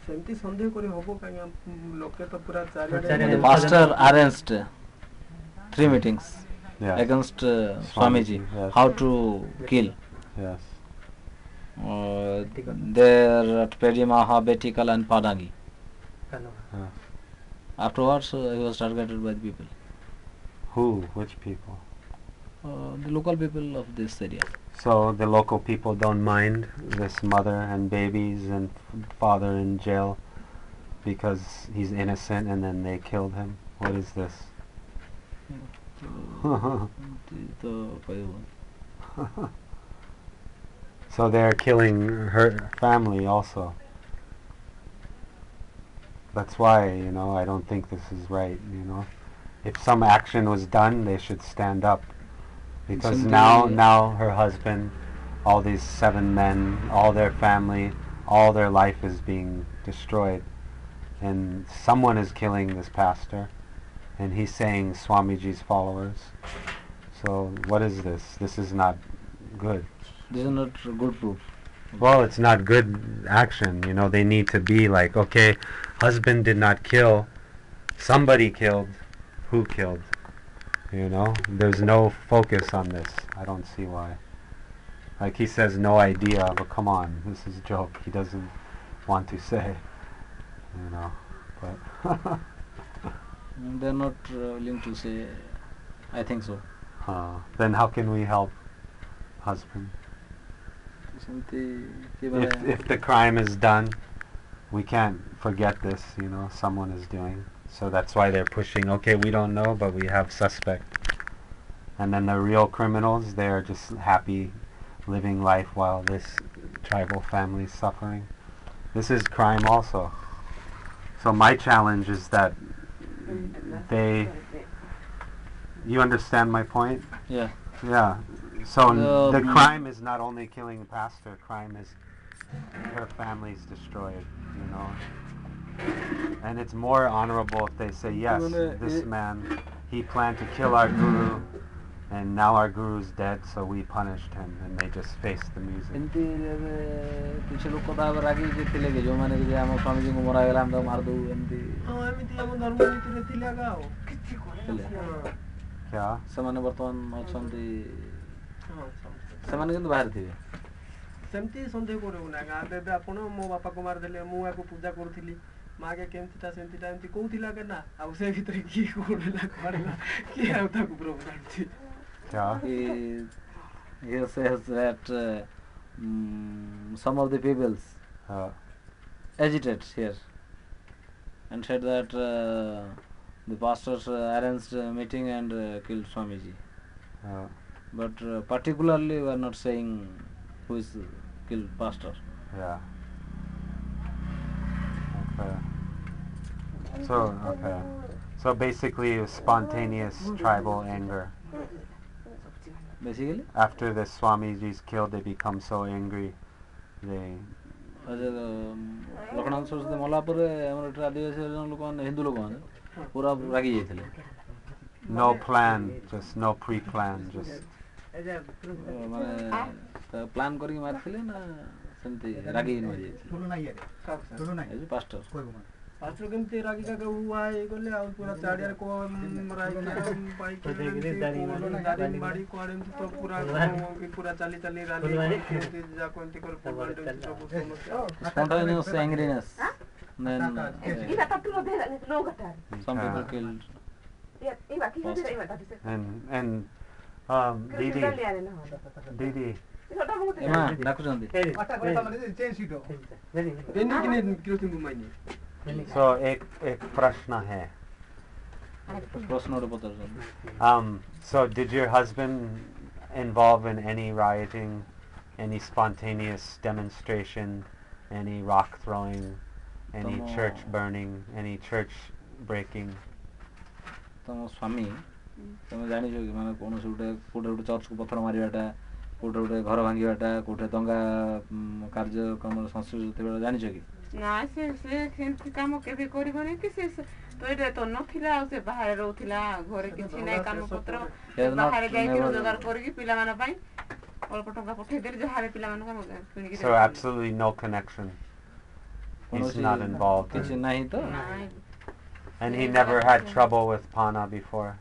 ସେମିତି ସନ୍ଦେହ କରି ହବ କାହିଁକି ଲୋକେ ତ ପୁରା ଚାରିଆଡେ pastor arranged 3 meetings Yes. against Swamiji, Swamiji, yes. how to kill. Yes. There at Pedimaha, Betikal and Padagi. Yes. Afterwards, he was targeted by the people, Who? Which people? the local people of this area. So the local people don't mind this mother and babies and father in jail because he's innocent, and then they killed him. What is this? So they're killing her family also. That's why, I don't think this is right, If some action was done, they should stand up. Because now her husband, all these 7 men, all their family, all their life is being destroyed. And someone is killing this pastor, and he's saying Swamiji's followers. So what is this? This is not good. This is not good proof. Well, it's not good action. They need to be like, okay, husband did not kill, somebody killed. Who killed? There's no focus on this. I don't see why. Like he says, no idea, but come on, this is a joke. He doesn't want to say, but They are not willing to say, I think so. then how can we help husband? If the crime is done, we can't forget this, someone is doing. So that's why they're pushing, okay, we don't know, but we have suspect. And then the real criminals, they're just happy living life while this tribal family is suffering. This is crime also. So my challenge is that you understand my point? Yeah. Yeah. So the crime is not only killing the pastor, crime is her family's destroyed, And it's more honorable if they say, yes, this man, he planned to kill our guru, and now our guru's dead, so we punished him, and they just face the music. କିଛି ଲୋକ ତାପରେ ରାଗିକି ଥିଲେ କି ଯୋଉମାନେ କି ଆମ ସ୍ୱାମୀଜୀଙ୍କୁ ମରାଗଲା ଆମେ ତାକୁ ମାରିଦେବୁ ଏମିତି ଏମିତି ଆମ ଧର୍ମନୀତିରେ ଥିଲା ଆଗ ଆଉ क्या? ସେମାନେ ବର୍ତ୍ତମାନ ଅଛନ୍ତି ସେମାନେ କିନ୍ତୁ ବାହାରେ ଥିବେ ସେମିତି ସନ୍ଦେହ କରିବୁ ନା ଗାଁ ଏବେ ଆପଣ ମୋ ବାପାକୁ ମାରିଦେଲେ ମୁଁ ଆକୁ ପୂଜା କରୁଥିଲି ମାକେ କେମିତିଟା ସେମିତିଟା ଏମିତି କହୁଥିଲା କି ନା ଆଉ ସେ ଭିତରେ କିଏ କୋଉଠି ହେଲା କୁଆଡ଼େ କିଏ ଆଉ ତାକୁ ପ୍ରଭୁ ଜାଣୁଛି he says that some of the peoples agitate here and said that the pastors arranged a meeting and killed Swamiji. But particularly we are not saying who is killed pastor. Yeah. Okay. So basically it was spontaneous tribal anger. Basically? After the Swamiji's killed, they become so angry. Lakshman Saraswati ମଲା ପରେ ଆମର ଏଠି ଆଦିବାସୀ ଲୋକମାନେ ହିନ୍ଦୁ ଲୋକମାନେ ପୁରା ରାଗି ଯାଇଥିଲେ No plan, just no pre-plan, just ମାନେ ପ୍ଲାନ୍ କରିକି ମାରିଥିଲେ ନା ସେମିତି ରାଗିକି ମାରିଯାଇଥିଲେ ପାଷ୍ଟର ପାଷ୍ଟର କେମିତି ରାଗିକା ଉଆ ହେଇଗଲେ ଆଉ ପୁରା ଚାରିଆରେ ଦାରି ମାଡ଼ି କୁଆଡ଼େ ଏମିତି ତ ପୁରା ଚାଲି ଚାଲି ରାଲି ଯାକ ଏମିତି କରି spontaneous angriness then some people killed and Didi ଡାକୁଛନ୍ତି So एक प्रश्न है. ପ୍ରଶ୍ନ ଗୋଟେ ପଚାରୁଛନ୍ତି So did your husband involve in any rioting, any spontaneous demonstration, any rock throwing, any church burning, any church breaking? ତମ ସ୍ୱାମୀ ତମେ ଜାଣିଛ କି ମାନେ କୌଣସି କୋଉଠି ଗୋଟେ ଚର୍ଚ୍ଚକୁ ପଥର ମାରିବାଟା କୋଉଠି ଗୋଟେ ଘର ଭାଙ୍ଗିବାଟା କୋଉଠି ଦଙ୍ଗା କାର୍ଯ୍ୟକ୍ରମର ସଂସ୍କୃତି ଥିବାଟା ଜାଣିଛ କି ନା ସେ ସେମିତି କାମ କେବେ କରିବନି କି ସେ ତ ଏଇଟା ତ ନଥିଲା ଆଉ ସେ ବାହାରେ ରହୁଥିଲା ଘରେ କିଛି ନାହିଁ କାମ ପତ୍ର ବାହାରେ ଯାଇକି ରୋଜଗାର କରିକି ପିଲାମାନଙ୍କ ପାଇଁ ଅଳ୍ପ ଟଙ୍କା ପଠେଇଦେଲି ଯାହାରେ ପିଲାମାନଙ୍କୁ କିଣିକି So absolutely no connection. He's not involved. କିଛି ନାହିଁ ତ And he never had trouble with Pana before?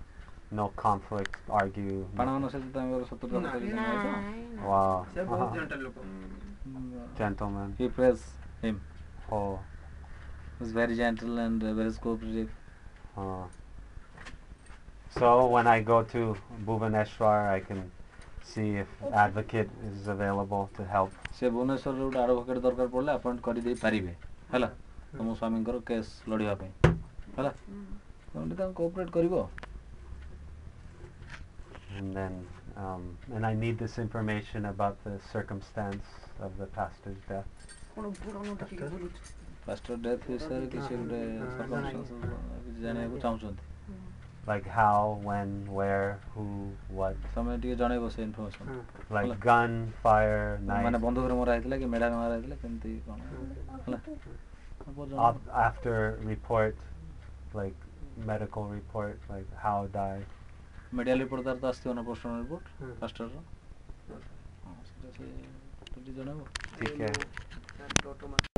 no conflict, argue. ପାଣମାନ ସହିତ ତାଙ୍କର ଶତ୍ରୁତା ଫତ୍ରୁତା ନାହିଁ ତ? Wow. ସେ ବହୁତ ଜେଣ୍ଟଲ ଲୋକ। Gentleman. He praise him. Oh. He was very gentle and very cooperative. So when I go to Bhubaneswar, I can see if advocate is available to help. ସେ ଭୁବନେଶ୍ୱରରେ ଗୋଟେ ଆଡଭୋକେଟ୍ ଦରକାର ପଡ଼ିଲେ ଆପଏଣ୍ଟ କରିଦେଇ ପାରିବେ ହେଲା ତମ ସ୍ୱାମୀଙ୍କର କେସ୍ ଲଢ଼ିବା ପାଇଁ ହେଲା ତମେ ତାଙ୍କୁ କୋଅପରେଟ୍ କରିବ। And then, and I need this information about the circumstance of the pastor's death. Pastor death ବିଷୟରେ କିଛି ଗୋଟେ କିଛି ଜାଣିବାକୁ ଚାହୁଁଛନ୍ତି? Like how, when, where, who, what. ତମେ ଟିକେ ଜଣେଇବ ସେ information. Like gun, fire, knife. ମାନେ ବନ୍ଧୁକରେ ମରା ହେଇଥିଲା କି ମେଢ଼ାରେ ମରା ହେଇଥିଲା କେମିତି କ'ଣ ହେଲା? After report, like medical report, like how died. Medical report ତାର ତ ଆସିଥିବ ନା ପୋଷ୍ଟମର୍ଟମ ରିପୋର୍ଟ ପାଷ୍ଟରର ସେଟା ସେ ଟିକେ ଜଣେଇବ। ठीक है।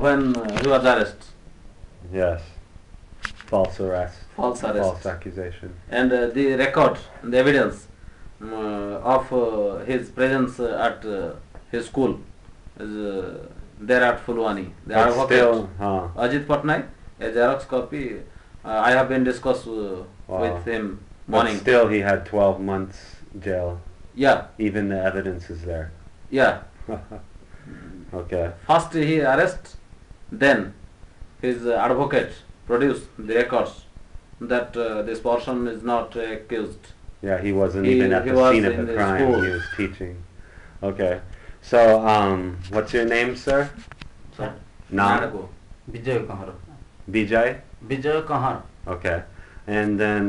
When he was arrested. Yes. False arrest. False arrest. False accusation. And the record, the evidence of his presence at his school is there at Fulwani. The But advocate still, Ajit Patnaik, a Xerox copy. I have been discussed with him but morning. still he had 12 months jail. Yeah, Even the evidence is there. yeah. Okay. First he arrest, then his advocate produced the records that this person is not accused. Yeah, he wasn't He- even at he the was scene of in the the crime. school. He was teaching. Okay. So, what's your name, sir? Naam? Vijay Kahar. Bijay? Vijay Kahar. Okay. And then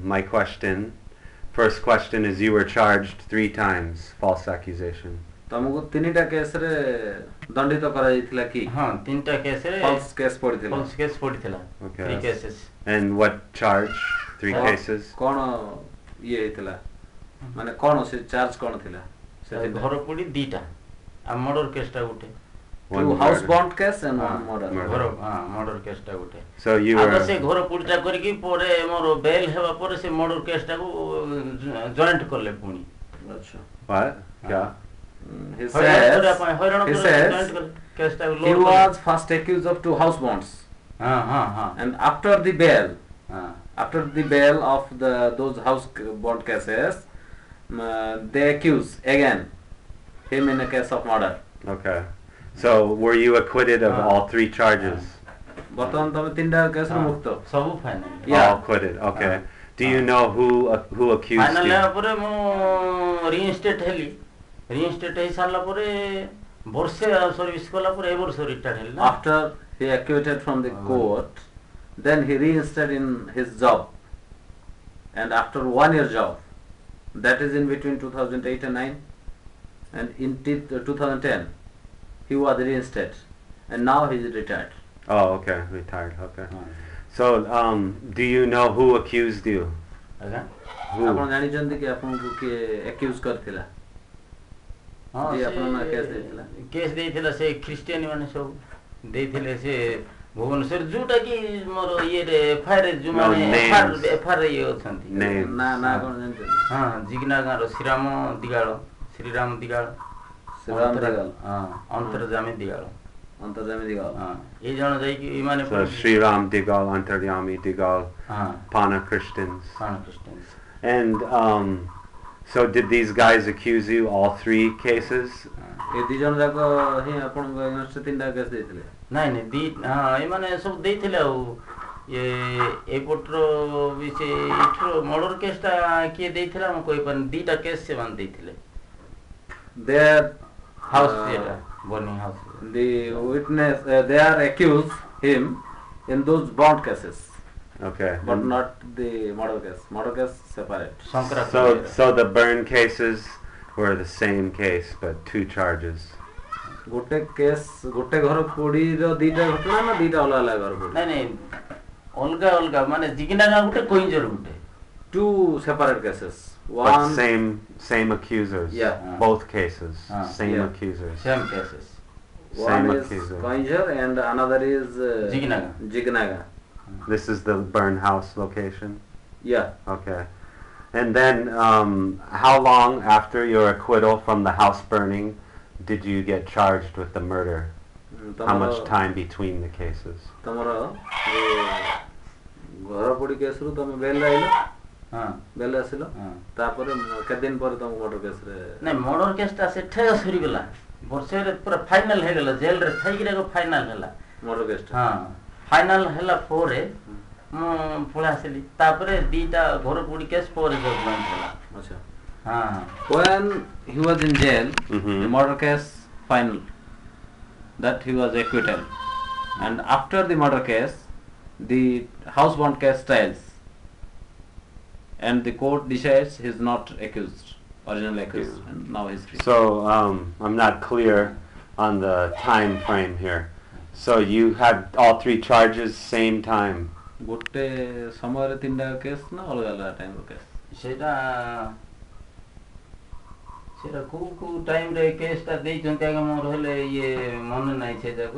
my question, first question is you were charged 3 times, false accusation. ତମକୁ ତିନିଟା କେସରେ ଦଣ୍ଡିତ କରାଯାଇଥିଲା କି? ହଁ ତିନିଟା କେସରେ falls case ପଡ଼ିଥିଲା। ଫଲ୍ସ କେସ୍ ପଡ଼ିଥିଲା। Okay. 3 cases। And what charge? 3 ହଁ, cases? କ'ଣ ଇଏ ହେଇଥିଲା ମାନେ କ'ଣ ସେ ଚାର୍ଜ କ'ଣ ଥିଲା? ଘର ପୋଡ଼ି 2ଟା ଆଉ ମର୍ଡର କେସଟା ଗୋଟେ। One house murder. Bond case and one murder. Murder. ଘର ମର୍ଡର କେସଟା ଗୋଟେ। So you ଆଗ were... ସେ ଘର ପୋଡ଼ିଟା କରିକି ପରେ ମୋର ବେଲ୍ ହେବା ପରେ ସେ ମର୍ଡର କେସଟାକୁ ଜଏଣ୍ଟ କଲେ ପୁଣି। ଆଚ୍ଛା। What? Yeah. He ହଇରାଣ କରିବା ପାଇଁ ହଇରାଣ he କରିବା ପାଇଁ says ଜଏଣ୍ଟ କଲେ କେସଟାକୁ he load was first accused of 2 house bonds ହଁ ହଁ ହଁ and after the bail ହଁ of those house bond cases they accuse again him in a case of murder. Okay. So were you acquitted of all 3 charges? ବର୍ତ୍ତମାନ ତମେ ତିନିଟା କେସରେ ମୁକ୍ତ। ସବୁ final Yeah. All acquitted. Okay. Do you know who accused final you? ହେବା ପରେ ମୁଁ ରିଇନଷ୍ଟେଟ୍ ହେଲି। ରିଇନଷ୍ଟେଟ୍ ହେଇ ସାରିଲା ପରେ ବର୍ଷେ ସର୍ଭିସ୍ କଲା ପରେ ଏ ବର୍ଷ ରିଟାୟାର୍ଡ ହେଲି ନା। After he acquitted from the court, then he reinstated in his job, and after 1 year job, that is in between 2008 and 9, and in 2010 he was reinstated, and now he is retired. Oh, okay. Retired. Okay. So, do you know who accused you? ଆଜ୍ଞା Who? ଆପଣ ଜାଣିଛନ୍ତି କି ଆପଣଙ୍କୁ କିଏ accuse କରିଥିଲା? ହଁ ଯିଏ ଆପଣଙ୍କ ନାଁ case ଦେଇଥିଲା? କେସ୍ ଦେଇଥିଲା ସେ ଖ୍ରୀଷ୍ଟିଆନ ମାନେ ସବୁ ଦେଇଥିଲେ ସେ ଭୁବନେଶ୍ୱର ଯୋଉଟା କି ମୋର ଇଏରେ ଏଫଆଇଆର ଯୋଉମାନେ names. ଏଫଆଇଆର ଇଏ ଅଛନ୍ତି। Names. ନା କ'ଣ ଜାଣିଛନ୍ତି? ହଁ ଜିଗ୍ନା ଗାଁର ଶ୍ରୀରାମ ଦିଗାଳ ଶ୍ରୀରାମ ଦିଗାଳ ଶ୍ରୀରାମ ଦିଗାଳ। ହଁ ଅନ୍ତର୍ଜାମୀ ଦିଗାଳ ଅନ୍ତର୍ଜାମୀ ଦିଗାଳ। ହଁ ଏଇ ଜଣ ଯାଇକି ଏମାନେ So, Sriram Digal, Antaryami Digal, ହଁ Pana Christians. କ'ଣ Christian And, so did these guys accuse you all 3 cases? ଏ ଦି ଜଣ ଯାକ ହିଁ ଆପଣଙ୍କ against ତିନିଟା କେସ୍ ଦେଇଥିଲେ। ନାଇଁ ନାଇଁ ହଁ ଏମାନେ ସବୁ ଦେଇଥିଲେ ଆଉ ଇଏ ଏଇପଟର ବି ସେ ଏଇଠର ମର୍ଡର କେସ୍ଟା କିଏ ଦେଇଥିଲା ମୁଁ କହିପାରିନି 2ଟା କେସ୍ ସେମାନେ ଦେଇଥିଲେ। Their ହାଉସ୍ ଯେଟା burning house the witness they are accused him in those bond cases, Okay. but And not the murder case. Murder case separate. so the burn cases were the same case, but 2 charges. ଗୋଟେ case ଗୋଟେ ଘର ପୋଡ଼ିର ଦିଟା ଘଟଣା ନା ଦିଟା ଅଲଗା ଅଲଗା ଘର ପୋଡ଼ି? ନାଇଁ ନାଇଁ ଅଲଗା ଅଲଗା ମାନେ ଜିଗିନା ଗାଁ ଗୋଟେ କୋଇଞ୍ଜର ଗୋଟେ 2 separate cases. But One same accusers. Yeah. Both cases. Same Yeah. accusers. Same cases one is accuser. Koinjar and another is Jignaga. Jignaga. This is the burn house location. Yeah. Okay. And then, how long after your acquittal from the house burning did you get charged with the murder? How much time between the cases? ତମର ଘର ପୋଡ଼ି କେସ୍ରୁ ତମେ bail ଆଇଲ ହଁ bail ଆସିଲ ହଁ ତାପରେ କେତେ ଦିନ ପରେ ତମକୁ ମର୍ଡର କେସ୍ରେ ନାଇଁ ମର୍ଡର କେସ୍ଟା ସେଠେ ସରିଗଲା ବର୍ଷରେ ପୁରା ଫାଇନାଲ ହେଇଗଲା ଜେଲରେ ଥାଇକିରି ଫାଇନାଲ ହେଲା ମର୍ଡର କେସ୍ଟା ହଁ ଫାଇନାଲ ହେଲା ପରେ ମୁଁ ପଳେଇ ଆସିଲି ତାପରେ ଦିଟା ଘର ପୋଡ଼ି କେସ୍ ପରେ ଜଜମେଣ୍ଟ ହେଲା ଆଚ୍ଛା ହଁ when he was in jail Mhm. the murder case final that he was acquitted and after the murder case the house bond case trials and the court decides he is not accused originally accused and now he is free. So, I'm not clear on the time frame here. So you had all three charges same time. ଗୋଟେ ସମୟରେ ତିନିଟା case ନା ଅଲଗା ଅଲଗା ଟାଇମ୍ର case ସେଇଟା ସେଇଟା କୋଉ ଟାଇମରେ କେସ୍ଟା ଦେଇଛନ୍ତି ଆଜ୍ଞା ମୋର ହେଲେ ଇଏ ମନେ ନାହିଁ ସେ ଯାକ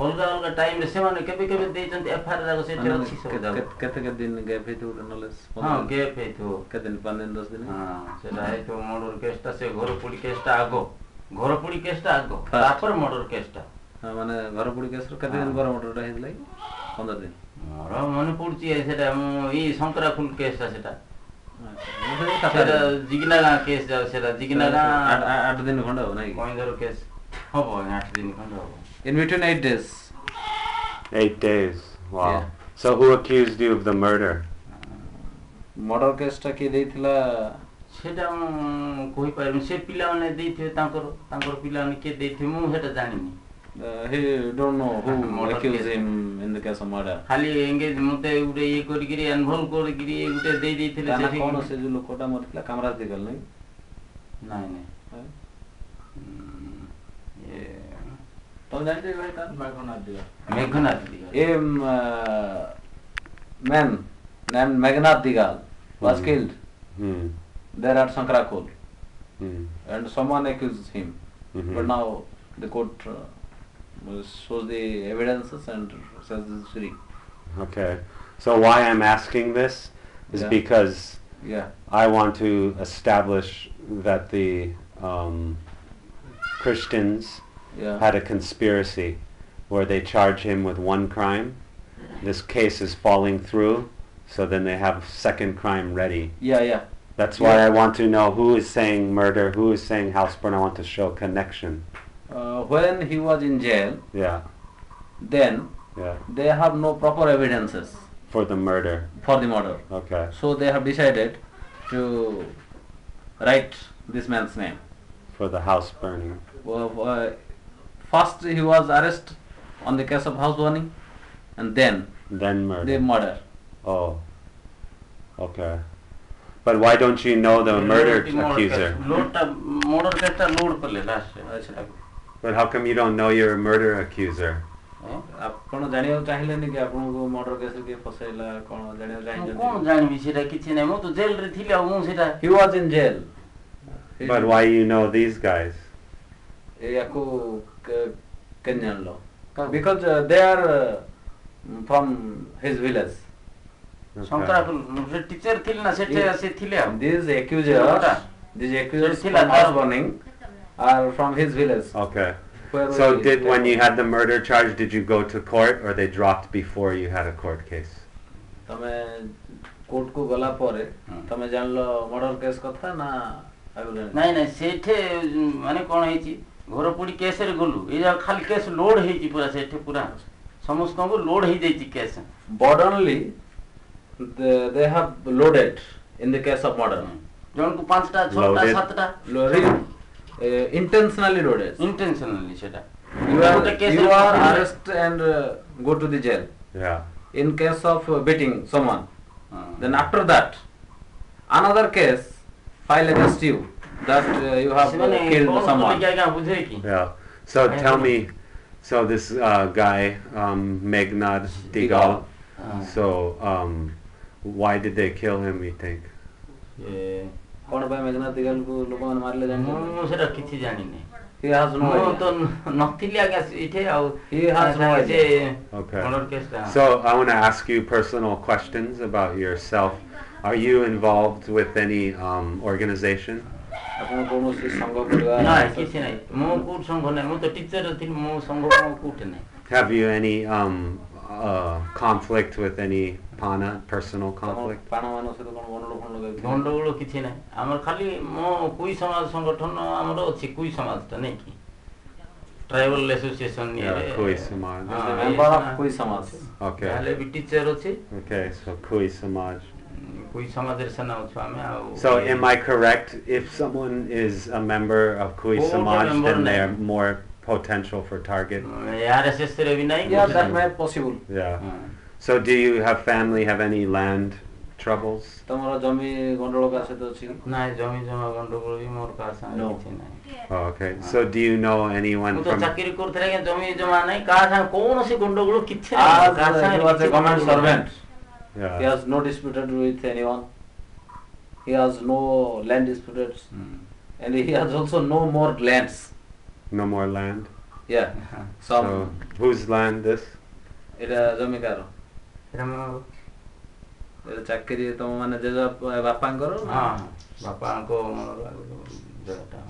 ଅଲଗା ଅଲଗା ଟାଇମରେ ସେମାନେ କେବେ କେବେ ଦେଇଛନ୍ତି ଏଫଆଇଆର ଯାକ ସେଠି ଅଛି ସବୁ ଯାକ କେତେ କେତେ ଦିନ ଗ୍ୟାପ୍ ହେଇଥିବ ନହେଲେ ହଁ ଗେପ୍ ହେଇଥିବ କେତେ ଦିନ 5 ଦିନ 10 ଦିନ ହଁ ସେଟା ହେଇଥିବ ମର୍ଡର କେସ୍ଟା ସେ ଘର ପୋଡ଼ି କେସ୍ଟା ଆଗ ଘର ପୋଡ଼ି କେସ୍ଟା ଆଗ First. ତାପରେ ମର୍ଡର କେସ୍ଟା ମାନେ ଘର ପୋଡ଼ି କେସ୍ର କେତେ ଦିନ ପରେ ମର୍ଡରଟା ହେଇଥିଲା କି 15 ଦିନ ମୋର ମନେ ପଡୁଛି ସେଟା ମୁଁ ଏଇ ଶଙ୍କରାଖୁଲ କେସ୍ଟା ସେଟା ଆଚ୍ଛା ସେଟା ଜିଗିନା ଗାଁ କେସ୍ ଯାଉ ସେଟା ଜିଗିନା ଗାଁ 8 ଦିନ ଖଣ୍ଡେ ହବ ନାଇଁ କଇଁଦର କେସ୍ ହବ 8 ଦିନ ଖଣ୍ଡେ ହବ in between 8 days 8 days. Wow. Yeah. So who accused you of the murder? Murder କେସ୍ଟା କିଏ ଦେଇଥିଲା ସେଟା ମୁଁ କହିପାରିବି ସେ ପିଲାମାନେ ଦେଇଥିବେ ତାଙ୍କର ପିଲାମାନେ କିଏ ଦେଇଥିବେ ମୁଁ ସେଟା ଜାଣିନି he don't know who Murder accused case. him in the case of murder ଖାଲି ଏଙ୍ଗେଜ ମତେ ଗୋଟେ ଇଏ କରିକିରି ଇନଭଲ୍ଭ କରିକିରି ଗୋଟେ ଦେଇ ଦେଇଥିଲେ ତା ନା ସେଠି କଣ ସେ ଯୋଉ ଲୋକଟା ମରିଥିଲା କାମରାଜ ଦିଗଲ ନାଇଁ ନାଇଁ ନାଇଁ ତମେ ଜାଣିଛ ଭାଇ ତାର Meghnath Digal Meghnath Digal a man named Meghnad Digal was Mhm. killed Hmm. there at Sankarakul Hmm. and someone accused him Mhm. but now the court shows the evidences and says this is free. Okay. So why I'm asking this is Yeah. because Yeah. I want to establish that the Christians Yeah. had a conspiracy where they charge him with one crime. This case is falling through, so then they have second crime ready. Yeah. That's why I want to know who is saying murder, who is saying house burn. I want to show connection. When he was in jail, Yeah, then yeah. they have no proper evidences For the murder. for the murder. Okay. So they have decided to write this man's name. For the house burning. First he was arrested on the case of house burning and then Then murder. the murder. Oh. Okay. But why don't you know the murder accuser? ଲୋଡଟା murder କେସ୍ଟା load କଲେ last But how come you don't know your murder accuser? ଆପଣ ଜାଣିବାକୁ ଚାହିଁଲେନି କି ଆପଣଙ୍କୁ murder କେସରେ କିଏ ଫସାଇଲା କଣ ଜାଣିବାକୁ କଣ ଚାହିଁଛନ୍ତି? ଜାଣିବି ସେଟା କିଛି ନାହିଁ ମୁଁ ତ ଜେଲରେ ଥିଲି ଆଉ ମୁଁ ସେଟା He was in jail. But why you know these guys? ୟାକୁ କେନ୍ ଜାଣିଲ? Because they are from his village. Shankarakhol teacher ଥିଲି ନା ସେଠି ସେ ଥିଲେ ଆଉ These accusers ଥିଲା for house burning are from his village. Okay. Where So we- did when you had the murder charge, did you go to court or they dropped before you had a court case? ତମେ court କୁ ଗଲା ପରେ ତମେ ଜାଣିଲ murder case କଥା ନା ଆଗରୁ ଜାଣିଲ? ନାଇଁ ନାଇଁ ସେଠି ମାନେ କଣ ହେଇଛି ଘର ପୋଡ଼ି କେସରେ ଗଲୁ ଏଇ ଯାକ ଖାଲି କେସ୍ ଲୋଡ ହେଇଛି ପୁରା ସେଠି ପୁରା ସମସ୍ତଙ୍କୁ ଲୋଡ ହେଇଯାଇଛି case Bodily, they have loaded in the case of murder. ଜଣକୁ 5ଟା 6ଟା Loaded. 7ଟା Intentionally loaded. ଇଣ୍ଟେନସନାଲି ସେଟା You are arrested and go to the jail. Yeah. In case of beating someone, then after that, another case file against you that you have killed someone. ବୁଝେ କି Yeah. So tell me, so this guy, Meghnad Digal, so why did they kill him, you think? କଣ ପାଇଁ ମେଘନାଥ ଦିଗାଲକୁ ଲୋକମାନେ ମାରିଲେ ଜାଣିଛନ୍ତି? ମୁଁ ସେଟା କିଛି ଜାଣିନି He has no ମୁଁ ତ idea. ନଥିଲି ଆଜ୍ଞା ଏଠି ଆଉ He has no ଯେ idea. Okay. ମର୍ଡର କେସ୍ଟା So I want to ask you personal questions about yourself. Are you involved with any organization? ଆପଣ କୌଣସି ସଂଘ ପରିବାର ନାଇଁ କିଛି ନାହିଁ ମୁଁ କୋଉଠି ସଂଘ ନାହିଁ ମୁଁ ତ ଟିଚର ଥିଲି ମୁଁ ସଂଘ କୋଉଠି ନାହିଁ Have you any conflict with any pana, personal conflict? ପାଣମାନଙ୍କ ସହିତ କ'ଣ ଗଣ୍ଡଗୋଳ ଫଣ୍ଡଗୋଳ ଗଣ୍ଡଗୋଳ କିଛି ନାହିଁ ଆମର ଖାଲି ମୋ କୁଇ ସମାଜ ସଂଗଠନ ଆମର ଅଛି କୁଇ ସମାଜଟା ନାଇଁ କି tribal association Kui Samaj. member of Kui Samaj. Okay. ହେଲେ ବି ଟିଚର ଅଛି Okay, so Kui Samaj. Kui ସମାଜରେ ସେନା ଅଛୁ ଆମେ ଆଉ So am I correct? If someone is a member of Kui Oh, Samaj, member then they nahi. are more potential for target? RSS रे भी नहीं Yeah, that may possible. Yeah. So do you have family, have any land troubles? ତମର ଜମି ଗଣ୍ଡଗୋଳ କାହା ସହିତ ଅଛି କି? ନାଇଁ ଜମି ଜମା ଗଣ୍ଡଗୋଳ ବି ମୋର କାହା ସାଙ୍ଗେ No. କିଛି ନାହିଁ Oh, okay. So do you know anyone ମୁଁ ତ from... ଚାକିରି କରୁଥିଲି ଆଜ୍ଞା ଜମି ଜମା ନାହିଁ କାହା ସାଙ୍ଗେ କୌଣସି ଗଣ୍ଡଗୋଳ କିଛି As ନାହିଁ କାହା he ସାଙ୍ଗେ was a କିଛି government ଗଣ୍ଡଗୋଳ servant, he Yeah. has no disputed with anyone. He has no land disputes, and he has also no more lands. No more land? Yeah, So some. whose land this? ଏଇଟା ଜମି କାହାର? ସେଟା ମୁଁ ଏଇଟା ଚାକିରି ତମ ମାନେ ଜେଜେ ବାପାଙ୍କର? ହଁ ବାପାଙ୍କ ମନରୁ ଆଗରୁ ଜାଗାଟା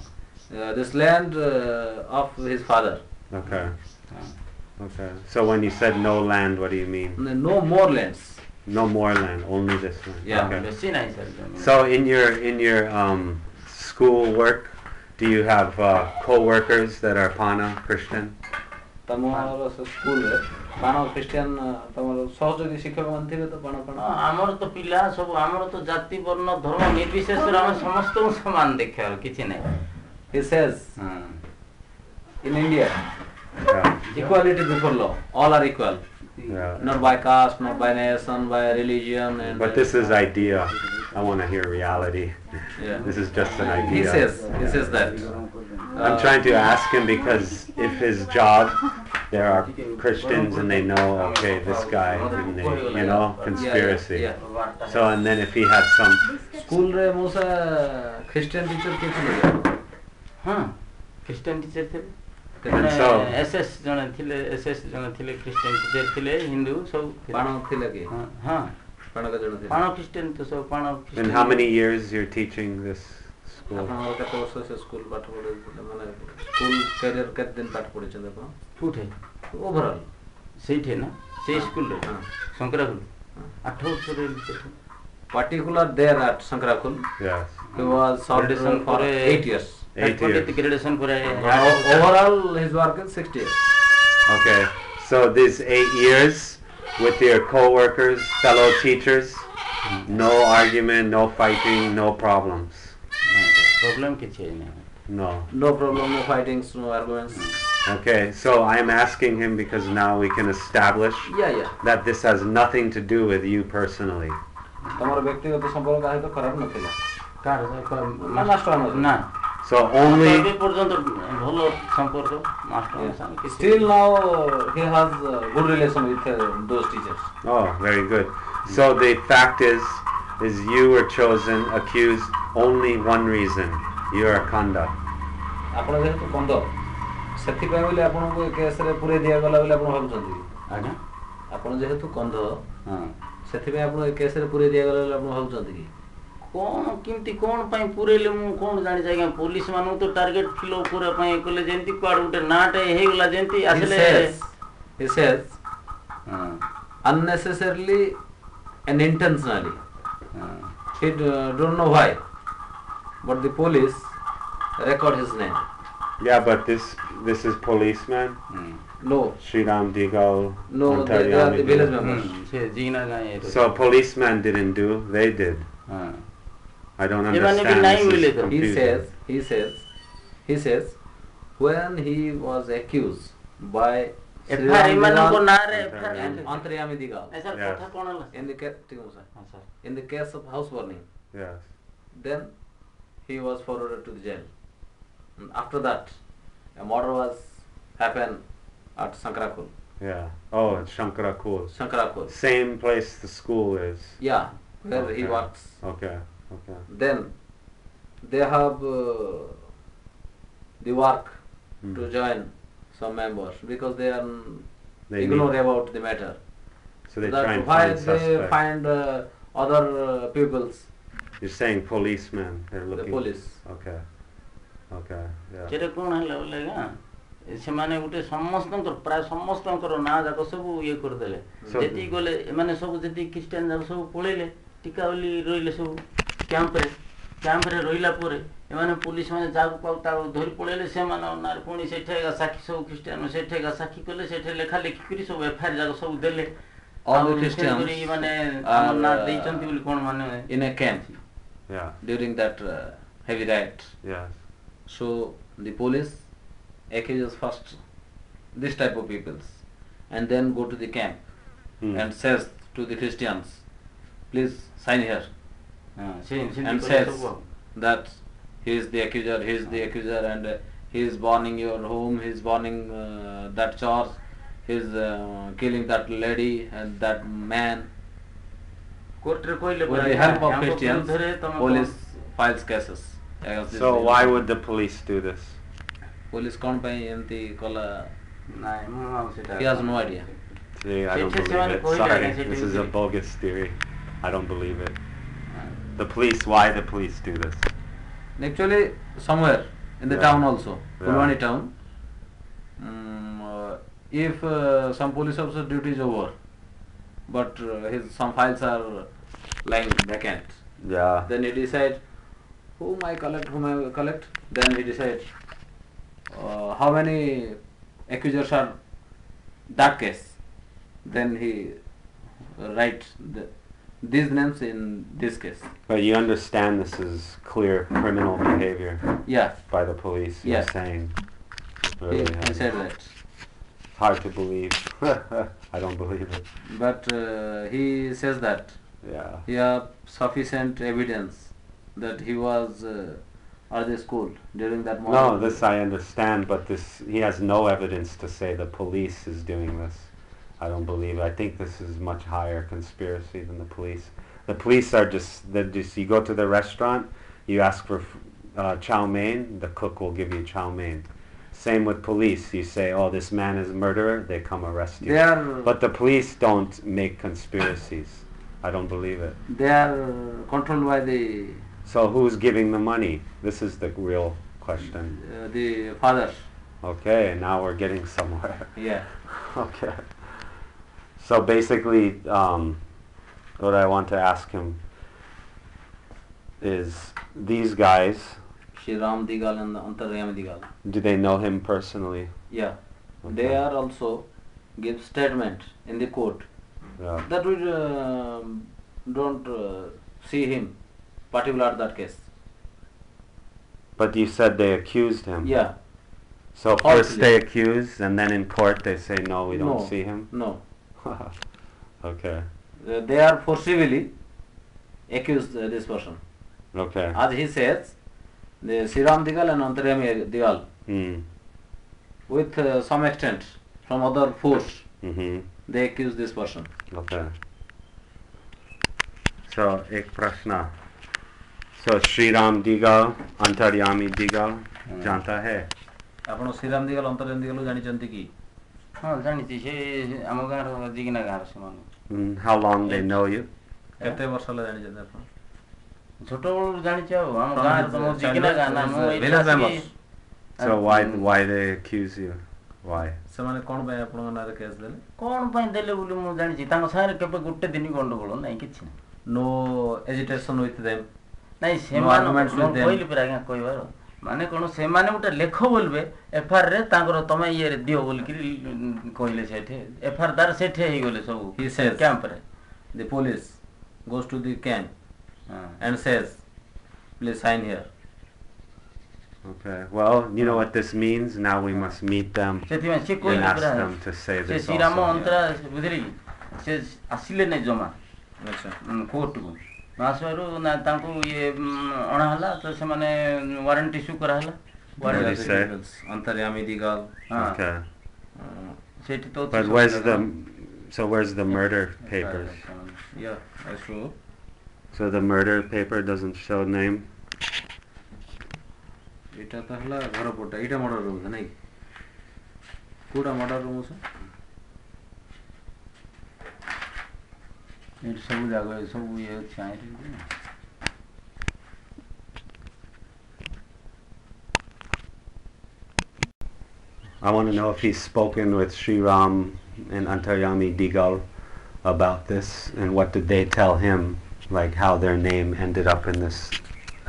This land of his father. Okay. ହଁ Okay. So when you said no land, what do you mean? No more lands. No more land, only this land. Yeah. Okay. ବେଶୀ ନାହିଁ ସାର୍ ଜମି So in your school work, do you have co-workers that are Pana Christian? ତମର ସ୍କୁଲରେ ବାଣ Christian ତମର ସହଯୋଗୀ ଶିକ୍ଷକ ମାନେ ଥିବେ ତ ବାଣ ହଁ, ଆମର ତ ପିଲା ସବୁ ଆମର ତ ଜାତି ବର୍ଣ୍ଣ ଧର୍ମ ନିର୍ବିଶେଷରେ ଆମେ ସମସ୍ତଙ୍କୁ ସମାନ ଦେଖିବାର କିଛି ନାହିଁ He says in India, Yeah. equality before law, all are equal, Yeah. not by caste, not by nation, by religion, and But this is idea. I want to hear reality. yeah. This is just an He idea. says that. I'm trying to ask him because if his job, there are Christians and they know, okay, this guy, didn't they, you know, conspiracy. Yeah. So and then if he had some, School रे मोसा Christian teacher के ଥିଲେ ହଁ Christian teacher ଥିଲେ And so- SS ଜଣେ ଥିଲେ SS ଜଣେ ଥିଲେ ଖ୍ରୀଷ୍ଟିଆନ ଟିଚର ଥିଲେ ହିନ୍ଦୁ ସବୁ ଥିଲେ। ବାଣ ଥିଲେ କି ହଁ ହଁ ବାଣ କେ ଜଣ ଥିଲେ ପାଣ ଖ୍ରୀଷ୍ଟିଆନ ତ ସବୁ ପାଣ and how many years you're teaching this school? ଆପଣଙ୍କର କେତେ ବର୍ଷ ସେ ସ୍କୁଲ ପାଠ ପଢେଇଥିଲେ ମାନେ ସ୍କୁଲ କ୍ୟାରିୟର କେତେ ଦିନ ପାଠ ପଢିଛନ୍ତି ଆପଣ କୋଉଠି ଓଭରଅଲ ସେଇଠି ନା ସେଇ ସ୍କୁଲରେ ହଁ ଶଙ୍କରାଖୁଲ 8 ବର୍ଷ ରହିଲି ସେଠି particular there at Sankarakul Yes. he was served Graduation for ପରେ 8 years 8 years. ଗ୍ରେଡୁଏସନ ପରେ overall his work is 60 years Okay. So these 8 years with your co-workers, fellow teachers, no argument, no fighting, no problems. Problem କିଛି ନାହିଁ No. no problem no fightings no arguments Okay. So I'm asking him because now we can establish yeah that this has nothing to do with you personally. ତମର ବ୍ୟକ୍ତିଗତ ସମ୍ପର୍କ କାହା ସହିତ ଖରାପ ନଥିଲା କାହାର ମାଷ୍ଟର ନା So only ଏବେ ପର୍ଯ୍ୟନ୍ତ ଭଲ ସମ୍ପର୍କ ମାଷ୍ଟର ସାଙ୍ଗେ କିଛି still now he has good relation with those teachers oh, very good. So the fact is you were chosen, accused only one reason. You are Kandha. ଆପଣ ଯେହେତୁ କନ୍ଧ ସେଥିପାଇଁ ବୋଲି ଆପଣଙ୍କୁ ଏ କେସରେ ପୁରେଇ ଦିଆଗଲା ବୋଲି ଆପଣ ଭାବୁଛନ୍ତି କି ଆଜ୍ଞା ଆପଣ ଯେହେତୁ କନ୍ଧ ହଁ ସେଥିପାଇଁ ଆପଣ ଏ କେସରେ ପୁରେଇ ଦିଆଗଲା ବୋଲି ଆପଣ ଭାବୁଛନ୍ତି କି କ'ଣ କେମିତି କ'ଣ ପାଇଁ ପୁରେଇଲେ ମୁଁ କ'ଣ ଜାଣିଛି ଆଜ୍ଞା ପୋଲିସ ମାନଙ୍କୁ ତ ଟାର୍ଗେଟ ଫିଲଅପ୍ କରିବା ପାଇଁ କଲେ ଯେମିତି କୁଆଡ଼େ ଗୋଟେ ନାଁଟେ ହେଇଗଲା ଯେମିତି ଆସିଲେ he says ହଁ unnecessarily and intentionally ହଁ he don't know why but the police record his name Yeah, but this is policeman. no Sri Ram Digal. no they are the village members ସେ ଜିନା ଗାଁ So policeman didn't do, they did. ହଁ I don't Even if understand. nine will This is it- confusing. he says when he was accused by FIR ଏମାନଙ୍କ ନାଁରେ and Antaryami Digal A sir Yes. କଥା କ'ଣ ହେଲା in the case ହଁ sir in the case of house burning Yes. then he was forwarded to the jail and after that a murder was happened at Sankarakul Yeah. Oh, it's Shankara Kool. Sankarakul Same place the school is. yeah where he Okay. works Okay. Okay. then they have the work to join some members because they are They ignore need- about the matter So they that try and why find they suspects. find other peoples, You're saying policemen. They're the looking. police. Okay. Okay. Yeah. ସେଟା କ'ଣ ହେଲା ବୋଲେ ସେମାନେ ଗୋଟେ ସମସ୍ତଙ୍କର ପ୍ରାୟ ସମସ୍ତଙ୍କର ନାଁ ଯାକ ସବୁ ଇଏ କରିଦେଲେ ଯେତିକି ଗଲେ ଏମାନେ ସବୁ ଯେତିକି ଖ୍ରୀଷ୍ଟିଆନ ଯାକ ସବୁ ପଳେଇଲେ ଟିକା ବୋଲି ରହିଲେ ସବୁ କ୍ୟାମ୍ପରେ ରହିଲା ପରେ ଏମାନେ ପୁଲିସ ମାନେ ଯାହାକୁ ପାଉ ତାକୁ ଧରି ପଳେଇଲେ ସେମାନଙ୍କ ନାଁରେ ପୁଣି ସେଠି ଏକା ସାକ୍ଷୀ ସବୁ ଖ୍ରୀଷ୍ଟିଆନ ସେଠି ଏକା ସାକ୍ଷୀ କଲେ ସେଠି ଲେଖା ଲେଖି କରି ସବୁ ଏଫଆଇଆର ଯାକ ସବୁ ଦେଲେ All the Christians ମାନେ are ନାଁ ଦେଇଛନ୍ତି ବୋଲି କ'ଣ ମାନେ in a camp Yeah. during that heavy riot. Yes. So the police accuses first this type of peoples and then go to the camp and says to the Christians, please sign here, and says that he is the accuser and he is burning your home, he is burning that church, he is killing that lady and that man. With the help of Christians, police files cases against this So man. why would the police do this? Police କ'ଣ ପାଇଁ ଏମିତି କଲା? ନାଇଁ ମୁଁ ଆଉ ସେଟା He has no idea. See, I don't Seଠି believe ସେମାନେ it. କହିଲେ Sorry, ଆଜ୍ଞା, ସେଠି this is a ହଉଛି- bogus theory. I don't believe it. The police, why the police do this? Actually, somewhere in the Yeah. town also, Yeah. Fulwani town, if some police officer duty is over, but some files are lying vacant, Yeah. then he decide whom I collect. Then he decide how many accusers are that case. Then he write these names in this case. But you understand this is clear criminal behavior Yeah, by the police. You're Yeah. saying. he Really said that. hard to believe. I don't believe it. But he says that Yeah. he have sufficient evidence that he was at the school during that No, morning. this I understand, but this he has no evidence to say the police is doing this. I don't believe it. I think this is much higher conspiracy than the police. The police are just you go to the restaurant, you ask for chow mein, the cook will give you chow mein. Same with police. You say, oh, this man is a murderer, they come arrest you. They are But the police don't make conspiracies. I don't believe it. they are controlled by the So who's giving the money? This is the real question. the father. Okay, now we're getting somewhere. Yeah. Okay. So basically, what I want to ask him is, these guys, Shri Ram Digal and Antaryami Digal. do they know him personally? Yeah. Okay. They are also give statement in the court Yeah. that we don't see him particular that case. But you said they accused him. Yeah. So first Falsely. they accuse, and then in court they say, no, we don't No. see him? No. Okay. They are forcibly accused this person. Okay. As he says, the Sriram Digal and Antaryami Digal, Hmm. with some extent from other force, Mm-hmm. they accuse this person. Okay. So, ek prashna. So, Shri Ram Digal, Antaryami Digal, janta hai? ଆପଣ ଶ୍ରୀରାମ ଦିଗାଲ ଅନ୍ତର୍ୟାମୀ ଦିଗାଲ ଜାଣିଛନ୍ତି କି? ହଁ ଜାଣିଛି ସେ ଆମ ଗାଁର ଜିଗିନା ଗାଁର ସେମାନେ How long they know you? କେତେ ବର୍ଷ ହେଲା ଜାଣିଛନ୍ତି ଆପଣ? ଛୋଟବେଳରୁ ଜାଣିଛି ଆଉ ଆମ From ଗାଁର his ତ ମୋ ଜିଗିନା ଗାଁ ନା ମୁଁ ଏଇଠି village ଆସିକି members. So why they accuse you? Why? ସେମାନେ କ'ଣ ପାଇଁ ଆପଣଙ୍କ ନାଁରେ କେସ୍ ଦେଲେ? କ'ଣ ପାଇଁ ଦେଲେ ବୋଲି ମୁଁ ଜାଣିଛି ତାଙ୍କ ସାଙ୍ଗରେ କେବେ ଗୋଟେ ଦିନ ଗଣ୍ଡଗୋଳ ନାହିଁ କିଛି ନାହିଁ No agitation with them. ନାଇଁ arguments with ସେମାନେ them. କହିଲି ପରା ଆଜ୍ଞା କହିବାର ମାନେ କ'ଣ ସେମାନେ ଗୋଟେ ଲେଖ ବୋଲିବେ ଏଫଆଇଆରରେ ତାଙ୍କର ତମେ ଇଏରେ ଦିଅ ବୋଲିକିରି କହିଲେ ସେଠି ଏଫଆଇଆର ଦ୍ୱାରା ସେଠି ହେଇଗଲେ ସବୁ He says, କ୍ୟାମ୍ପରେ the police goes to the camp ହଁ and says, please sign here. Okay. Well, you know what this means? Now we must meet them ସେଥିପାଇଁ ସେ and କହିଲେ ask ପରା them to say ସେ this ଶ୍ରୀରାମ also. ଅନ୍ତରା ବୁଝିଲେ କି ସେ ଆସିଲେ ନାଇଁ ଜମା ଆଚ୍ଛା. କୋର୍ଟକୁ ନ ଆସିବାରୁ ନା ତାଙ୍କୁ ଇଏ ଅଣାହେଲା ତ ସେମାନେ ୱାରେଣ୍ଟ ଇସ୍ୟୁ କରାହେଲା What did he say? Antaryami Digal. ହଁ Okay. ସେଇଠି ତ ଅଛି But ସବୁ where's the murder papers? Yeah, I show. So the murder paper doesn't show name? ଏଇଟା ତ ହେଲା ଘର ପଟା ଏଇଟା ମର୍ଡର ରୁମ୍ ନାଇଁ କି? କୋଉଟା ମର୍ଡର ରୁମ୍ ସାର୍? ଏଠି ସବୁ ଜାଗାରେ ସବୁ ଇଏ ଅଛି ଆଇଁରେ। I want to know if he's spoken with Sri Ram and Antaryami Digal about this, and what did they tell him, like how their name ended up in this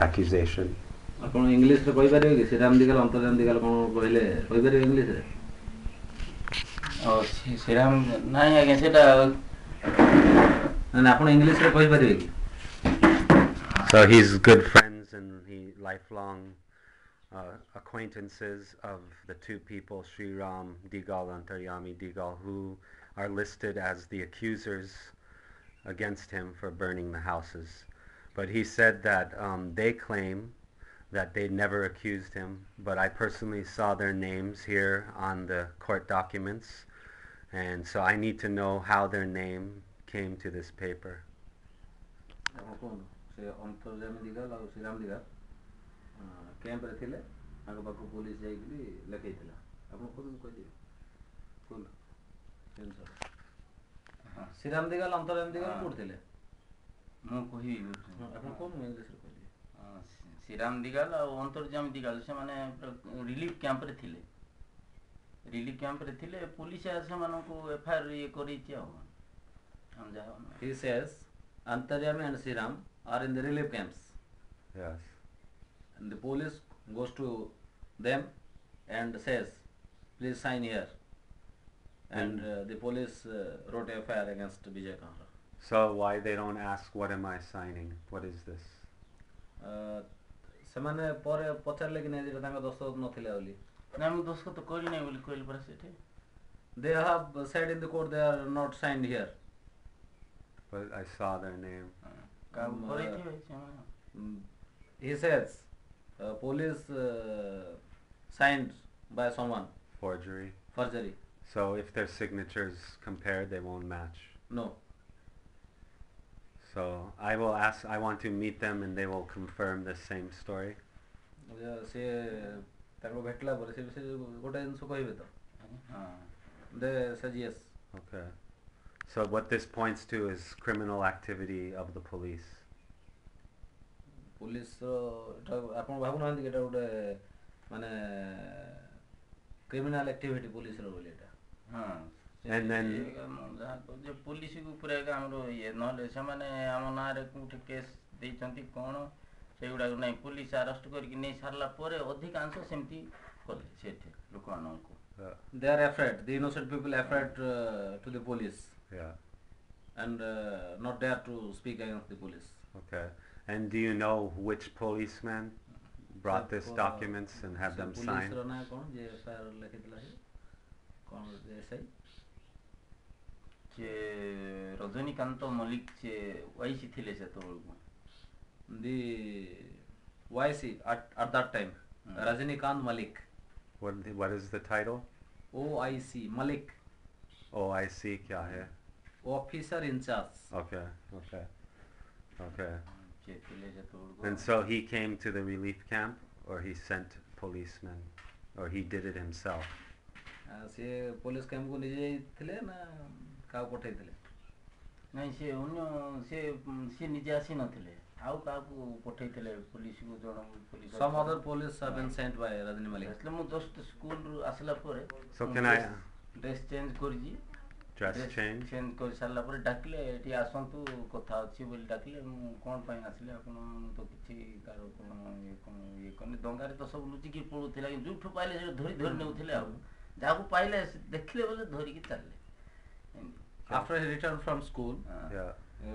accusation. ଆପଣ ଇଂଲିଶରେ କହିପାରିବେ କି ଶ୍ରୀରାମ ଦିଗାଲ ଅନ୍ତର୍ଯାମ ଦିଗାଲ କ'ଣ କହିଲେ କହିପାରିବେ ଇଂଲିଶରେ? ଶ୍ରୀରାମ ନାଇଁ ଆଜ୍ଞା ସେଟା ଆପଣ ଇଂଲିଶରେ କହିପାରିବେ କି? So he's good friends and he lifelong acquaintances of the two people, Sri Ram Digal and Antaryami Digal, who are listed as the accusers against him for burning the houses. But he said that they claim that they never accused him, but I personally saw their names here on the court documents, and so I need to know how their name came to this paper. କ୍ୟାମ୍ପରେ ଥିଲେ ତାଙ୍କ ପାଖକୁ police ଯାଇକି ଲେଖେଇଥିଲା ଆପଣ କହୁଛନ୍ତି କହିଦିଏ କୁଲ ଶ୍ରୀରାମ ଦିଗାଲ ଅନ୍ତର୍ଯାମ ଦିଗାଲ କୋଉଠି ଥିଲେ ମୁଁ କହିବି ଆପଣ କଣ ଇଂଲିଶରେ କହିଲେ ଶ୍ରୀରାମ ଦିଗାଲ ଆଉ ଅନ୍ତର୍ଯାମୀ ଦିଗାଲ ସେମାନେ ରିଲିଫ କ୍ୟାମ୍ପରେ ଥିଲେ ପୁଲିସ ସେମାନଙ୍କୁ ଏଫଆଇଆର ଇଏ କରିଛି ଆଉ he says Antaryami and Sriram are in the relief camps. Yes. And the police goes to them and says, please sign here. And the police wrote a FIR against Vijay Kandha. So why they don't ask, what am I signing? What is this? ସେମାନେ ପରେ ପଚାରିଲେ କି ନାଇଁ ଯେ ତାଙ୍କ ଦସ୍ତଖତ ନଥିଲେ ବୋଲି ନା ମୁଁ ଦସ୍ତଖତ କରି ନାହିଁ ବୋଲି କହିଲି ପରା ସେଠି they have said in the court they are not signed here. But I saw their name. He says police signed by someone. Forgery. So if their signatures compared, they won't match. No. So I want to meet them and they will confirm the same story. ସେ ତାଙ୍କୁ ଭେଟିଲା ପରେ ସେ ଗୋଟେ ଜିନିଷ କହିବେ ତ they said yes. Okay. So what this points to is criminal activity of the police. Police ଆପଣ ଭାବୁନାହାନ୍ତି କି ଏଟା ଗୋଟେ ମାନେ criminal activity police ର ବୋଲି ଏଟା And then police ଉପରେ ଆମର ଇଏ ନହେଲେ ସେମାନେ ଆମ ନାଁରେ କୋଉଠି କେସ୍ ଦେଇଛନ୍ତି କ'ଣ ସେଗୁଡ଼ାକ ନାହିଁ police arrest କରିକି ନେଇ ସାରିଲା ପରେ ଅଧିକାଂଶ ସେମିତି କଲେ ସେଠି ଲୋକମାନଙ୍କୁ they are afraid, the innocent people afraid to the police. Yeah. And not dare to speak against the police. Okay. And do you know which policeman brought this documents and had them signed? Police ର ନାଁ କ'ଣ ଯେ FIR ଲେଖିଥିଲା କ'ଣ SI ଯେ ରଜନୀକାନ୍ତ ମଲ୍ଲିକ ଯେ YC ଥିଲେ ସେତେବେଳକୁ the YC at that time Rajnikant Malik. What is the title? OIC Malik. OIC क्या है? Officer in charge. Okay. And so he came to the relief camp, or he sent policemen, or he did it himself? ସେ police କ୍ୟାମ୍ପକୁ ନିଜେ ଯାଇଥିଲେ ନା କାହାକୁ ପଠେଇଥିଲେ? ନାଇଁ ସେ ଅନ୍ୟ ସେ ନିଜେ ଆସି ନଥିଲେ ଆଉ କାହାକୁ ପଠେଇଥିଲେ ପୋଲିସକୁ ଜଣ police some other police have been sent by Rajni Malik. એટલે ମୁଁ ଜଷ୍ଟ ସ୍କୁଲରୁ ଆସିଲା ପରେ So can I dress change କରିଛି dress change? ଚେଞ୍ଜ କରି ସାରିଲା ପରେ ଡାକିଲେ ଏଠି ଆସନ୍ତୁ କଥା ଅଛି ବୋଲି ଡାକିଲେ ମୁଁ କ'ଣ ପାଇଁ ଆସିଲି ଆପଣ ତ କିଛି କାହାର କ'ଣ ଇଏ କରିନି ଦଙ୍ଗାରେ ତ ସବୁ ଲୁଚିକି ପଳଉଥିଲା ଯୋଉଠୁ ପାଇଲେ ସେଟା ଧରି ନେଉଥିଲେ ଆଉ ଯାହାକୁ ପାଇଲେ ଦେଖିଲେ ବୋଲେ ଧରିକି ଚାଲିଲେ After he returned from school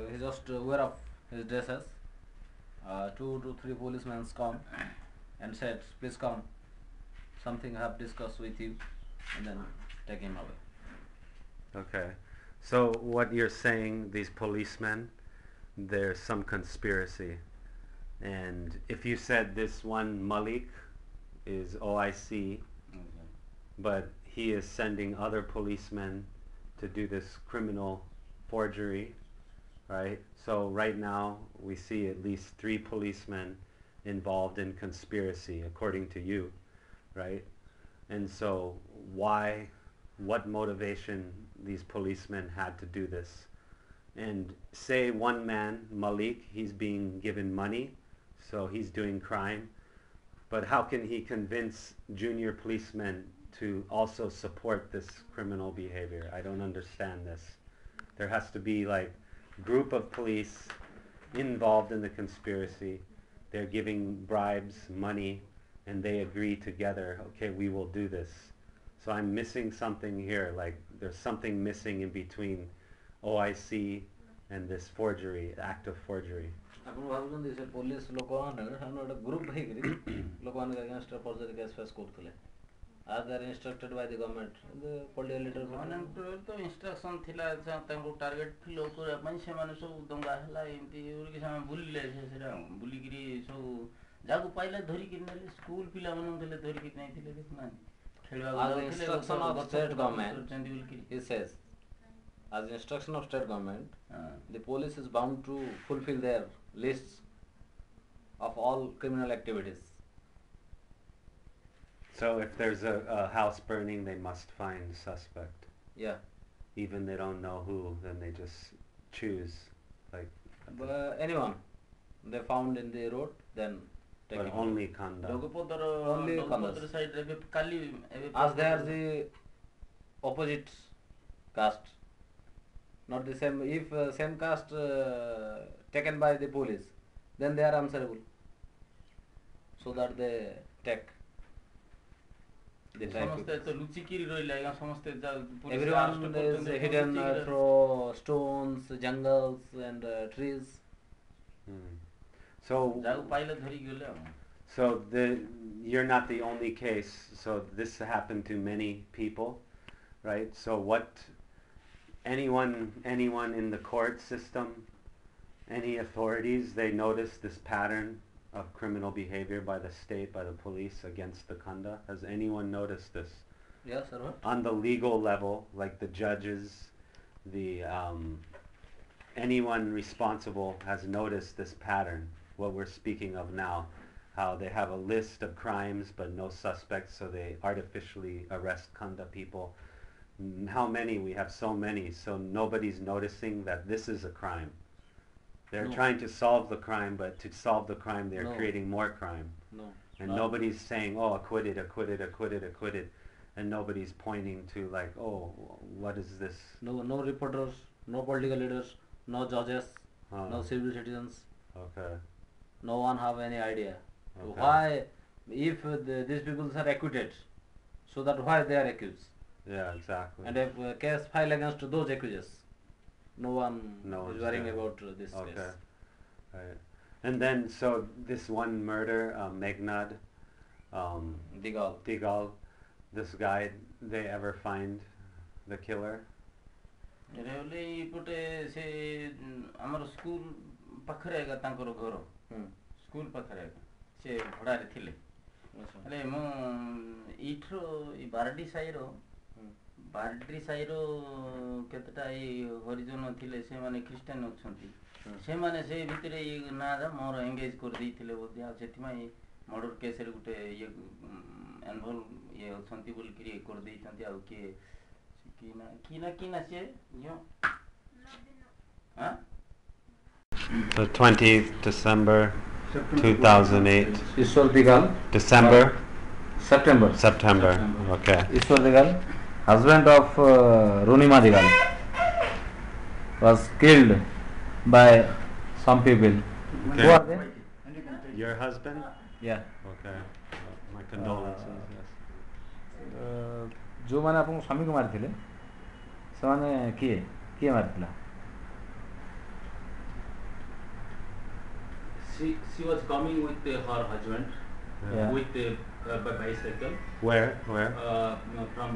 he just wear up his dresses. 2 to 3 policemen come and said, please come, something I have discussed with you, and then take him away. Okay. So what you're saying, these policemen, there's some conspiracy. And if you said this one Malik is OIC, but he is sending other policemen to do this criminal forgery, right? So right now we see at least 3 policemen involved in conspiracy, according to you, right? And so what motivation these policemen had to do this? and say one man, Malik, he's being given money, so he's doing crime, but how can he convince junior policemen to also support this criminal behavior? I don't understand this. There has to be like group of police involved in the conspiracy. They're giving bribes, money, and they agree together, okay, we will do this. So I'm missing something here, like there's something missing in between OIC and this forgery, act of forgery. ଆପଣ ଭାବୁଛନ୍ତି ସେ police ଲୋକମାନେ ସେମାନେ ଗୋଟେ group ହେଇକରି ଲୋକମାନଙ୍କ ଏଗେନଷ୍ଟରେ forgery case face କରୁଥିଲେ as they are instructed by the government the political leader ସେମାନଙ୍କର ତ ଇନଷ୍ଟ୍ରକ୍ସନ ଥିଲା ତାଙ୍କୁ ଟାର୍ଗେଟ ଫିଲ୍ କରିବା ପାଇଁ ସେମାନେ ସବୁ ଦଙ୍ଗା ହେଲା ଏମିତି କରିକି ସେମାନେ ବୁଲିଲେ ସେଟା ବୁଲିକିରି ସବୁ ଯାହାକୁ ପାଇଲେ ଧରିକି ନେଲେ ସ୍କୁଲ ପିଲାମାନଙ୍କୁ ଥିଲେ ଧରିକି ନେଇଥିଲେ ଦେଖୁନାହାନ୍ତି ଖେଳିବାକୁ ଯାଉଥିଲେ instruction of state government he says as instruction of state government the police is bound to fulfill their lists of all criminal activities. So if there's a house burning, they must find a suspect. Yeah. Even they don't know who, then they just choose, like. Anyone they found in the road, then take but him. only Kandha. Only Kandha. As they are the opposite caste, not the same. If same caste taken by the police, then they are answerable. So that they take. Everyone is hidden through stones, jungles and trees. So you're not the only case. So this happened to many people, right? So what anyone in the court system, any authorities, they notice this pattern of criminal behavior by the state, by the police against the Kandha? Has anyone noticed this? Yes, sir. On the legal level, like the judges, the anyone responsible has noticed this pattern, what we're speaking of now, how they have a list of crimes but no suspects, so they artificially arrest Kandha people. How many? We have so many, so nobody's noticing that this is a crime. They're trying to solve the crime, but to solve the crime, they're creating more crime. And nobody's saying, oh, acquitted, acquitted, acquitted, acquitted. And nobody's pointing to like, oh, what is this? No reporters, no political leaders, no judges, no civil citizens. Okay. No one have any idea. Okay. Why, if these people are acquitted, so that why they are accused? Yeah, exactly. And if case filed against those accused, no one is worrying about this case. Right. And then, so this one murder, Meghnad, Digal, this guy, they ever find the killer? ଆମର school ପାଖରେ ଏକା ତାଙ୍କର ଘର school ପାଖରେ ଏକା ସେ ଭଡ଼ାରେ ଥିଲେ ହେଲେ ମୁଁ ଏଇଠୁ ଏଇ ବାରଡି ସାହିର କେତେଟା ଏଇ ହରିଜନ ଥିଲେ ସେମାନେ ଖ୍ରୀଷ୍ଟିଆନ ଅଛନ୍ତି ସେମାନେ ସେ ଭିତରେ ଇଏ ନା ମୋର ଏଙ୍ଗେଜ କରିଦେଇଥିଲେ ବୋଧେ ଆଉ ସେଥିପାଇଁ ମର୍ଡର କେସରେ ଗୋଟେ ଇଏ ଇନଭଲ୍ଭ ଇଏ ଅଛନ୍ତି ବୋଲିକିରି ଇଏ କରିଦେଇଛନ୍ତି ଆଉ କିଏ କିନା ସେ The 20th December 2008. Ishwar Digal. September. Okay. Ishwar Digal, husband of Runima Digal, was killed by some people. Okay. Who are they? Your husband? Yeah. Okay. My condolences. Yes. जो मैंने आपको स्वामी को मारिथिले ସେମାନେ କିଏ ମାରିଥିଲା? She was coming with her husband with a bicycle. Where? From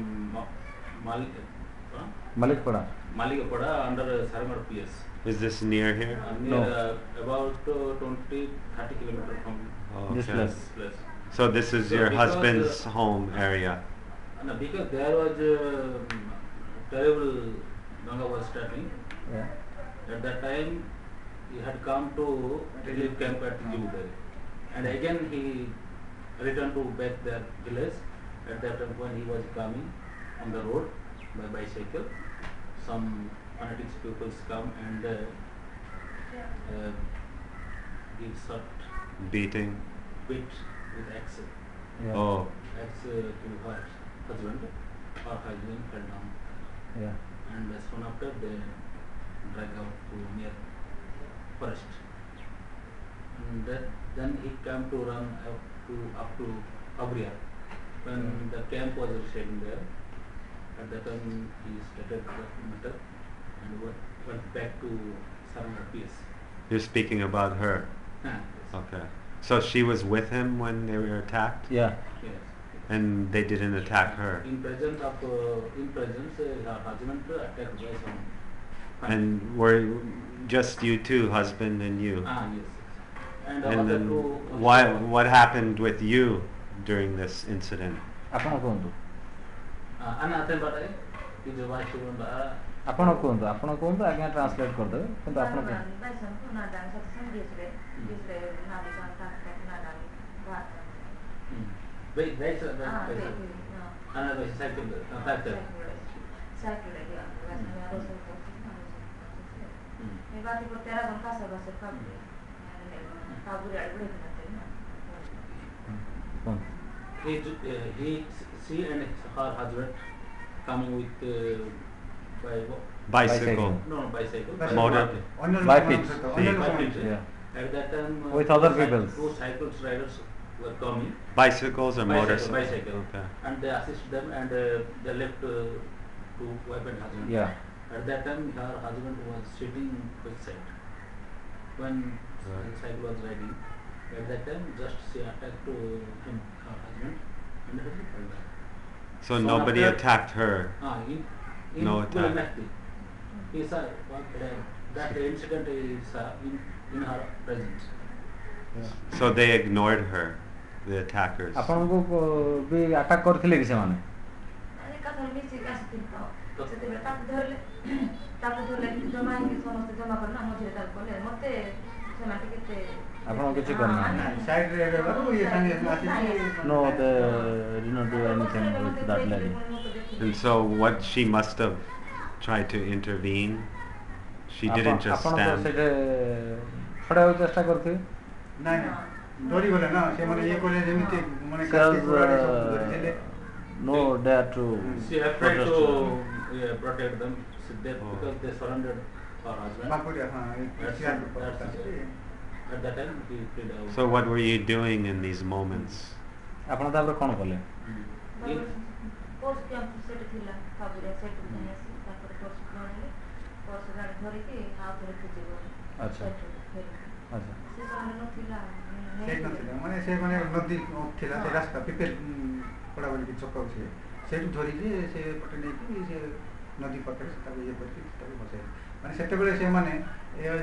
Malikapura under Saramar PS. Is this near here? Near about 20-30 kilometers from this place. So this is So your because, husband's home area? No, because there was terrible Ganga was starting. Yeah. At that time, he had come to relief camp at Jibutari. And again he returned to back their village. At that time when he was coming on the road by bicycle, some fanatics people come and give short Beating. beat with axe. Yeah. Oh. Axe to her husband. Her husband fell down. Yeah. And soon after they drag out to near forest. And then he came to run up to Abria. When the camp was staying there, at that time he started the matter and went back to surrender peace. You're speaking about her. Yes. Okay. So she was with him when they were attacked, Yeah. Yes. and they didn't attack her. In presence, her husband attacked by some. And were just you two, husband and you. Yes. And And other then two. what happened with you during this incident? ଆପଣ କୁହନ୍ତୁ ଆପଣ କୁହନ୍ତୁ ଆଜ୍ଞା translate କରିଦେବେ କିନ୍ତୁ ଆପଣ କୁହନ୍ତୁ She and her husband coming with Bicycle. No, bicycle. Motor. By feet. By feet. Yeah. At that time, With other two people. Two cycle riders were coming. Bicycles or motorcycles? Bicycle. Okay. And they assist them and they left to wife and husband. Yeah. At that time, her husband was sitting beside. When the cycle was riding, at that time, just she attacked to him, her husband, and he fell down. So nobody attacked her. In No attack. Gulmati, he saw that incident is in her presence. So they ignored her, the attackers. ଆପଣଙ୍କୁ ବି attack କରିଥିଲେ କି ସେମାନେ ଆପଣ କିଛି କରିନାହାନ୍ତି No, they did not do anything with that lady. And so what she must have tried to intervene. She didn't just ଆପଣ ତ stand. ସେଠି ଛଡ଼ାଇବାକୁ ଚେଷ୍ଟା କରିଥିବେ no dare to She afraid protest. to protect them because they surrendered her husband. At that time, he fled out. So what were you doing in these moments? ଆପଣ ତାପରେ କ'ଣ କଲେ ଆଚ୍ଛା ନଦୀ ଥିଲା ସେ ରାସ୍ତା ପିପେଲ ପଡ଼ା ବୋଲିକି ଛକ ଅଛି ସେଇଠୁ ଧରିକି ସେ ପଟେ ନେଇକି ସେ ନଦୀ ପାଖରେ ତାକୁ ଇଏ କରିକି ତାକୁ ବସାଇଲେ ମାନେ ସେତେବେଳେ ସେମାନେ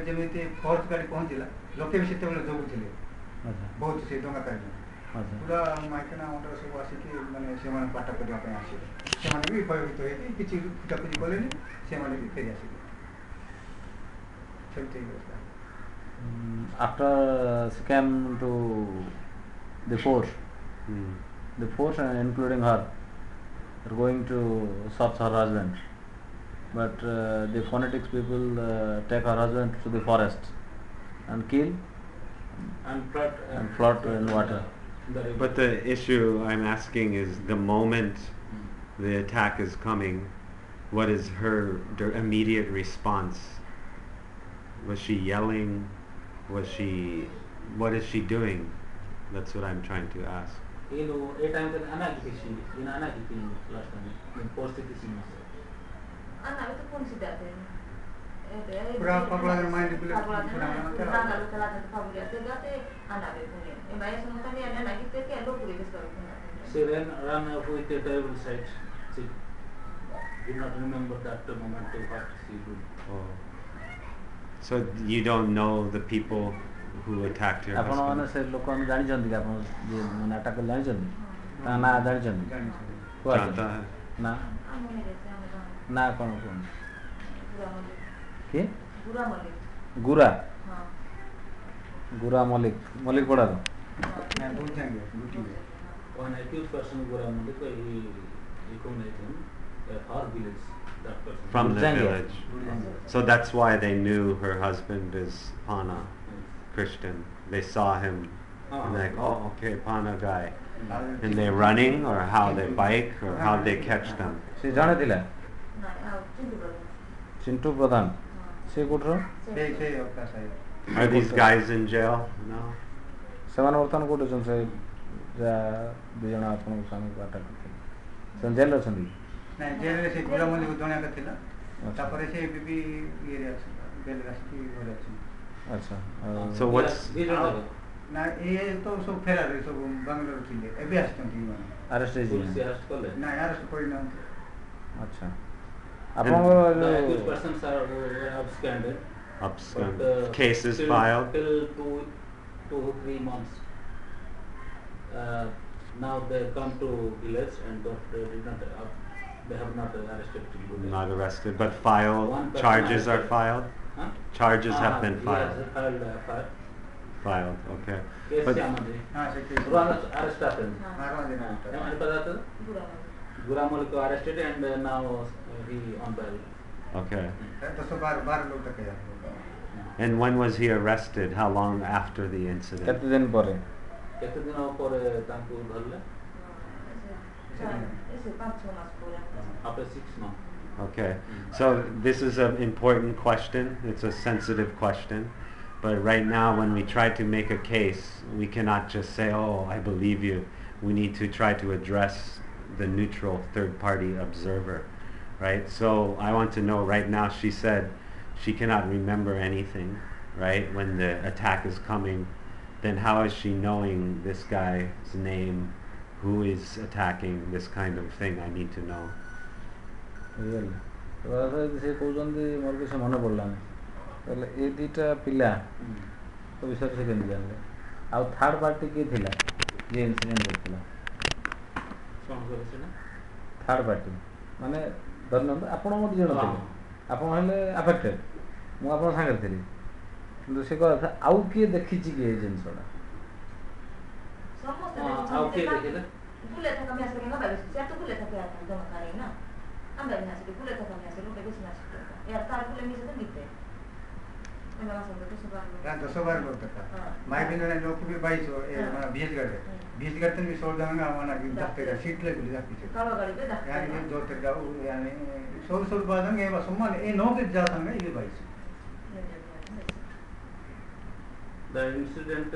ଯେମିତି ଫୋର୍ସ ଗାଡ଼ି ପହଞ୍ଚିଲା ଲୋକେ ବି ସେତେବେଳେ ଜଗୁଥିଲେ ବହୁତ ସେ ଡଙ୍ଗାକାରୀ ପୁରା ମାଇକିନା ମଟର ସବୁ ଆସିକି ମାନେ ସେମାନେ ପାଠ କରିବା ପାଇଁ ଆସିଲେ ସେମାନେ ବି ଭୟଭୀତ ହେଇକି କିଛି ଖୋଜାଖୋଜି କଲେନି ସେମାନେ ବି ଫେରି ଆସିଲେ ସେମିତି ହେଇଗଲା after she came to the force including her are going to search her husband but the phonetics people take her husband to the forest and kill and float in water. But the issue I'm asking is the moment the attack is coming, what is her immediate response? Was she yelling? What is she doing? That's what I'm trying to ask. A time that anarchy last time in post-citizen. पूरा पगला mind पे She ran up with a terrible sight. She did not remember that moment of what she did. Oh. So you don't know the people who attacked your ଆପଣ ମାନେ husband? ସେ ଲୋକମାନେ ଜାଣିଛନ୍ତି କି ଆପଣ ଯେ ମାନେ ଆଟାକ୍ କଲେ ଜାଣିଛନ୍ତି ତାଙ୍କ ନାଁ ଜାଣିଛନ୍ତି जानता है? ନା ନା କ'ଣ କୁହନ୍ତୁ କି ଗୁରା ଗୁରା ମଲ୍ଲିକ ପଡ଼ାର One accused person, Gora Malik, he recognized him at her village. that person. From the Zangya. village. So that's why they knew her husband is Pana, Christian. They saw him and like, oh, okay, Pana guy. And they're running, or how they bike, or how they catch them. ସେ ଜଣେ ଥିଲା ନାଇଁ ଆଉ ଚିନ୍ତୁ ପ୍ରଧାନ ଚିଣ୍ଟୁ ପ୍ରଧାନ ସେ କୋଉଠିର ସେ ଅଭ୍ୟାସ Are these guys in jail? No. ସେମାନେ ବର୍ତ୍ତମାନ କୋଉଠି ଅଛନ୍ତି ସେ ଯାହା ଦୁଇ ଜଣ ଆପଣଙ୍କ ସ୍ୱାମୀକୁ ଆଟାକ୍ କରିଥିଲେ ସେମାନେ ଜେଲରେ ଅଛନ୍ତି ନାଇଁ ଜେଲରେ ସେ ଗୁଲାମଲ୍ଲିକୁ ଜଣେଇବା ଥିଲା ତାପରେ ସେ ଏବେ ବି ଇଏରେ ଅଛି ଜେଲରେ ଆସିକି ଘରେ ଅଛନ୍ତି ଆଚ୍ଛା So what's ନା ଏ ତ ସବୁ ଫେରାରେ ସବୁ ବାଙ୍ଗାଲୋର ଥିଲେ ଏବେ ଆସିଛନ୍ତି ମାନେ ଆରେଷ୍ଟ ହେଇଯିବେ Arrest କଲେ? ନାଇଁ ଆରେଷ୍ଟ କରିନାହାନ୍ତି ଆଚ୍ଛା ଆପଣଙ୍କର The ଯୋଉ accused persons are absconded. Abscond. But, Cases till- filed? till 2-3 months. Now they come to village and but they did not. They have not arrested till today. Not arrested, but filed. One person Charges are arrested. filed. Huh? Charges have been He filed. has filed FIR. Filed. Okay. Case But Shyamadi. ಹಾಂ ಸೆ case Arrest happened. okay. Guramal ko arrested and now he on bail. Okay. 10-12 लोग तक है And when was he arrested? How long after the incident? କେତେ ଦିନ ପରେ କେତେ ଦିନ ପରେ ତାଙ୍କୁ ଧରିଲେ? ଏସେ 5-6 ମାସ ପରେ After 6 months. Okay. So this is an important question. It's a sensitive question. But right now, when we try to make a case, we cannot just say, oh, I believe you. We need to try to address the neutral third-party observer, right? So I want to know right now, she said she cannot remember anything, right? When the attack is coming, then how is she knowing this guy's name, who is attacking, this kind of thing I need to know. ବୁଝିପାରିଲେ ସେ କହୁଛନ୍ତି ମୋର କିଛି ମନେ ପଡ଼ିଲାନି ତାହେଲେ ଏ ଦୁଇଟା ପିଲା ବିଷୟରେ ସେ କେମିତି ଜାଣିଲେ ଆଉ ଥାର୍ଡ ପାର୍ଟି କିଏ ଥିଲା ଯିଏ ଇନସିଡେଣ୍ଟ କରିଥିଲା କ'ଣ କରିଛି ନା? ଥାର୍ଡ ପାର୍ଟି ମାନେ ଧରିନିଅନ୍ତୁ ଆପଣ ମୋ ଦୁଇ ଜଣ ଥିଲେ ଆପଣ ହେଲେ ଆଫେକ୍ଟେଡ୍ ମୁଁ ଆପଣଙ୍କ ସାଙ୍ଗରେ ଥିଲି କିନ୍ତୁ ସେ କଥା ଆଉ କିଏ ଦେଖିଛି କି ଏ ଜିନିଷଟା ସମସ୍ତେ ଆଉ କିଏ ଦେଖିଲେ? ବୁଲେ থাকা আমি আসলে না বাইরে সে তো বুলে থাকে আর জমা করে না আমরা না আসলে বুলে থাকা আমি আসলে লোকে বেশি না আসলে यार तार बुले मिसे तो दिखते मैं ना समझ तो सुबह 10-12 लोग तक माय भी ने लोग भी 22 ए माना 20 गाड़ी 20 गाड़ी भी सोल जाएंगे माना कि दफ्ते का सीट ले भी जाती है कालो गाड़ी पे दफ्ते यानी ये जो तक जाओ यानी सोल बाजंगे ये सम्मान ए नो के जा संगे ये 22 The incident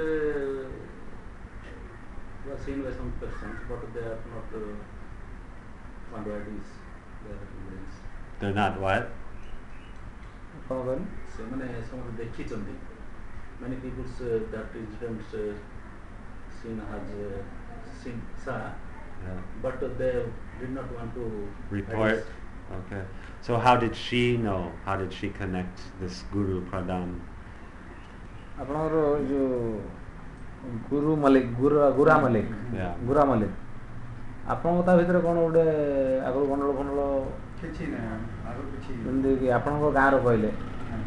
was seen by some persons, but they are not convertees. They are Indians. They're not what? କ'ଣ କହିଲେ ସେମାନେ ସମସ୍ତେ ଦେଖିଛନ୍ତି. Many people say that incident seen has seen saw, Yeah. but they did not want to Report. Okay. So how did she know? How did she connect this Guru Pradhan? ଆପଣଙ୍କର ଯେଉଁ ଗୁରୁ ମଲ୍ଲିକ ଗୁରା Mallick Yeah. ଗୁରା ମଲ୍ଲିକ ଆପଣଙ୍କ ତା ଭିତରେ କ'ଣ ଗୋଟେ ଆଗରୁ ଗଣ୍ଡଗୋଳ ଫଣ୍ଡଳ କିଛି ନା ଆଗରୁ କିଛି ଯେମିତିକି ଆପଣଙ୍କ ଗାଁର କହିଲେ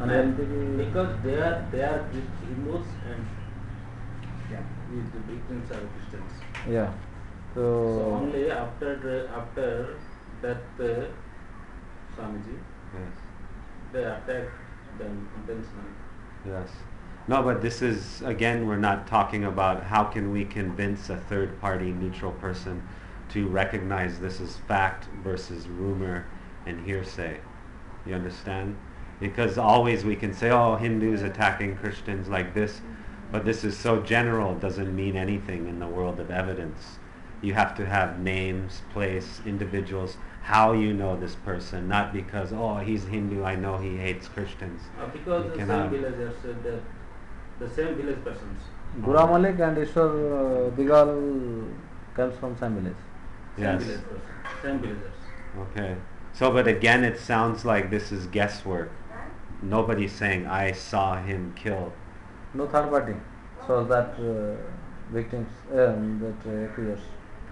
ମାନେ ଯେମିତିକି Because they are Hindus and the victims are Christians. ୟା ତ So only after that Swamiji, Yes. they attacked them intentionally. Yes. No, but this is, again, we're not talking about how can we convince a third-party neutral person to recognize this as fact versus rumor and hearsay. You understand? Because always we can say, oh, Hindus attacking Christians like this, but this is so general, it doesn't mean anything in the world of evidence. You have to have names, place, individuals, how you know this person, not because, oh, he's Hindu, I know he hates Christians. Because You the cannot- same villagers, the same village persons. Gura Malik and Ishwar Digal comes from same village. Same Yes. village persons, same villagers. Okay. So, but again, it sounds like this is guesswork. Nobody's saying, I saw him kill. No third party. So that victims, that accusers.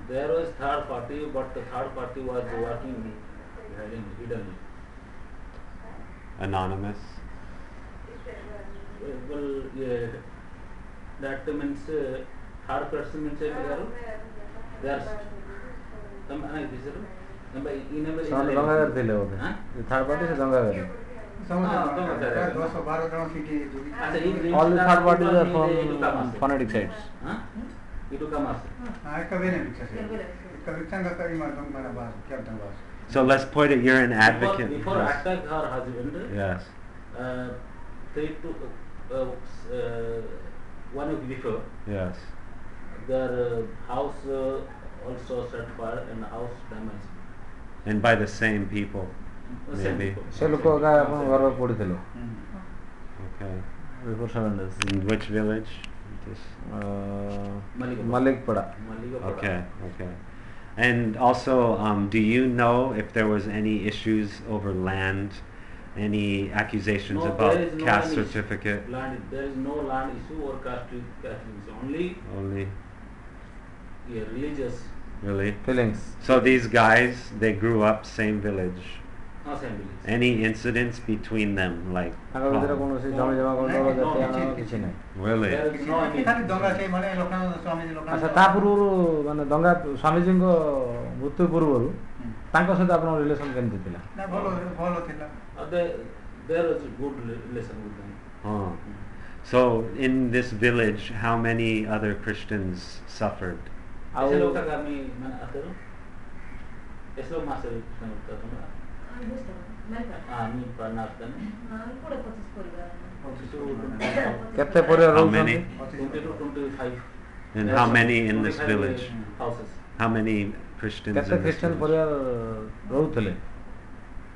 There was third party, but the third party was working hiddenly. Anonymous. Well, yeah, that means third person means they are some analysis. ସେମାନେ ଦଙ୍ଗା କରିଥିଲେ ବୋଧେ third party ସେ ଦଙ୍ଗା କରି ସମସ୍ତେ 10-12 ଜଣ ସେଠି all the third parties are from phonetic sites. Itu kamar. ଏକା ବି ନାହିଁ ପିଛା ଏକା ବିଚାଙ୍ଗ କରି ମାରଦମ ମାନେ ବାସ କେବତନ ବାସ. So let's point it, you're an advocate. Before Yes. attack her husband, Yes. 1 week before, Yes. their house also set fire and house damaged. And by the same people, Same maybe. people. ସେ ଲୋକ ଏକା ଆପଣ ଘର ପଡ଼ିଥିଲେ Okay. before 7 days. In which village? This. Malikpada. Okay. Okay. And also, do you know if there was any issues over land, any accusations No, about there is no caste any certificate? There is no land issue or caste issue. Only, Religious. really? Feelings. So these guys, they grew up same village. Same village. Any incidents between them, like? ତାଙ୍କ ଭିତରେ କୌଣସି ଜମି ଜମା ଗଣ୍ଡଗୋଳ ଜାତୀୟ କିଛି ନାହିଁ Really? There is no any. ଖାଲି ଦଙ୍ଗା ସେଇ ମାନେ ଲୋକନାଥ ସ୍ୱାମୀଜୀ ଆଚ୍ଛା ଲୋକନାଥ ତା ପୂର୍ବରୁ ମାନେ ଦଙ୍ଗା ସ୍ୱାମୀଜୀଙ୍କ ମୃତ୍ୟୁ ପୂର୍ବରୁ ତାଙ୍କ ସହିତ ଆପଣଙ୍କ ରିଲେସନ୍ କେମିତି ଥିଲା? ନା ଭଲ ଭଲ ଥିଲା. There was a good relation with them. Oh. So in this village, how many other Christians suffered? ଆଉ ऐसे लोग का कमी मैंने आते हो ऐसे लोग मासे करते हो ना नहीं पढ़ना आते हैं କେତେ ପରିବାର How ରହୁଛନ୍ତି? many? 20 to 25 And how many in this village? houses. How many Christians କେତେ in this ଖ୍ରୀଷ୍ଟିଆନ village? ପରିବାର ରହୁଥିଲେ?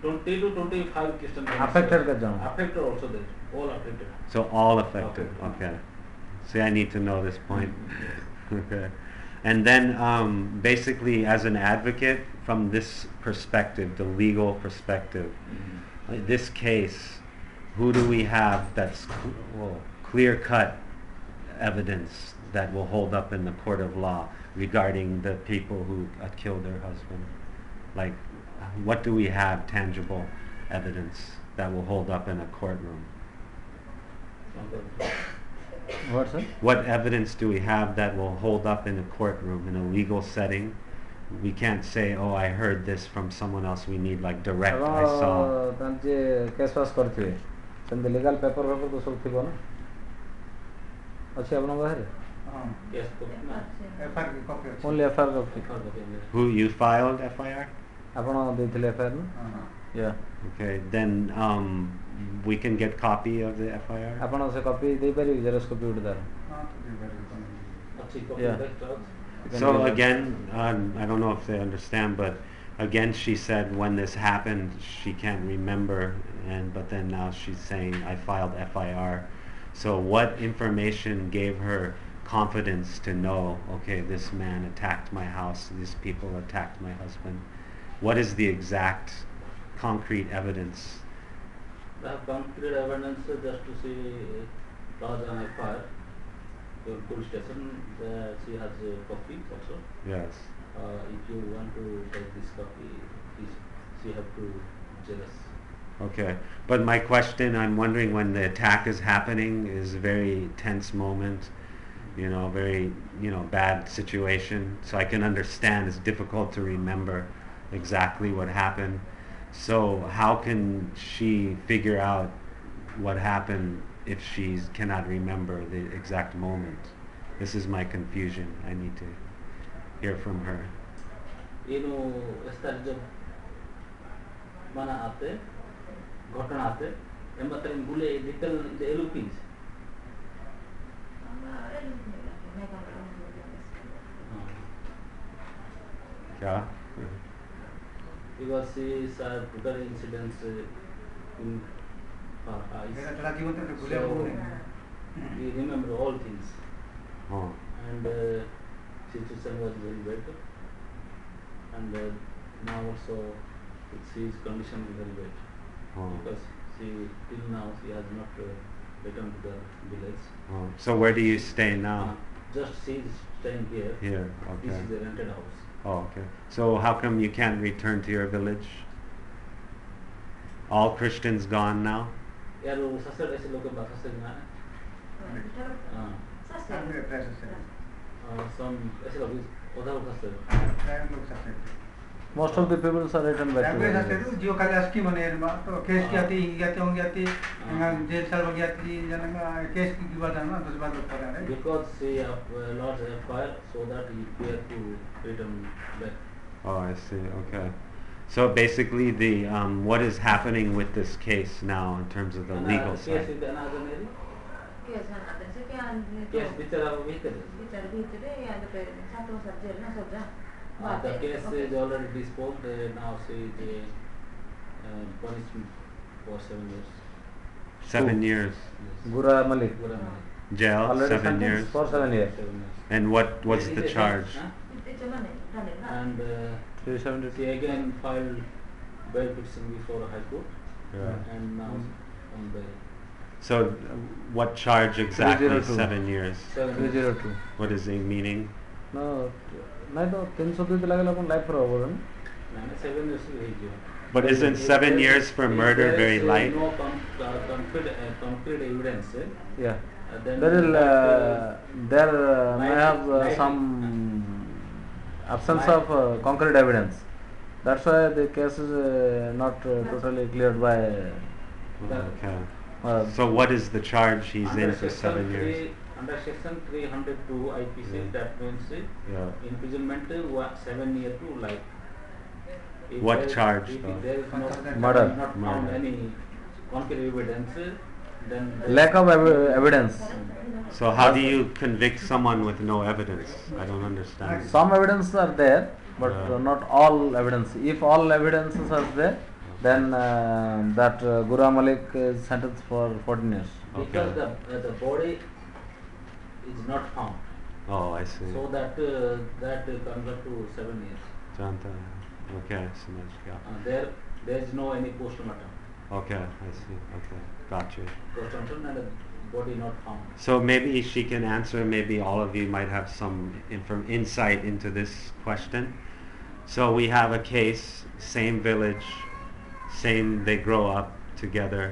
20 to 25 Christian. Affected କେତେ ଜଣ? Affected also there. All affected. So all affected. Okay. See, I need to know this point. Okay. And then basically as an advocate from this perspective, the legal perspective, like this case, who do we have that's clear-cut evidence that will hold up in the court of law regarding the people who killed their husband? Like, what do we have tangible evidence that will hold up in a courtroom? What, sir? What evidence do we have that will hold up in a courtroom, in a legal setting? We can't say, oh, I heard this from someone else. We need like direct, I saw. ତାଙ୍କେ case pass କରିଥିବେ ସେମିତି legal paper ଫେପର ତ ସବୁ ଥିବ ନା ଅଛି ଆପଣଙ୍କ ପାଖରେ? Yes, ଏଫଆଇଆର କପି ଅଛି. Only FIR copy Who you filed FIR? ଆପଣ ଦେଇଥିଲେ ଏଫଆଇଆର ନା? Yeah. Okay, then we can get copy of the FIR. ଆପଣ ସେ କପି ଦେଇପାରିବେ ଜେରକ୍ସ କପି ଗୋଟେ ତାର? Yeah. So again, I don't know if they understand, but again, she said when this happened, she can't remember, but then now she's saying I filed FIR. So what information gave her confidence to know, okay, this man attacked my house, these people attacked my husband? What is the exact concrete evidence? The concrete evidence just to see lodge an FIR. Your police station, she has a copy also. Yes. If you want to take this copy, she have to jealous. Okay, but my question, I'm wondering when the attack is happening, is a very tense moment, very, bad situation. So I can understand it's difficult to remember exactly what happened. So how can she figure out what happened if she cannot remember the exact moment? This is my confusion. I need to hear from her. जब माना आते घटना आते M बताएं बोले detail एलुपिंस Yeah. Because she is total incidents in her eyes. So we remember all things. Oh. And situation was very bad. And now also his condition is very bad. Oh. Because till now she has not returned to the village. Oh. So where do you stay now? Just she is staying here. Here. Okay. This is a rented house. Oh, okay. So how come you can't return to your village? All Christians gone now? यारो ससुर ऐसे लोग बात ससुर ना some ऐसे लोग उधर ससुर Most of the people are returned back to language their has villages. to जो खाली आस्की मने एरमा तो केस की आती गयाते होंगे आती जेल साल गयाती जनंगा केस की बात है ना तो बात होता है Because he lost a fire, so that he feared to return back. Oh, I see. Okay. So basically, the what is happening with this case now in terms of the legal Case side? with another Mary? Yes, and the second Case bichara vehicle. The case is already disposed. Now she is punished for 7 years. 7 years. Gura Malik. Gura Malik. Jail, Already 7 sentenced years. for 7 years. 7 years. And what's the charge? And 372. she again filed bail petition before High Court, Yeah. and now on bail. So what charge exactly? 302. 7 years. 302. What is the meaning? No, ନାଇଁ ତ 302 ଲାଗିଲା ଆପଣ life ର ହବ ନା 7 years will age you. But isn't 7 years for murder very light? No concrete evidence. yeah Then there is there may Light- have light- some absence of concrete evidence, that's why the case is not totally cleared by Okay. So what is the charge he's in for 7 years? Under section 302 IPC, Yeah. that means Yeah. imprisonment 7 years to life. If What there- charge, If though? there is not Murder. not found Murder. any concrete evidence, then lack of evidence. So how do you convict someone with no evidence? I don't understand. Some evidence are there, but Yeah. not all evidence. If all evidences are there, then that Gura Malik is sentenced for 14 years. because the body is not found, Oh, I see. so that convert to 7 years. Janta. Okay, समझ गया. There is no any postmortem. Okay, I see. Okay, got you. Postmortem and the body not found. So maybe she can answer, maybe all of you might have some insight into this question. So we have a case, same village, they grow up together,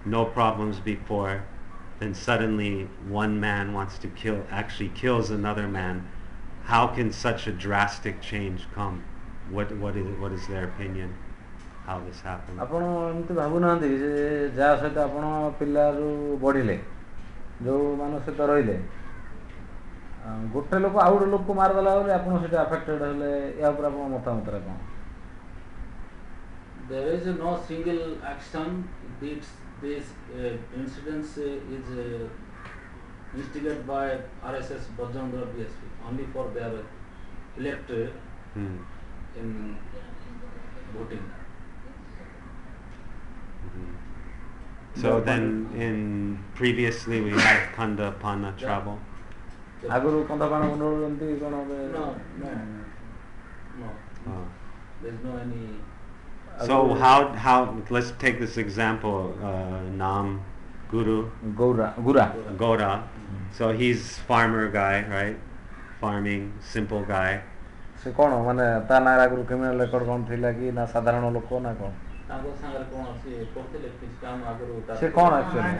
no problems before, then suddenly one man wants to actually kills another man. How can such a drastic change come? What is their opinion? How this happened? ଆପଣ ଏମିତି ଭାବୁନାହାନ୍ତି ଯେ ଯାହା ସହିତ ଆପଣ ପିଲାରୁ ବଢ଼ିଲେ ଯେଉଁମାନଙ୍କ ସହିତ ରହିଲେ ଗୋଟେ ଲୋକ ଆଉ ଗୋଟେ ଲୋକକୁ ମାରିଦେଲା ବେଳେ ଆପଣ ସେଠି ଆଫେକ୍ଟେଡ୍ ହେଲେ ୟା ଉପରେ ଆପଣଙ୍କ ମତାମତରେ କ'ଣ? There is no single action. This incidents is instigated by RSS Bajranga BSP only for their electorate in voting. So then previously we had Kandha Pana travel. ଆଗରୁ କନ୍ଧପାଣ ଗଣ୍ଡଗୋଳ ଏମିତି କ'ଣ No. Oh. There's no any. So how let's take this example, Nam Guru ଗୁରା Govt. So he's farmer guy, right? Farming, simple guy. ସେ କ'ଣ ମାନେ ତା ନାଁରେ ଆଗରୁ କ୍ରିମିନାଲ ରେକର୍ଡ କ'ଣ ଥିଲା କି ନା ସାଧାରଣ ଲୋକ ନା କ'ଣ? ତାଙ୍କ ସାଙ୍ଗରେ କ'ଣ ସେ କରୁଥିଲେ କିଛି କାମ ଆଗରୁ ସେ କ'ଣ ଆକ୍ଚୁଆଲି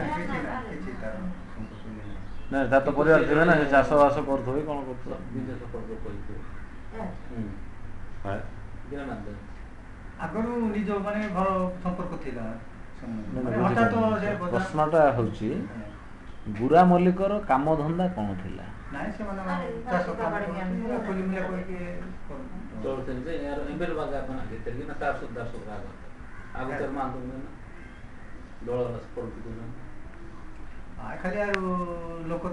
ନାଇଁ ତାର ତ ପରିବାର ଥିବେ ନା ସେ ଚାଷବାସ କରୁଥିବେ କ'ଣ କରୁଥିବେ? ବିଜନେସ୍ କରିବ କହିଥିବେ। What? ଜ୍ଞାନାନନ୍ଦ ଆଗରୁ ନିଜ ମାନେ ଭଲ ସମ୍ପର୍କ ଥିଲା ପ୍ରଶ୍ନଟା ହେଉଛି ଗୁରା ମଲ୍ଲିକର କାମଧନ୍ଦା କ'ଣ ଥିଲା? ନାଇଁ ସେମାନେ ଚାଷ କାମ ଖୋଲିମିଲା କରିକି ଚଳୁଥିଲେ ଯେ ୟାର ଏମ୍ବେଲ ବାଗା ଆପଣ ଭିତରେ ନା ତାର ସୁଦ୍ଧା ସୁଦ୍ଧା ଆଗ ତାର ମାନ ନା ଦଳ ପଡୁଛି ଖାଲି ଆରୁ ଲୋକ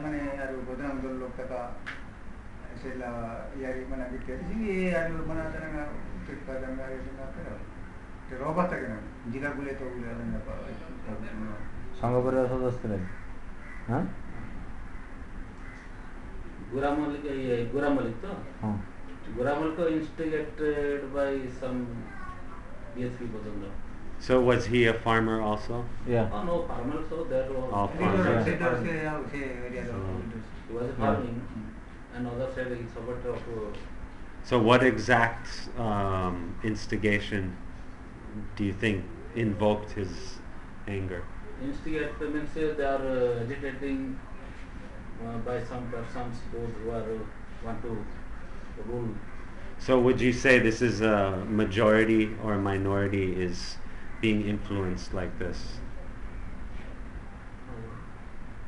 ମାନେ ଆରୁ ବଦନାମ ଦଳ ଲୋକ ତାକା ସେଲା यारी मना के तेरी ये यार मना देना ट्रिप का देना ये ना करो ते रोबा तक ना जिला गुले तो गुले ना संघ परिवार सदस्य थे हां गुरा मलिक तो हां गुरा मलिक को instigated by some BSP Bajranga. So was he a farmer also? yeah Oh no, farmer, so there was All farmers. he was farming, and other side he suffered of. So what exact instigation do you think invoked his anger? Instigate means they are agitating by some persons those who are want to rule So would you say this is a majority or a minority is being influenced like this?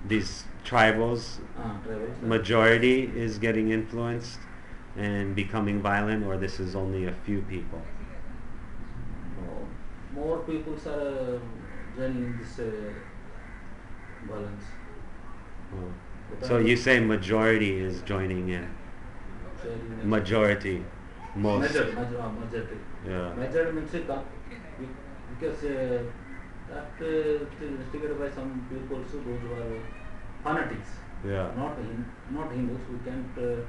These tribals, Tribals. majority is getting influenced and becoming violent, or this is only a few people? More people are joining this violence. Oh. So you say majority is joining in? Majority, most. Majority. Yeah. Majority means because that is triggered by some people those who are fanatics. Yeah. Not Hindus. We can't it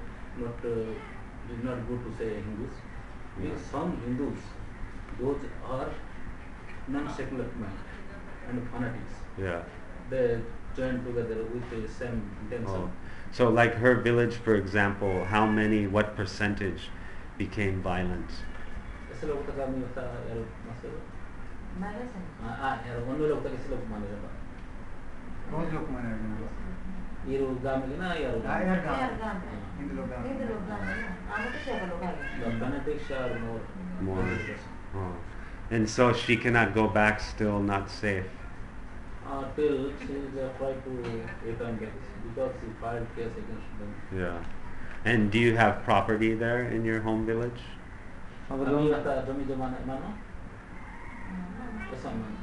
is not good to say Hindus. Yeah. Some Hindus, those are non-secular mind and fanatics. Yeah. They join together with the same intention. Oh. So like her village, for example, what percentage became violent? ऐसे लोग तक आदमी होता है यार मसला यार उन लोग तक ऐसे लोग माने जाता कौन लोग माने जाते ये लोग गांव में ना यार यार गांव हिंदू लोग the fanatics are more. Oh. And so she cannot go back, still not safe. Till she is trying to return back because she filed case against them. Yeah. And do you have property there in your home village? अभी आता जमी जमाना मानो ऐसा मानो